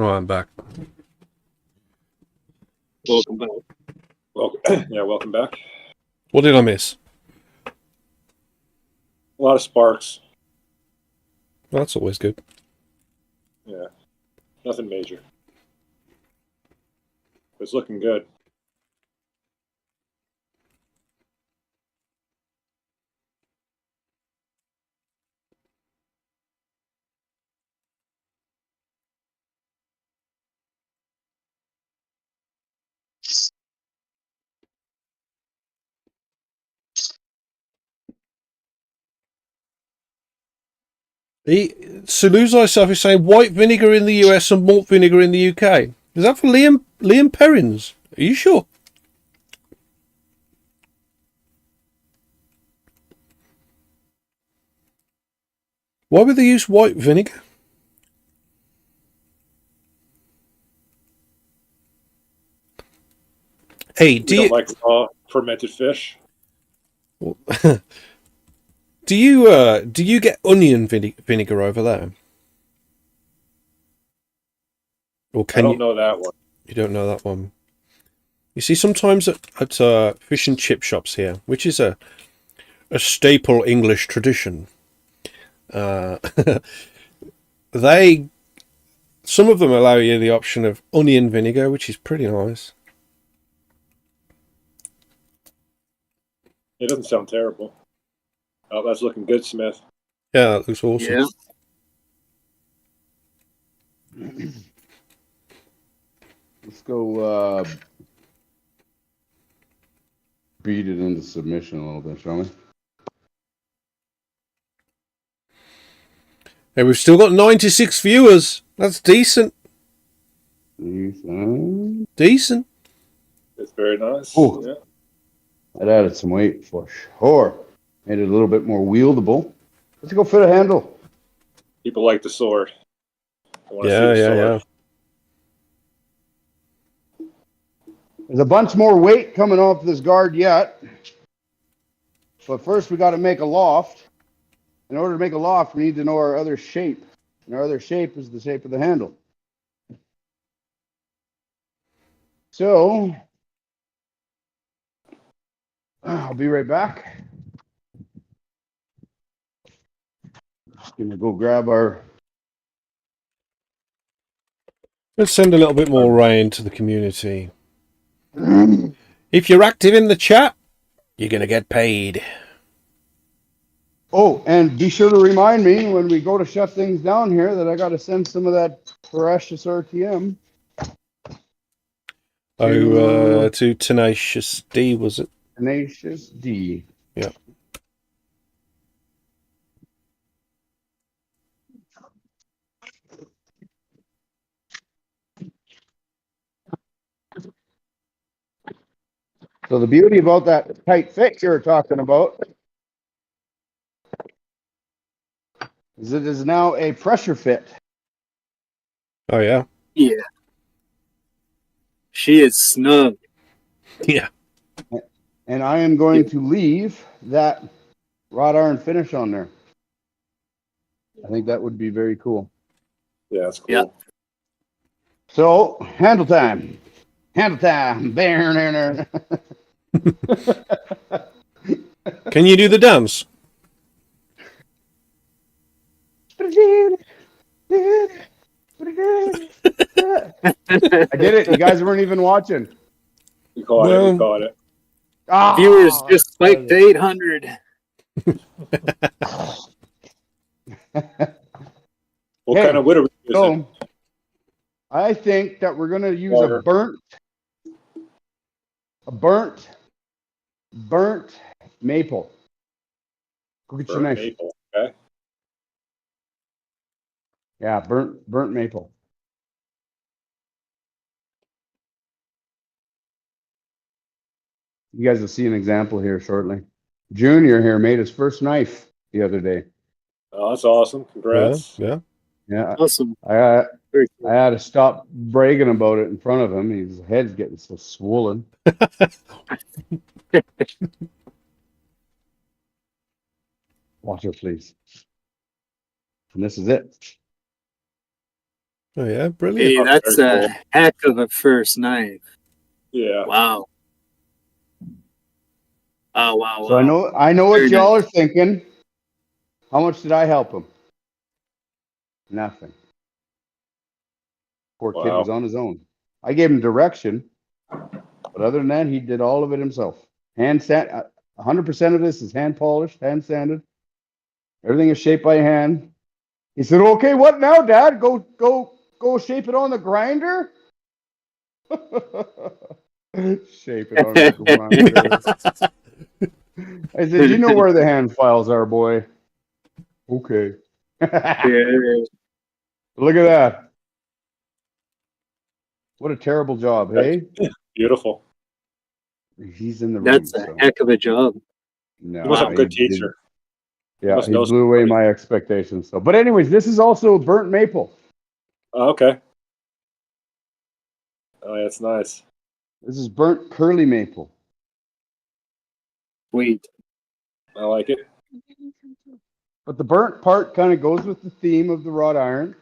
Oh, I'm back. Welcome back. Well, yeah, welcome back. What did I miss? A lot of sparks. That's always good. Yeah, nothing major. It's looking good. Saluzai stuff is saying white vinegar in the US and malt vinegar in the UK. Is that for Liam Perrins? Are you sure? Why would they use white vinegar? Hey, Do you like raw fermented fish? do you get onion vinegar over there? Or I don't know that one. You don't know that one. You see, sometimes at fish and chip shops here, which is a staple English tradition, some of them allow you the option of onion vinegar, which is pretty nice. It doesn't sound terrible. Oh, that's looking good, Smith. Yeah, that looks awesome. Yeah. Let's go beat it into submission a little bit, shall we? Hey, we've still got 96 viewers. That's decent. Decent. It's very nice. Ooh. Yeah. That added some weight for sure. Made it a little bit more wieldable. Let's go fit a handle. People like the sword. Yeah. There's a bunch more weight coming off this guard yet. But first we got to make a loft. In order to make a loft, we need to know our other shape. And our other shape is the shape of the handle. So, I'll be right back. Just gonna go grab our... Let's send a little bit more rain to the community. If you're active in the chat, you're going to get paid. Oh, and be sure to remind me when we go to shut things down here that I got to send some of that precious RTM. To Tenacious D, was it? Tenacious D. Yeah. So the beauty about that tight fit you're talking about is it is now a pressure fit. Oh, yeah? Yeah. She is snug. Yeah. And I am going to leave that wrought iron finish on there. I think that would be very cool. Yeah, that's cool. Yeah. So, handle time. Handle time. Can you do the dance? I did it. You guys weren't even watching. We caught it. We caught it. Ah, Viewers just spiked to 800. What kind of wood are we using? So, I think that we're going to use Water. a burnt maple. Go get your Burnt knife. maple. Okay. Yeah, burnt maple. You guys will see an example here shortly. Junior here made his first knife the other day. Oh, that's awesome. Congrats. Yeah. Yeah, Awesome. I Very cool. had to stop bragging about it in front of him. His head's getting so swollen. Watch it, please. And this is it. Oh yeah, brilliant. Hey, that's very a heck of a first knife. Yeah. Wow. Oh, wow, So wow. I know what Very y'all are nice. thinking. How much did I help him? Nothing. Poor kid Wow. was on his own. I gave him direction, but other than that, he did all of it himself. Hand sand, 100% of this is hand polished, hand sanded. Everything is shaped by hand. He said, "Okay, what now, Dad? Go shape it on the grinder." Shape it on the grinder. I said, "You know where the hand files are, boy." Okay. Yeah. Look at that. What a terrible job, hey? Beautiful. He's in the room, That's a so heck of a job. no. You must have a good he did- teacher. Yeah, must he know blew away somebody. my expectations. So, but anyways, this is also burnt maple. Oh, okay. Oh, yeah, it's nice. This is burnt curly maple. Sweet. I like it. But the burnt part kind of goes with the theme of the wrought iron.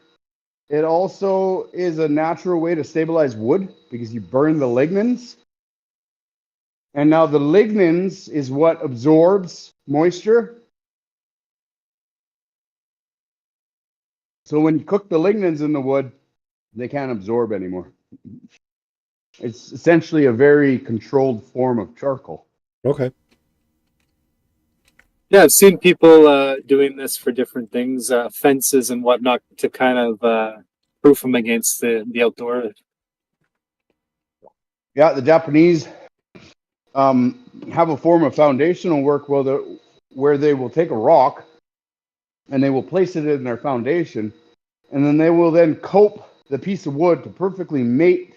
It also is a natural way to stabilize wood because you burn the lignins. And now the lignins is what absorbs moisture. So when you cook the lignins in the wood, they can't absorb anymore. It's essentially a very controlled form of charcoal. Okay. Yeah, I've seen people doing this for different things, fences and whatnot, to kind of proof them against the outdoor. Yeah, the Japanese have a form of foundational work where they will take a rock and they will place it in their foundation, and then they will then coat the piece of wood to perfectly mate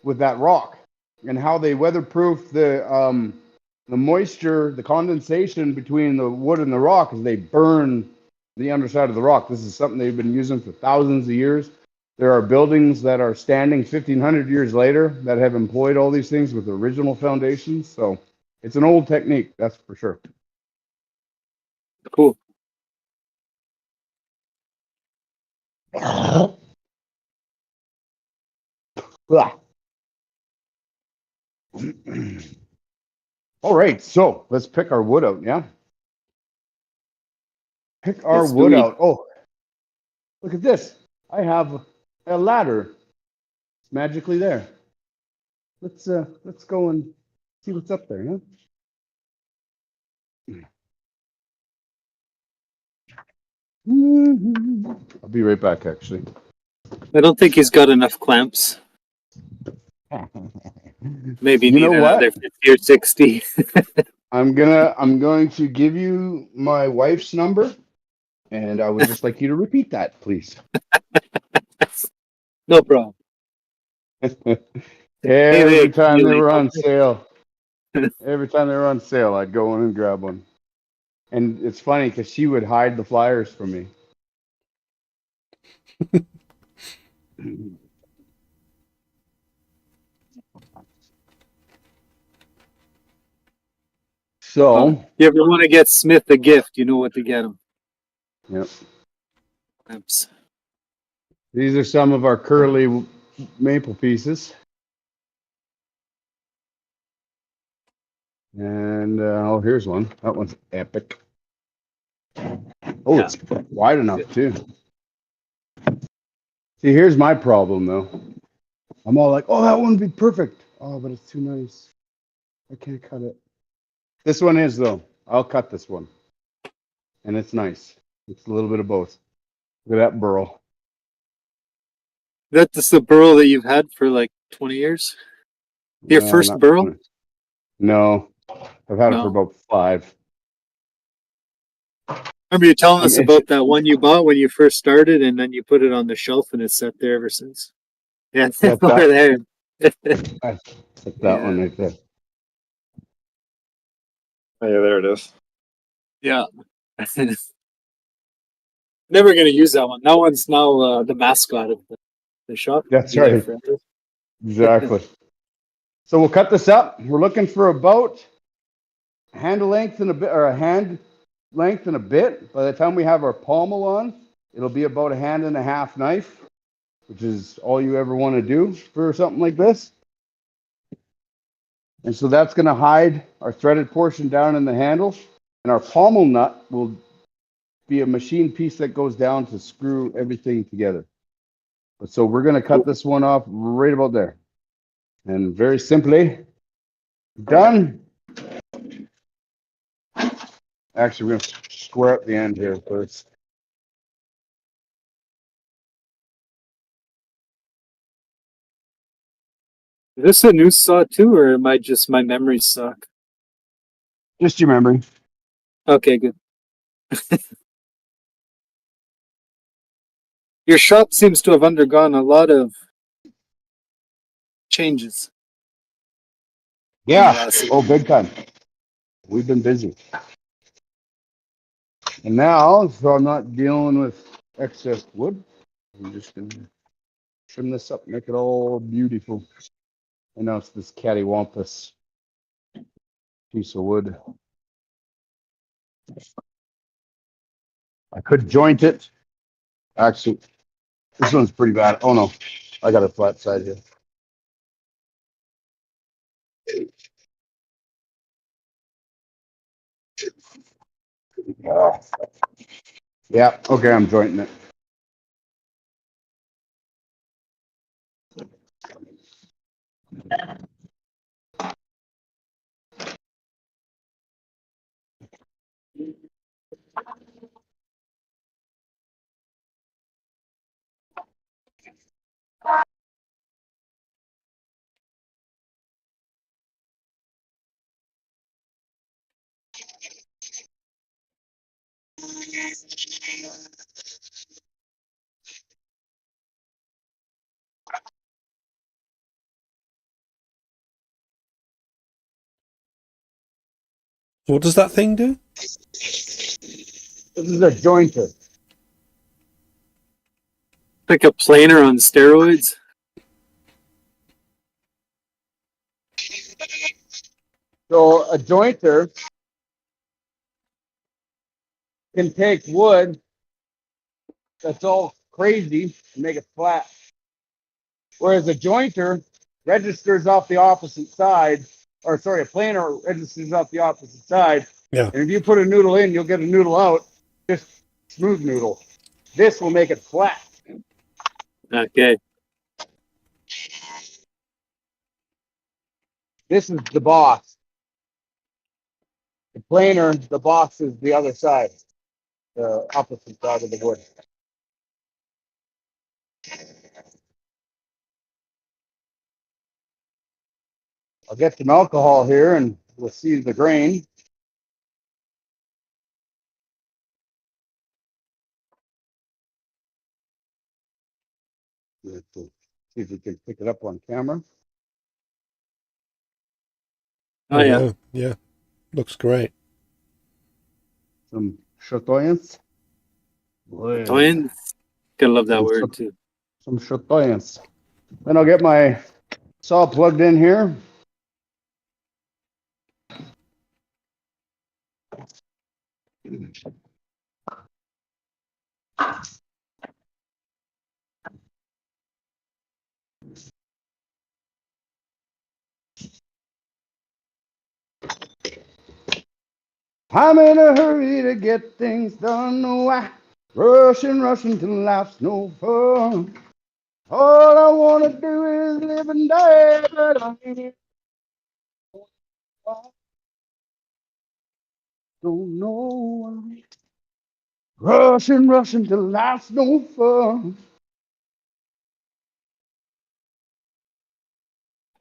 with that rock. And how they weatherproof the moisture, the condensation between the wood and the rock is they burn the underside of the rock. This is something they've been using for thousands of years. There are buildings that are standing 1,500 years later that have employed all these things with original foundations. So it's an old technique, that's for sure. Cool. All right, so let's pick our wood out, yeah? Pick our Let's wood do it. out. Oh, look at this. I have a ladder. It's magically there. Let's go and see what's up there, yeah? I'll be right back, actually. I don't think he's got enough clamps. Maybe You need know another what? 50 or 60. I'm going to give you my wife's number, and I would just like you to repeat that, please. No problem. Every time they Keely. were on sale, I'd go in and grab one. And it's funny because she would hide the flyers from me. So, You ever want to get Smith a gift, you know what to get him. yep. Clamps. These are some of our curly maple pieces. And oh, here's one. That one's epic. Oh, Yeah. it's wide enough too. See, here's my problem though. I'm all like, oh, that one would be perfect. Oh, but it's too nice. I can't cut it. This one is though. I'll cut this one. And it's nice. It's a little bit of both. Look at that burl. That's the burl that you've had for like 20 years? Your first Not burl? 20. No, I've had it for No. about 5. Remember you telling us I'm about that one you bought when you first started, and then you put it on the shelf and it's sat there ever since. Yeah, it's That's over there. That's that one right there. Oh, yeah, there it is. Yeah. Never gonna use that one. That one's now the mascot of the shop. That's Be there right. forever. Exactly. So we'll cut this up. We're looking for about hand length and a bit, or a hand length and a bit. By the time we have our pommel on, it'll be about a hand and a half knife. which is all you ever want to do for something like this. And so that's going to hide our threaded portion down in the handle. And our pommel nut will be a machine piece that goes down to screw everything together. But so we're going to cut this one off right about there. And very simply, done. Actually, we're going to square up the end here first. Is this a new saw too, or am I just my memories suck? Just your memory. Okay, good. Your shop seems to have undergone a lot of changes. Yeah. Oh, big time. We've been busy. And now, so I'm not dealing with excess wood, I'm just going to trim this up, make it all beautiful. And now it's this cattywampus piece of wood. I could joint it. Actually, this one's pretty bad. Oh no, I got a flat side here. Yeah, okay, I'm jointing it. What does that thing do? This is a jointer. Like a planer on steroids. So a jointer can take wood that's all crazy and make it flat. Whereas a jointer registers off the opposite side, or sorry, a planer registers off the opposite side. Yeah. And if you put a noodle in, you'll get a noodle out, just smooth noodle. This will make it flat. Okay. This is the boss. The planer, the box is the other side, the opposite side of the wood. I'll get some alcohol here and we'll see the grain. See if we can pick it up on camera. Oh yeah. Yeah. Looks great. Some chatoyance. Toyin? Gotta love that word too. Some chatoyance. Then I'll get my saw plugged in here. I'm in a hurry to get things done. Why rushing till life's no fun. All I want to do is live and die, but I ain't don't know why. Rushing till life's no fun.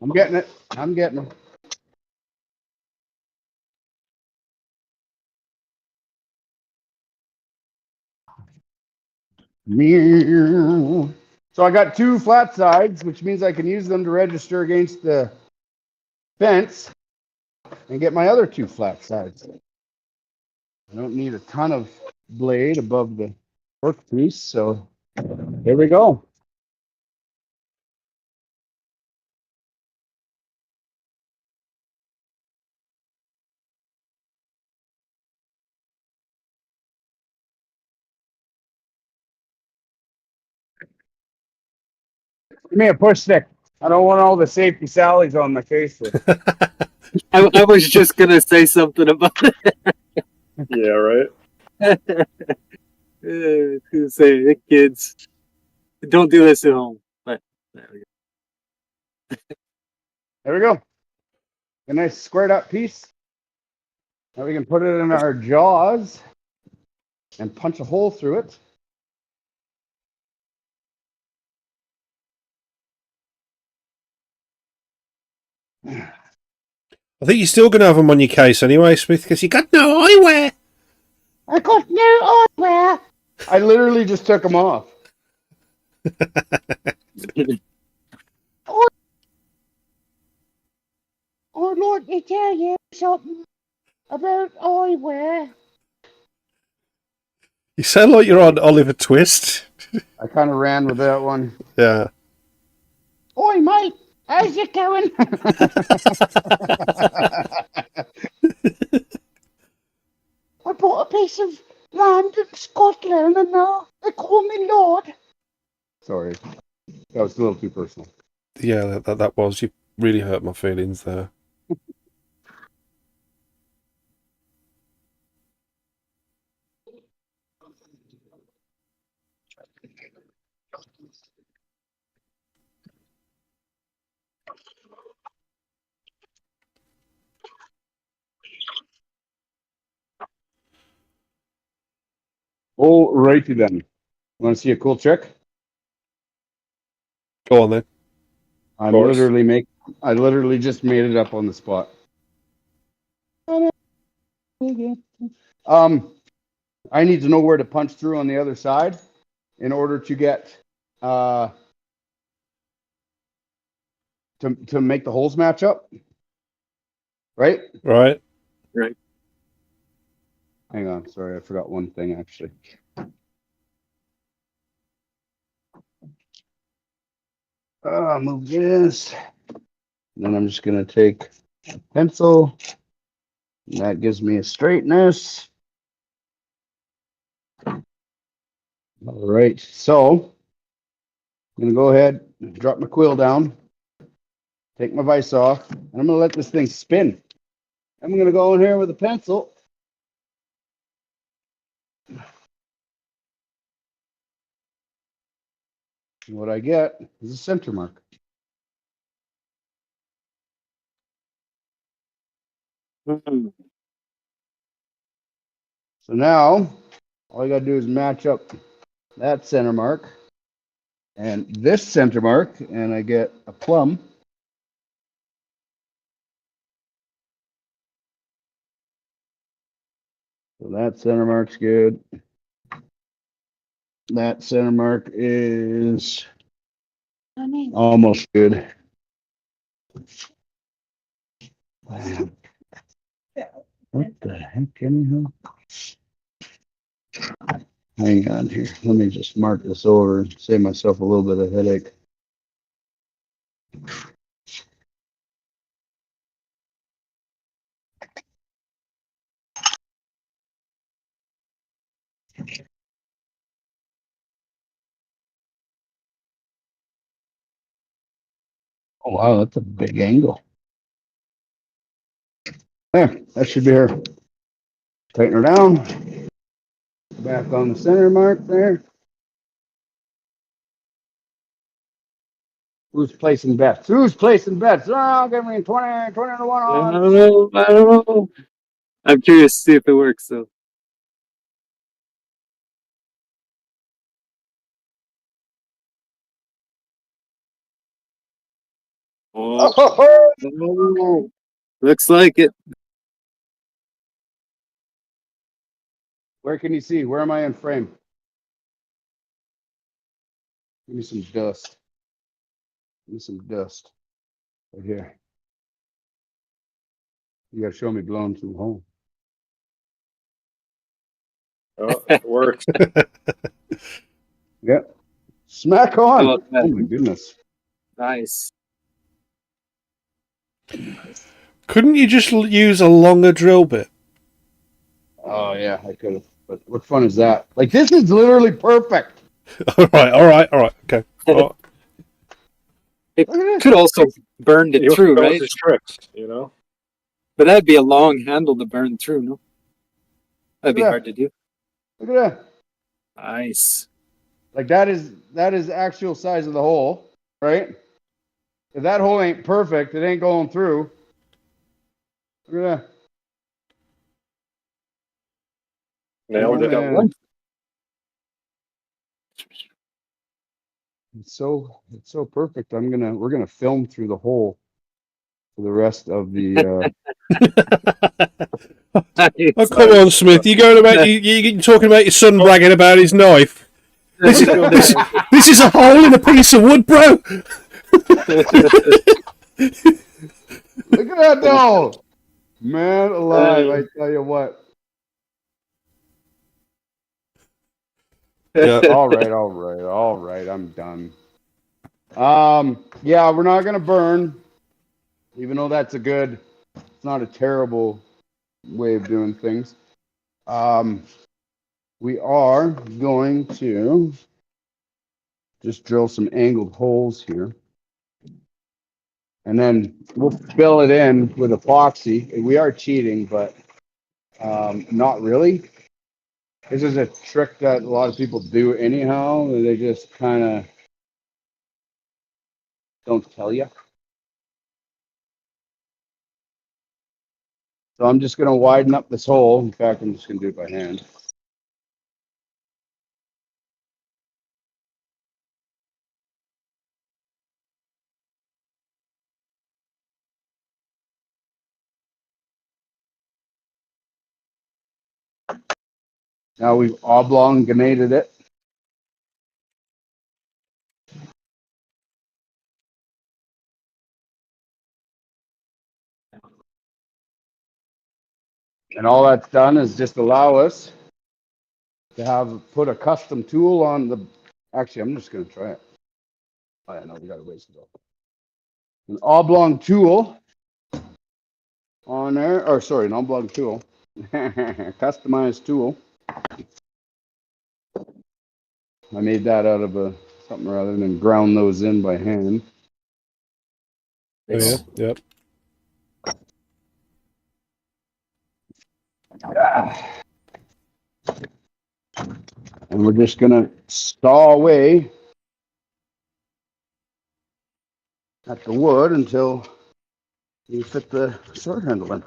I'm getting it. I'm getting it. So I got two flat sides, which means I can use them to register against the fence and get my other two flat sides. I don't need a ton of blade above the workpiece, so here we go. Give me a push stick. I don't want all the safety sallies on my face. I was just gonna say something about it. Yeah, right. To say, hey, kids, don't do this at home. But there we go. There we go. A nice squared up piece. Now we can put it in our jaws and punch a hole through it. I think you're still going to have them on your case anyway, Smith, because you got no eyewear. I got no eyewear. I literally just took them off. I'd like to tell you something about eyewear. You sound like you're on Oliver Twist. I kind of ran with that one. Yeah. Oi, mate, how's it going? I bought a piece of land in Scotland and they call me Lord. Sorry, that was a little too personal. Yeah, that was. You really hurt my feelings there. All righty then. Want to see a cool trick? Go on then. I literally just made it up on the spot. I need to know where to punch through on the other side in order to get to make the holes match up. Right? Right. Right. Hang on, sorry, I forgot one thing actually. Move this. And then I'm just gonna take a pencil. And that gives me a straightness. All right, so I'm gonna go ahead and drop my quill down, take my vise off, and I'm gonna let this thing spin. I'm gonna go in here with a pencil. And what I get is a center mark. Mm-hmm. So now, all I gotta do is match up that center mark and this center mark, and I get a plumb. So that center mark's good. That center mark is almost good. What the heck, anyhow? Hang on here. Let me just mark this over and save myself a little bit of headache. Oh, wow, that's a big angle. There, that should be her. Tighten her down. Back on the center mark there. Who's placing bets? Who's placing bets? Oh, give me 20 to 1 I on. don't know. I don't know. I'm curious to see if it works though. Oh, oh, looks like it. Where can you see? Where am I in frame? Give me some dust. Give me some dust. Right here. You gotta show me blowing through home. Oh, it worked. Yep. Smack on. How about that? Oh my goodness. Nice. Couldn't you just use a longer drill bit? Oh yeah, I could have. But what fun is that? Like this is literally perfect. All right. Okay. Oh. It Look at this. could also burned it He through, knows right? his tricks, you know. But that'd be a long handle to burn through, no? That'd be Yeah. hard to do. Look at that. Nice. Like that is actual size of the hole, right? If that hole ain't perfect, it ain't going through. Look at that. Nailed it. Man. It's so perfect. We're gonna film through the hole for the rest of the Oh, come on, Smith. You're going about you're talking about your son bragging about his knife. This is a hole in a piece of wood, bro. Look at that doll. Man alive, I tell you what. Yeah. All right. I'm done. Yeah, we're not gonna burn, even though it's not a terrible way of doing things. We are going to just drill some angled holes here. And then we'll fill it in with epoxy. We are cheating, but not really. This is a trick that a lot of people do anyhow. They just kind of don't tell you. So I'm just going to widen up this hole. In fact, I'm just going to do it by hand. Now we've oblongated it. And all that's done is just allow us to put a custom tool on the, actually, I'm just going to try it. Oh, yeah, no, we got a ways to go. An oblong tool on there, or sorry, an oblong tool, customized tool. I made that out of something rather than ground those in by hand. Oh, yeah. Yep. And we're just gonna saw away at the wood until you fit the sword handle in.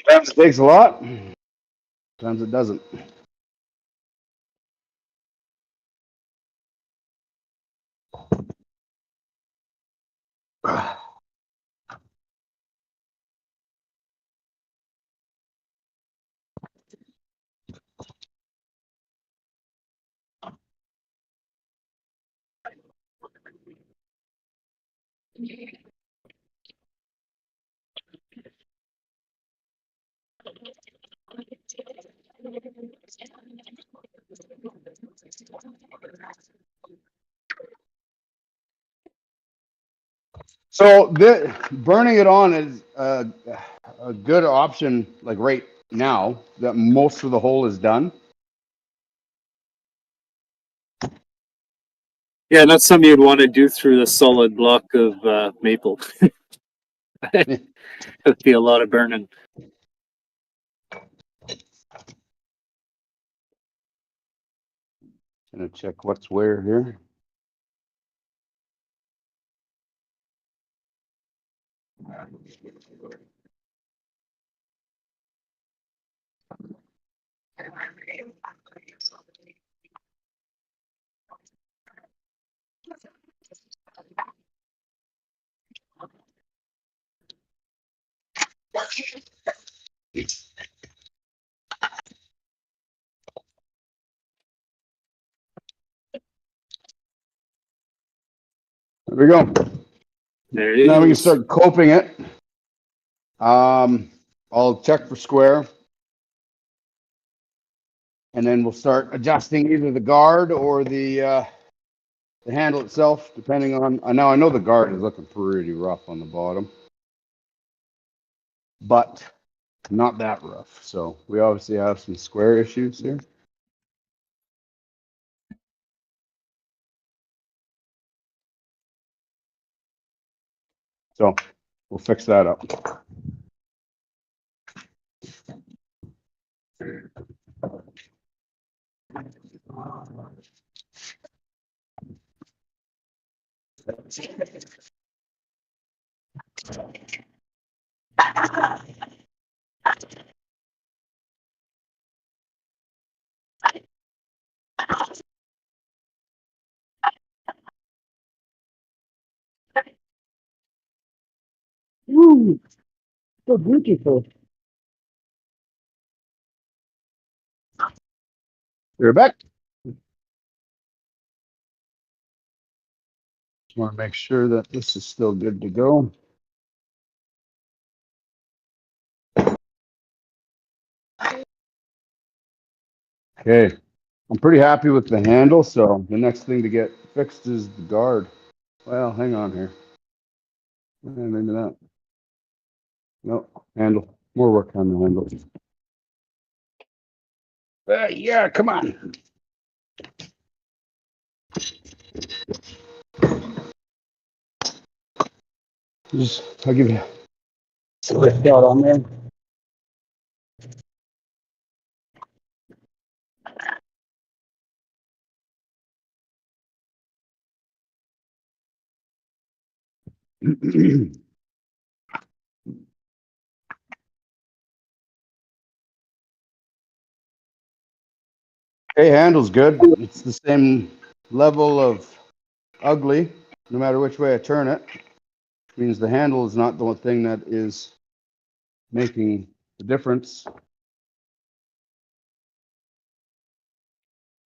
Sometimes it takes a lot, sometimes it doesn't. So burning it on is a good option, like right now that most of the hole is done. Yeah, not something you'd want to do through the solid block of maple. It'd be a lot of burning. Gonna check what's where here. we go. There it Now we can is. start coping it. I'll check for square. And then we'll start adjusting either the guard or the handle itself, depending on. Now I know the guard is looking pretty rough on the bottom, but not that rough. So we obviously have some square issues here. So we'll fix that up. Ooh, so beautiful. You're back. Just want to make sure that this is still good to go. Okay, I'm pretty happy with the handle, so the next thing to get fixed is the guard. Well, hang on here. Maybe that. No, handle. More work on the handle. Yeah, come on. I'll give you a lift out on there. Okay, handle's good. It's the same level of ugly, no matter which way I turn it. Which means the handle is not the one thing that is making the difference.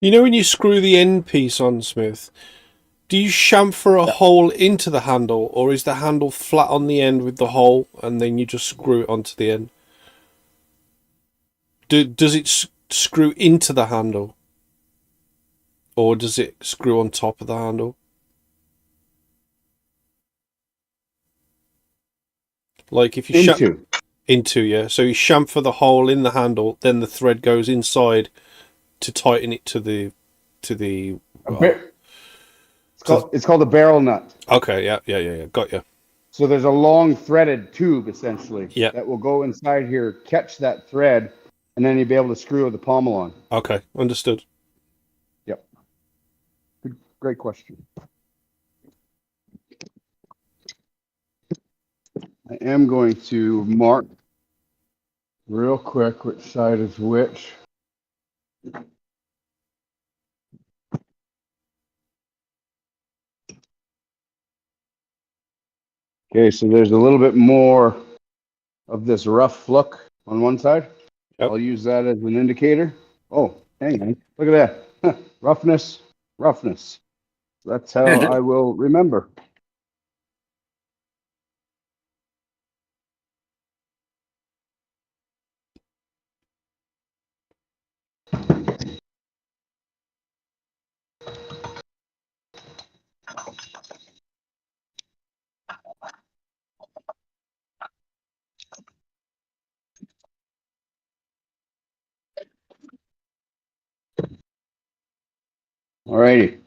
You know when you screw the end piece on, Smith, do you chamfer a hole into the handle, or is the handle flat on the end with the hole, and then you just screw it onto the end? Does it screw into the handle, or does it screw on top of the handle? Like if you into, yeah. So you chamfer the hole in the handle, then the thread goes inside to tighten it to the It's called a barrel nut. Okay, yeah. Got you. So there's a long threaded tube essentially that will go inside here, catch that thread, and then you'll be able to screw the pommel on. Okay, understood. Yep. Great question. I am going to mark real quick which side is which. Okay, so there's a little bit more of this rough look on one side. Yep. I'll use that as an indicator. Oh, hang on. Look at that. Roughness. That's how I will remember. Alrighty.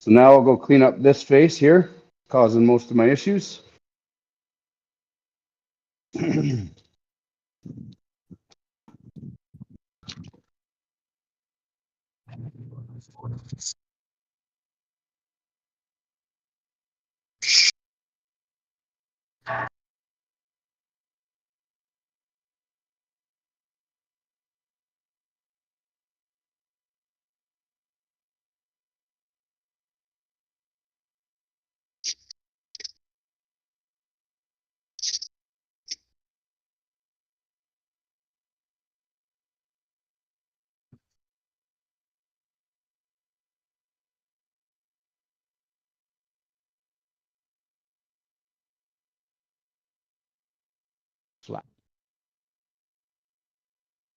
So now I'll go clean up this face here, causing most of my issues.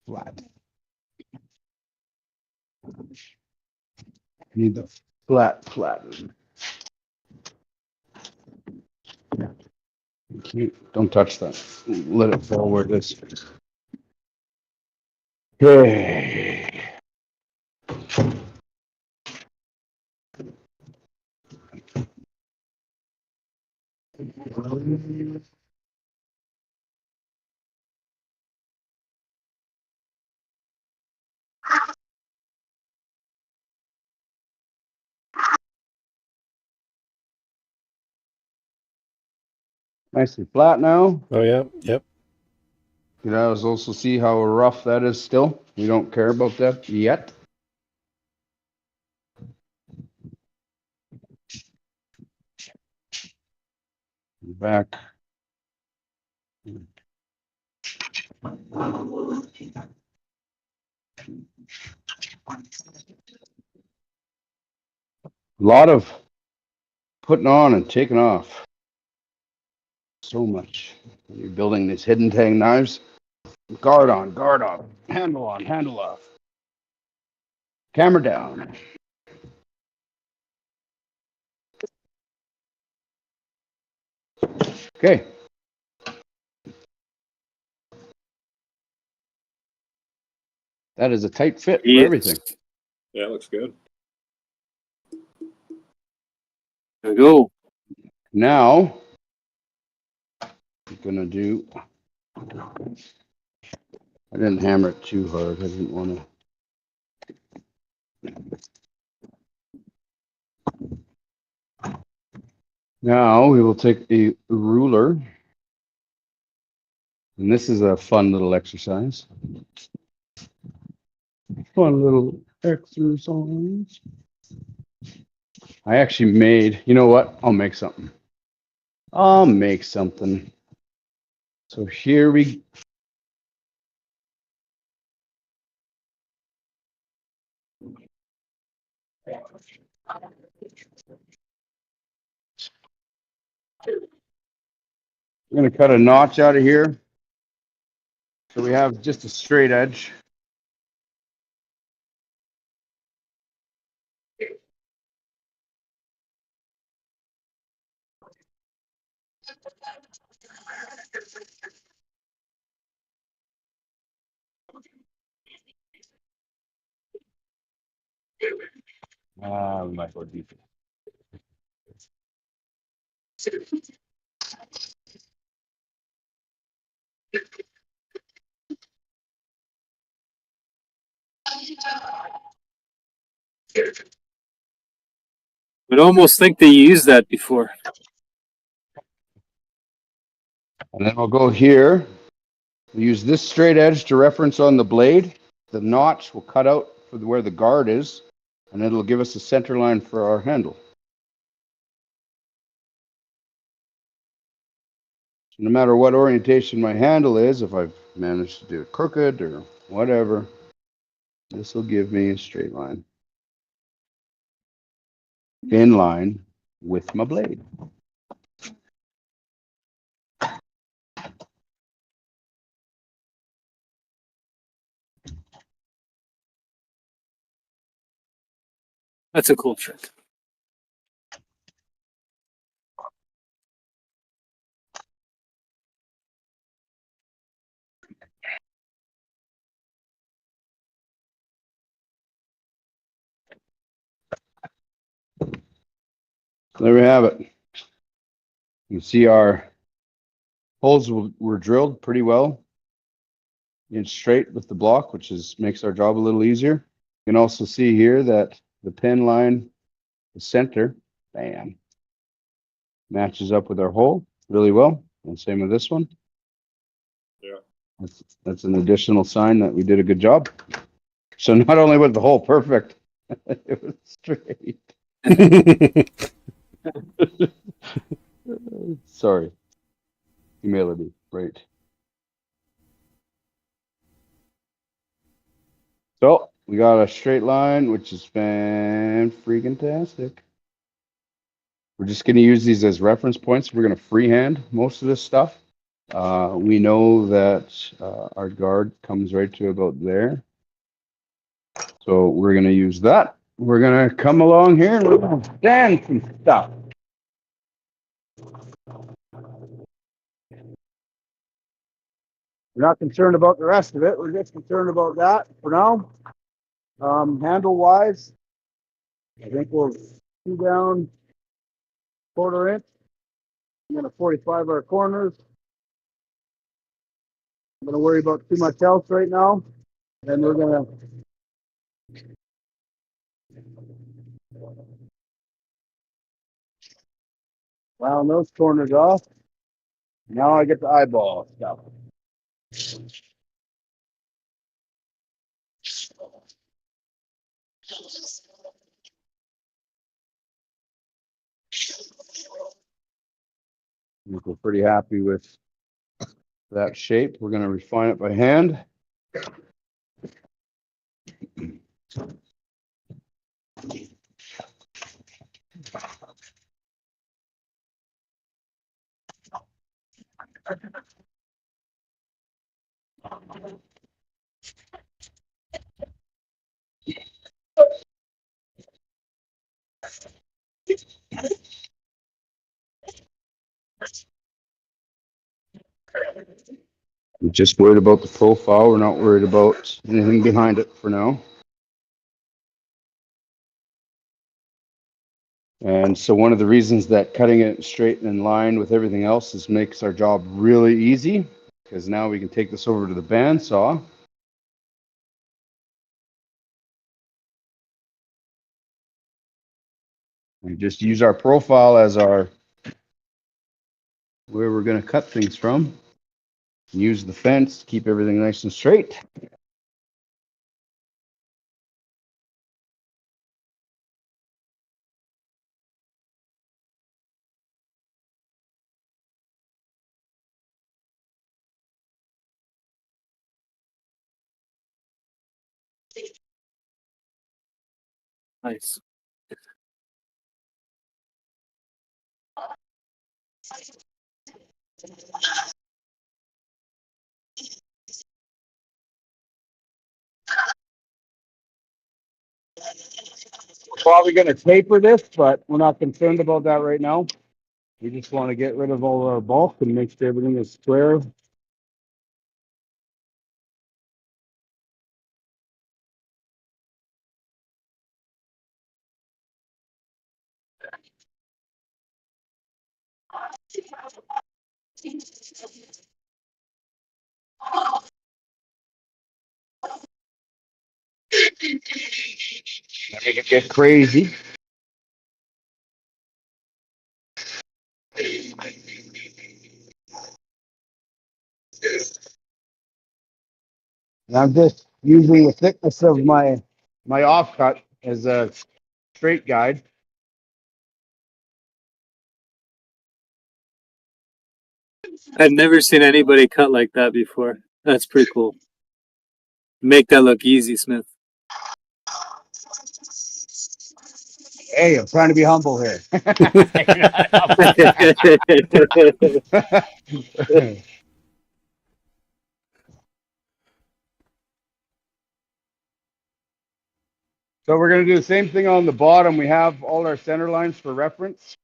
Flat. Need the flat. Don't touch that. Let it fall where it is. Okay. Nicely flat now. Oh yeah, yep. You guys also see how rough that is still. We don't care about that yet. Back. A lot of putting on and taking off. So much. When you're building these hidden tang knives. Guard on, handle on, handle off. Camera down. Okay. That is a tight fit for everything. Yeah, it looks good. There we go. Now, I'm gonna do. I didn't hammer it too hard. I didn't want to. Now we will take a ruler, and this is a fun little exercise. Fun little exercise. I actually made. You know what? I'll make something. So here we. We're going to cut a notch out of here. So we have just a straight edge. We might go deeper. I'd almost think they used that before. And then we'll go here. We'll use this straight edge to reference on the blade. The notch will cut out for where the guard is, and it'll give us a center line for our handle. So no matter what orientation my handle is, if I've managed to do it crooked or whatever, this will give me a straight line. In line with my blade. That's a cool trick. There we have it. You can see our holes were drilled pretty well. In straight with the block, which makes our job a little easier. You can also see here that the pin line, the center, bam, matches up with our hole really well. And same with this one. Yeah. That's an additional sign that we did a good job. So not only was the hole perfect, it was straight. Sorry. Humility, right. So we got a straight line, which is fan-freaking-tastic. We're just going to use these as reference points. We're going to freehand most of this stuff. We know that our guard comes right to about there. So we're going to use that. We're going to come along here and we're going to stand some stuff. We're not concerned about the rest of it. We're just concerned about that for now. Handle wise, I think we'll do down 1/4 inch. I'm going to 45 our corners. I'm going to worry about too much else right now. Then we're going to round those corners off. Now I get the eyeball stuff. I think we're pretty happy with that shape. We're going to refine it by hand. We're just worried about the profile. We're not worried about anything behind it for now. And so one of the reasons that cutting it straight and in line with everything else makes our job really easy, because now we can take this over to the bandsaw. And just use our profile as our where we're going to cut things from. Use the fence to keep everything nice and straight. Nice. We're probably going to taper this, but we're not concerned about that right now. We just want to get rid of all our bulk and make sure everything is square. Make it get crazy. And I'm just using the thickness of my offcut as a straight guide. I've never seen anybody cut like that before. That's pretty cool. Make that look easy, Smith. Hey, I'm trying to be humble here. So we're going to do the same thing on the bottom. We have all our center lines for reference.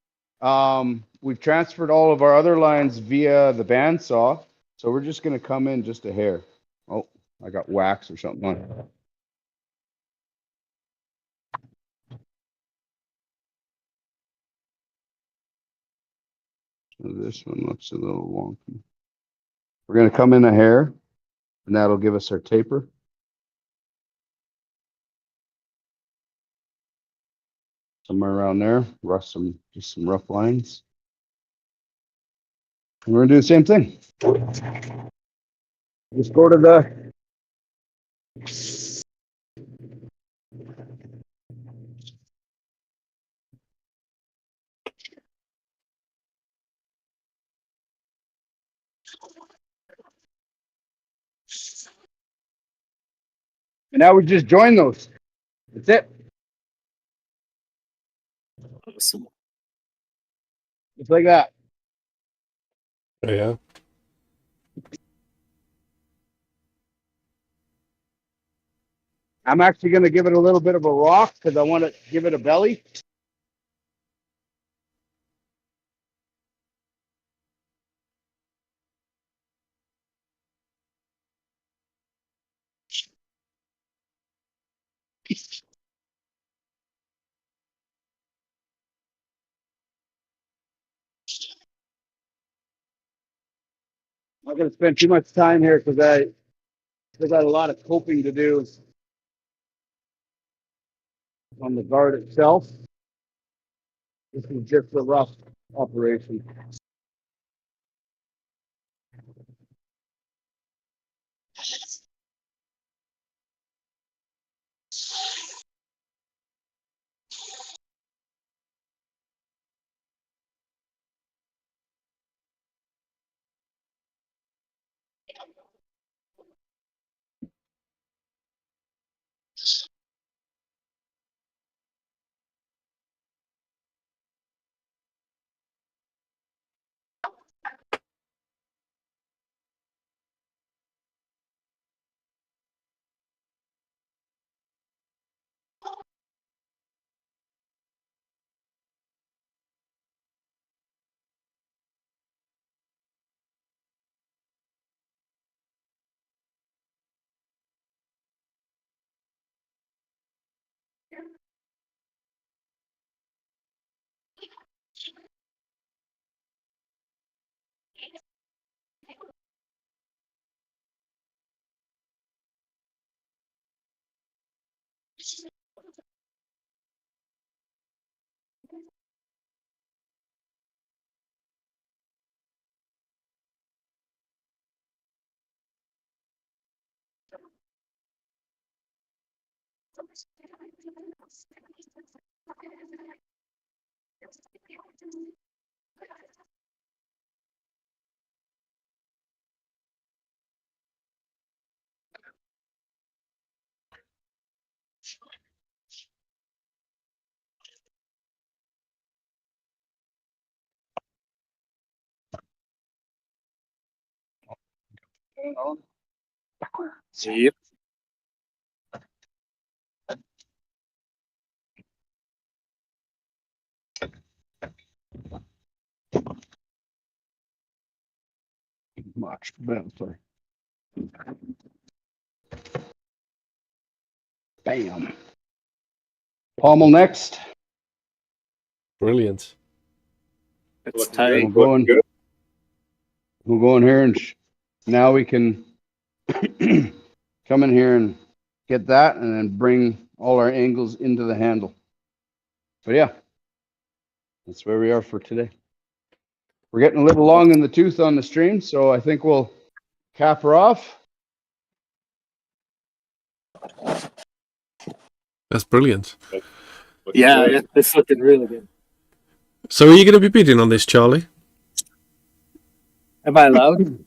We've transferred all of our other lines via the bandsaw. So we're just going to come in just a hair. Oh, I got wax or something on it. So this one looks a little wonky. We're going to come in a hair, and that'll give us our taper. Somewhere around there, just some rough lines. And we're gonna do the same thing. Just go to the and now we just join those. That's it. Awesome. Just like that. Yeah. I'm actually going to give it a little bit of a rock because I want to give it a belly. I'm not going to spend too much time here because I still got a lot of coping to do on the guard itself. This is just a rough operation. Yep. Much better. Bam. Pommel next. Brilliant. It's Looking tight. good. We'll go in, Looking good. we'll go in here and now we can come in here and get that and then bring all our angles into the handle. But yeah, that's where we are for today. We're getting a little long in the tooth on the stream, so I think we'll cap her off. That's brilliant. Looking Yeah, good. it's looking really good. So are you going to be bidding on this, Charlie? Am I allowed?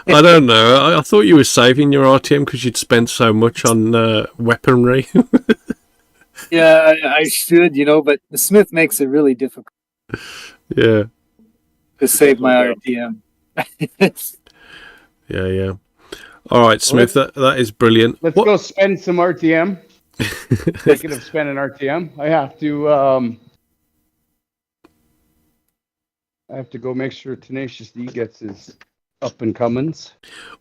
I don't know. I thought you were saving your RTM because you'd spent so much on weaponry. Yeah, I should, but the Smith makes it really difficult Yeah. to save my RTM. Yeah. All right, Smith, that is brilliant. Let's go spend some RTM. Thinking of spending RTM. I have to go make sure Tenacious D gets his up and comings.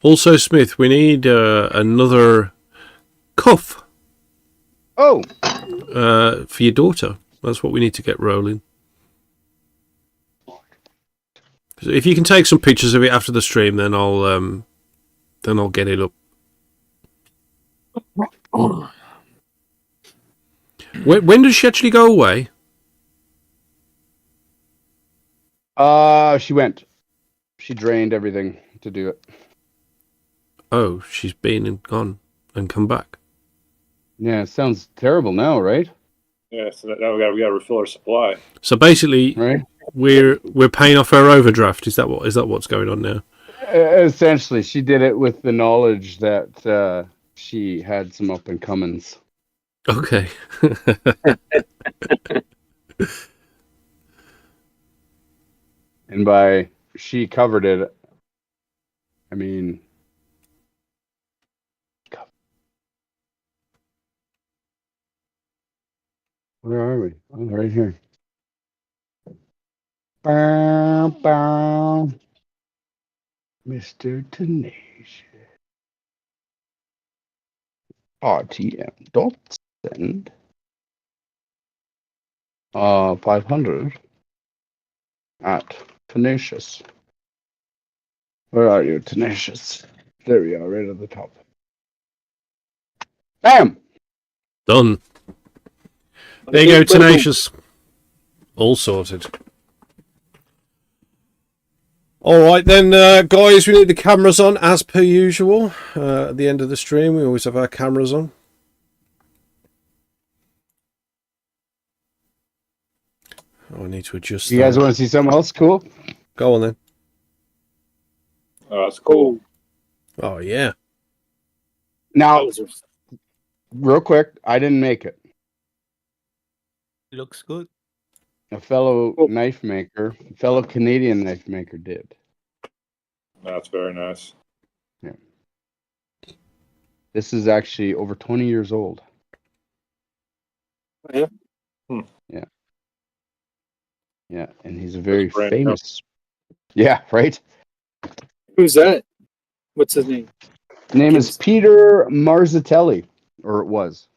Also, Smith, we need another cuff. Oh, for your daughter. That's what we need to get rolling. So if you can take some pictures of it after the stream, then I'll get it up. When does she actually go away? She went. She drained everything to do it. Oh, she's been and gone and come back. Yeah, it sounds terrible now, right? Yeah, so now we got to refill our supply. So basically, Right. we're paying off her overdraft. Is that what's going on now? Essentially, she did it with the knowledge that she had some up and comings. Okay. And by she covered it, I mean Where are we? Oh, right here. Bow, bow. Mr. Tenacious. RTM. Dot send. 500 at Tenacious. Where are you, Tenacious? There we are, right at the top. Bam! Done. There you go, Tenacious. All sorted. All right then, guys, we need the cameras on as per usual. At the end of the stream, we always have our cameras on. Oh, I need to adjust. You guys want to see something else cool? Go on then. Oh, that's cool. Oh yeah. Now, real quick, I didn't make it. Looks good. A fellow knife maker, fellow Canadian knife maker did. That's very nice. Yeah. This is actually over 20 years old. Yeah. Yeah. Yeah, and he's a very brand famous. Yeah, right? Who's that? What's his name? His name is Peter Marzatelli, or it was.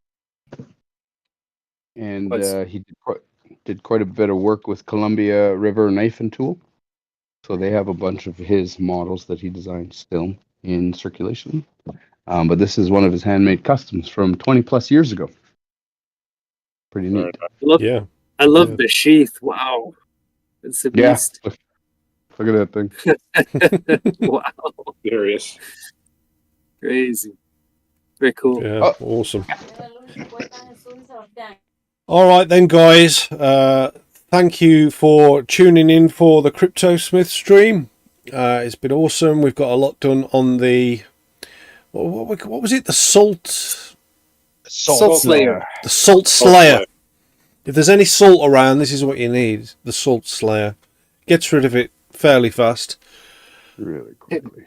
And he did quite a bit of work with Columbia River Knife and Tool. So they have a bunch of his models that he designed still in circulation. But this is one of his handmade customs from 20 plus years ago. Pretty neat. I love the sheath. Wow. It's a beast. Yeah. Look at that thing. Wow. Serious. Crazy. Very cool. Yeah, awesome. All right then, guys. Thank you for tuning in for the CryptoSmith stream. It's been awesome. We've got a lot done on the what was it? The Salt Slayer. The Salt Slayer. If there's any salt around, this is what you need. The Salt Slayer gets rid of it fairly fast. Really quickly.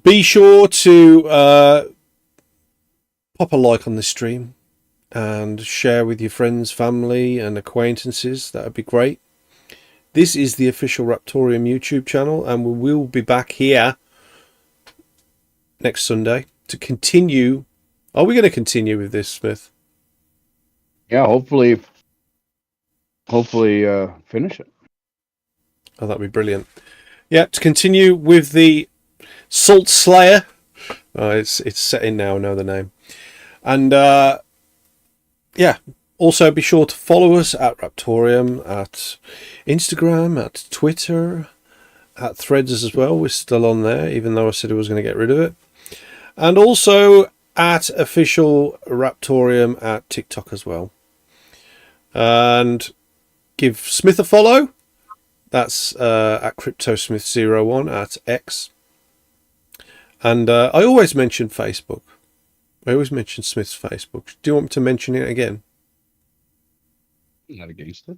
Be sure to pop a like on this stream and share with your friends, family and acquaintances. That would be great. This is the official Raptoreum YouTube channel, and we will be back here next Sunday to continue. Are we going to continue with this, Smith? Yeah, hopefully finish it. Oh, that'd be brilliant. Yeah, to continue with the Salt Slayer. It's set in now, I know the name. And yeah, also be sure to follow us at Raptoreum, at Instagram, at Twitter, at Threads as well. We're still on there, even though I said I was going to get rid of it. And also at official Raptoreum at TikTok as well. And give Smith a follow. That's at CryptoSmith01 at X. And I always mention Facebook. I always mention Smith's Facebook. Do you want me to mention it again? Not against it.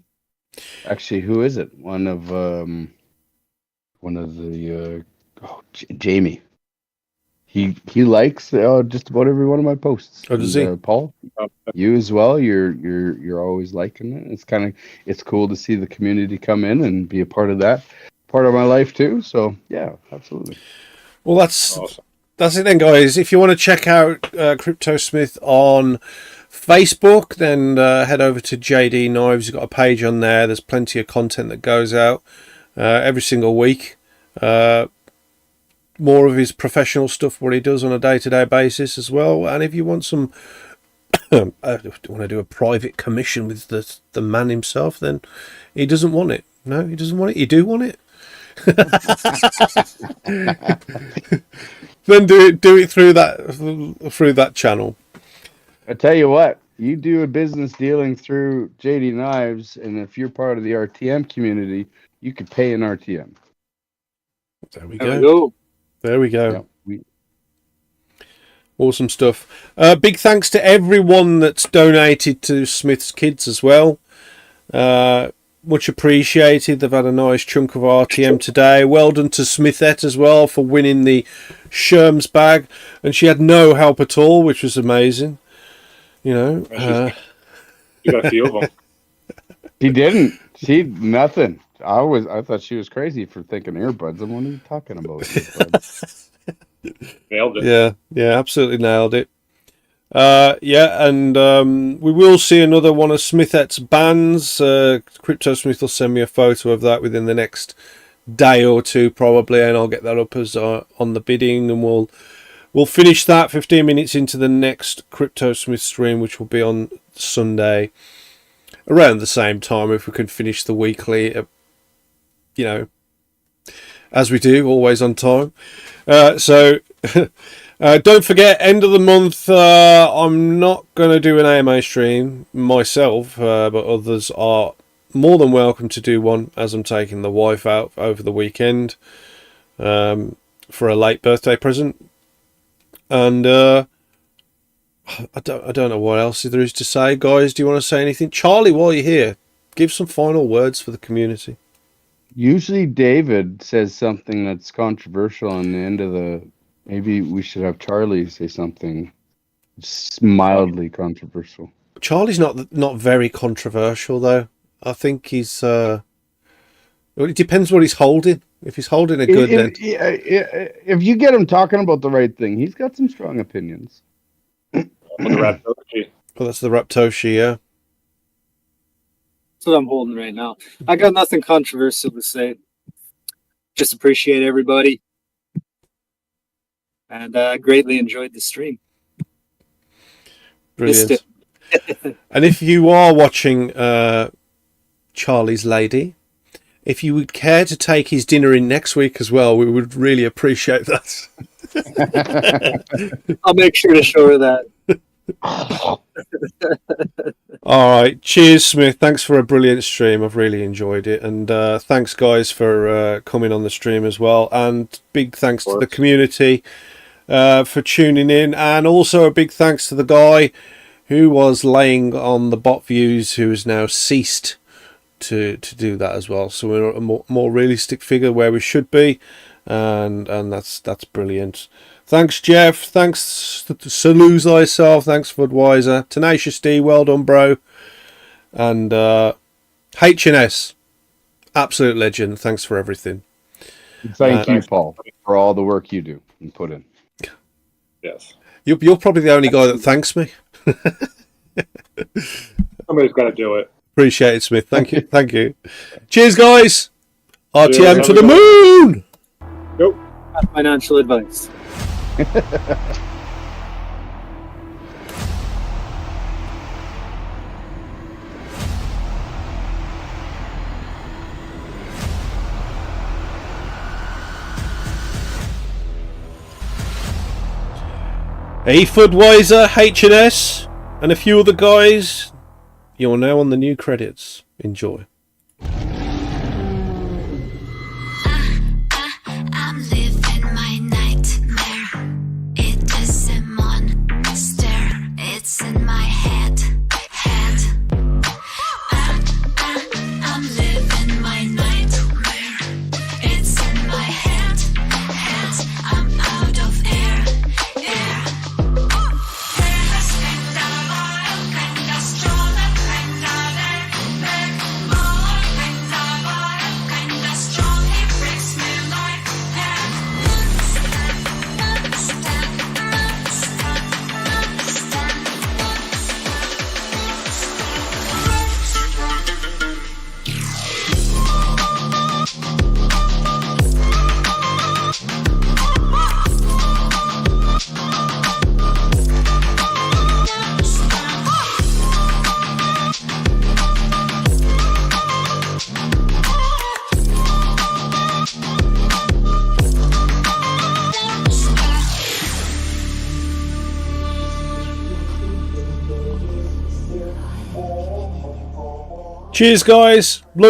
Actually, who is it? One of the Jamie. He likes just about every one of my posts. Oh, does he? Paul, you as well. You're always liking it. It's cool to see the community come in and be a part of that part of my life too. So yeah, absolutely. Well, that's awesome. That's it then, guys. If you want to check out CryptoSmith on Facebook, then head over to JD Knives. You've got a page on there. There's plenty of content that goes out every single week. More of his professional stuff, what he does on a day-to-day basis as well. And if you want some, want to do a private commission with the man himself, then he doesn't want it. No, he doesn't want it. You do want it. Then do it through that channel. I tell you what, you do a business dealing through JD Knives, and if you're part of the RTM community, you could pay an RTM. There we go. There we go. Yeah, awesome stuff. Big thanks to everyone that's donated to Smith's Kids as well. Much appreciated. They've had a nice chunk of RTM today. Well done to Smithette as well for winning the Scherm's bag. And she had no help at all, which was amazing. You know, You got a few of them. She didn't. She nothing. I thought she was crazy for thinking earbuds. What are you talking about? Earbuds? Nailed it. yeah, absolutely nailed it. Yeah, and we will see another one of Smithette's bands. CryptoSmith will send me a photo of that within the next day or two, probably, and I'll get that up as on the bidding, and we'll finish that 15 minutes into the next CryptoSmith stream, which will be on Sunday around the same time, if we can finish the weekly, you know, as we do, always on time. So don't forget, end of the month, I'm not going to do an AMA stream myself, but others are more than welcome to do one, as I'm taking the wife out over the weekend for a late birthday present. And I don't know what else there is to say. Guys, do you want to say anything? Charlie, while you're here, give some final words for the community. Usually David says something that's controversial on the end of the... Maybe we should have Charlie say something mildly controversial. Charlie's not very controversial, though. I think he's... well, it depends what he's holding. If he's holding a good... If you get him talking about the right thing, he's got some strong opinions. The Raptoreum. Well, that's the Raptoshi, yeah. That's what I'm holding right now. I got nothing controversial to say. Just appreciate everybody. And greatly enjoyed the stream. Brilliant. And if you are watching Charlie's Lady, if you would care to take his dinner in next week as well, we would really appreciate that. I'll make sure to show her that. All right, cheers, Smith. Thanks for a brilliant stream. I've really enjoyed it, and thanks, guys, for coming on the stream as well. And big thanks to the community for tuning in, and also a big thanks to the guy who was laying on the bot views, who has now ceased to do that as well. So we're a more realistic figure where we should be, and that's brilliant. Thanks, Jeff. Thanks to Salute Thyself. Thanks, Budweiser. Tenacious D, well done, bro. And HNS, absolute legend. Thanks for everything. Thank you, Paul, for all the work you do and put in. Yes. You're probably the only guy that thanks me. Somebody's got to do it. Appreciate it, Smith. Thank you. Thank you. Cheers, guys. RTM Cheers, to the moon. Nope. Not financial advice. Budweiser, HNS, and a few other guys. You're now on the new credits. Enjoy. I'm living my nightmare. It is a monster. It's in my head. I'm living my nightmare. It's in my head. I'm out of air. There has been a while, kinda strong and kinda back. More kinda wild, kinda strong. He breaks me like head. Cheers, guys.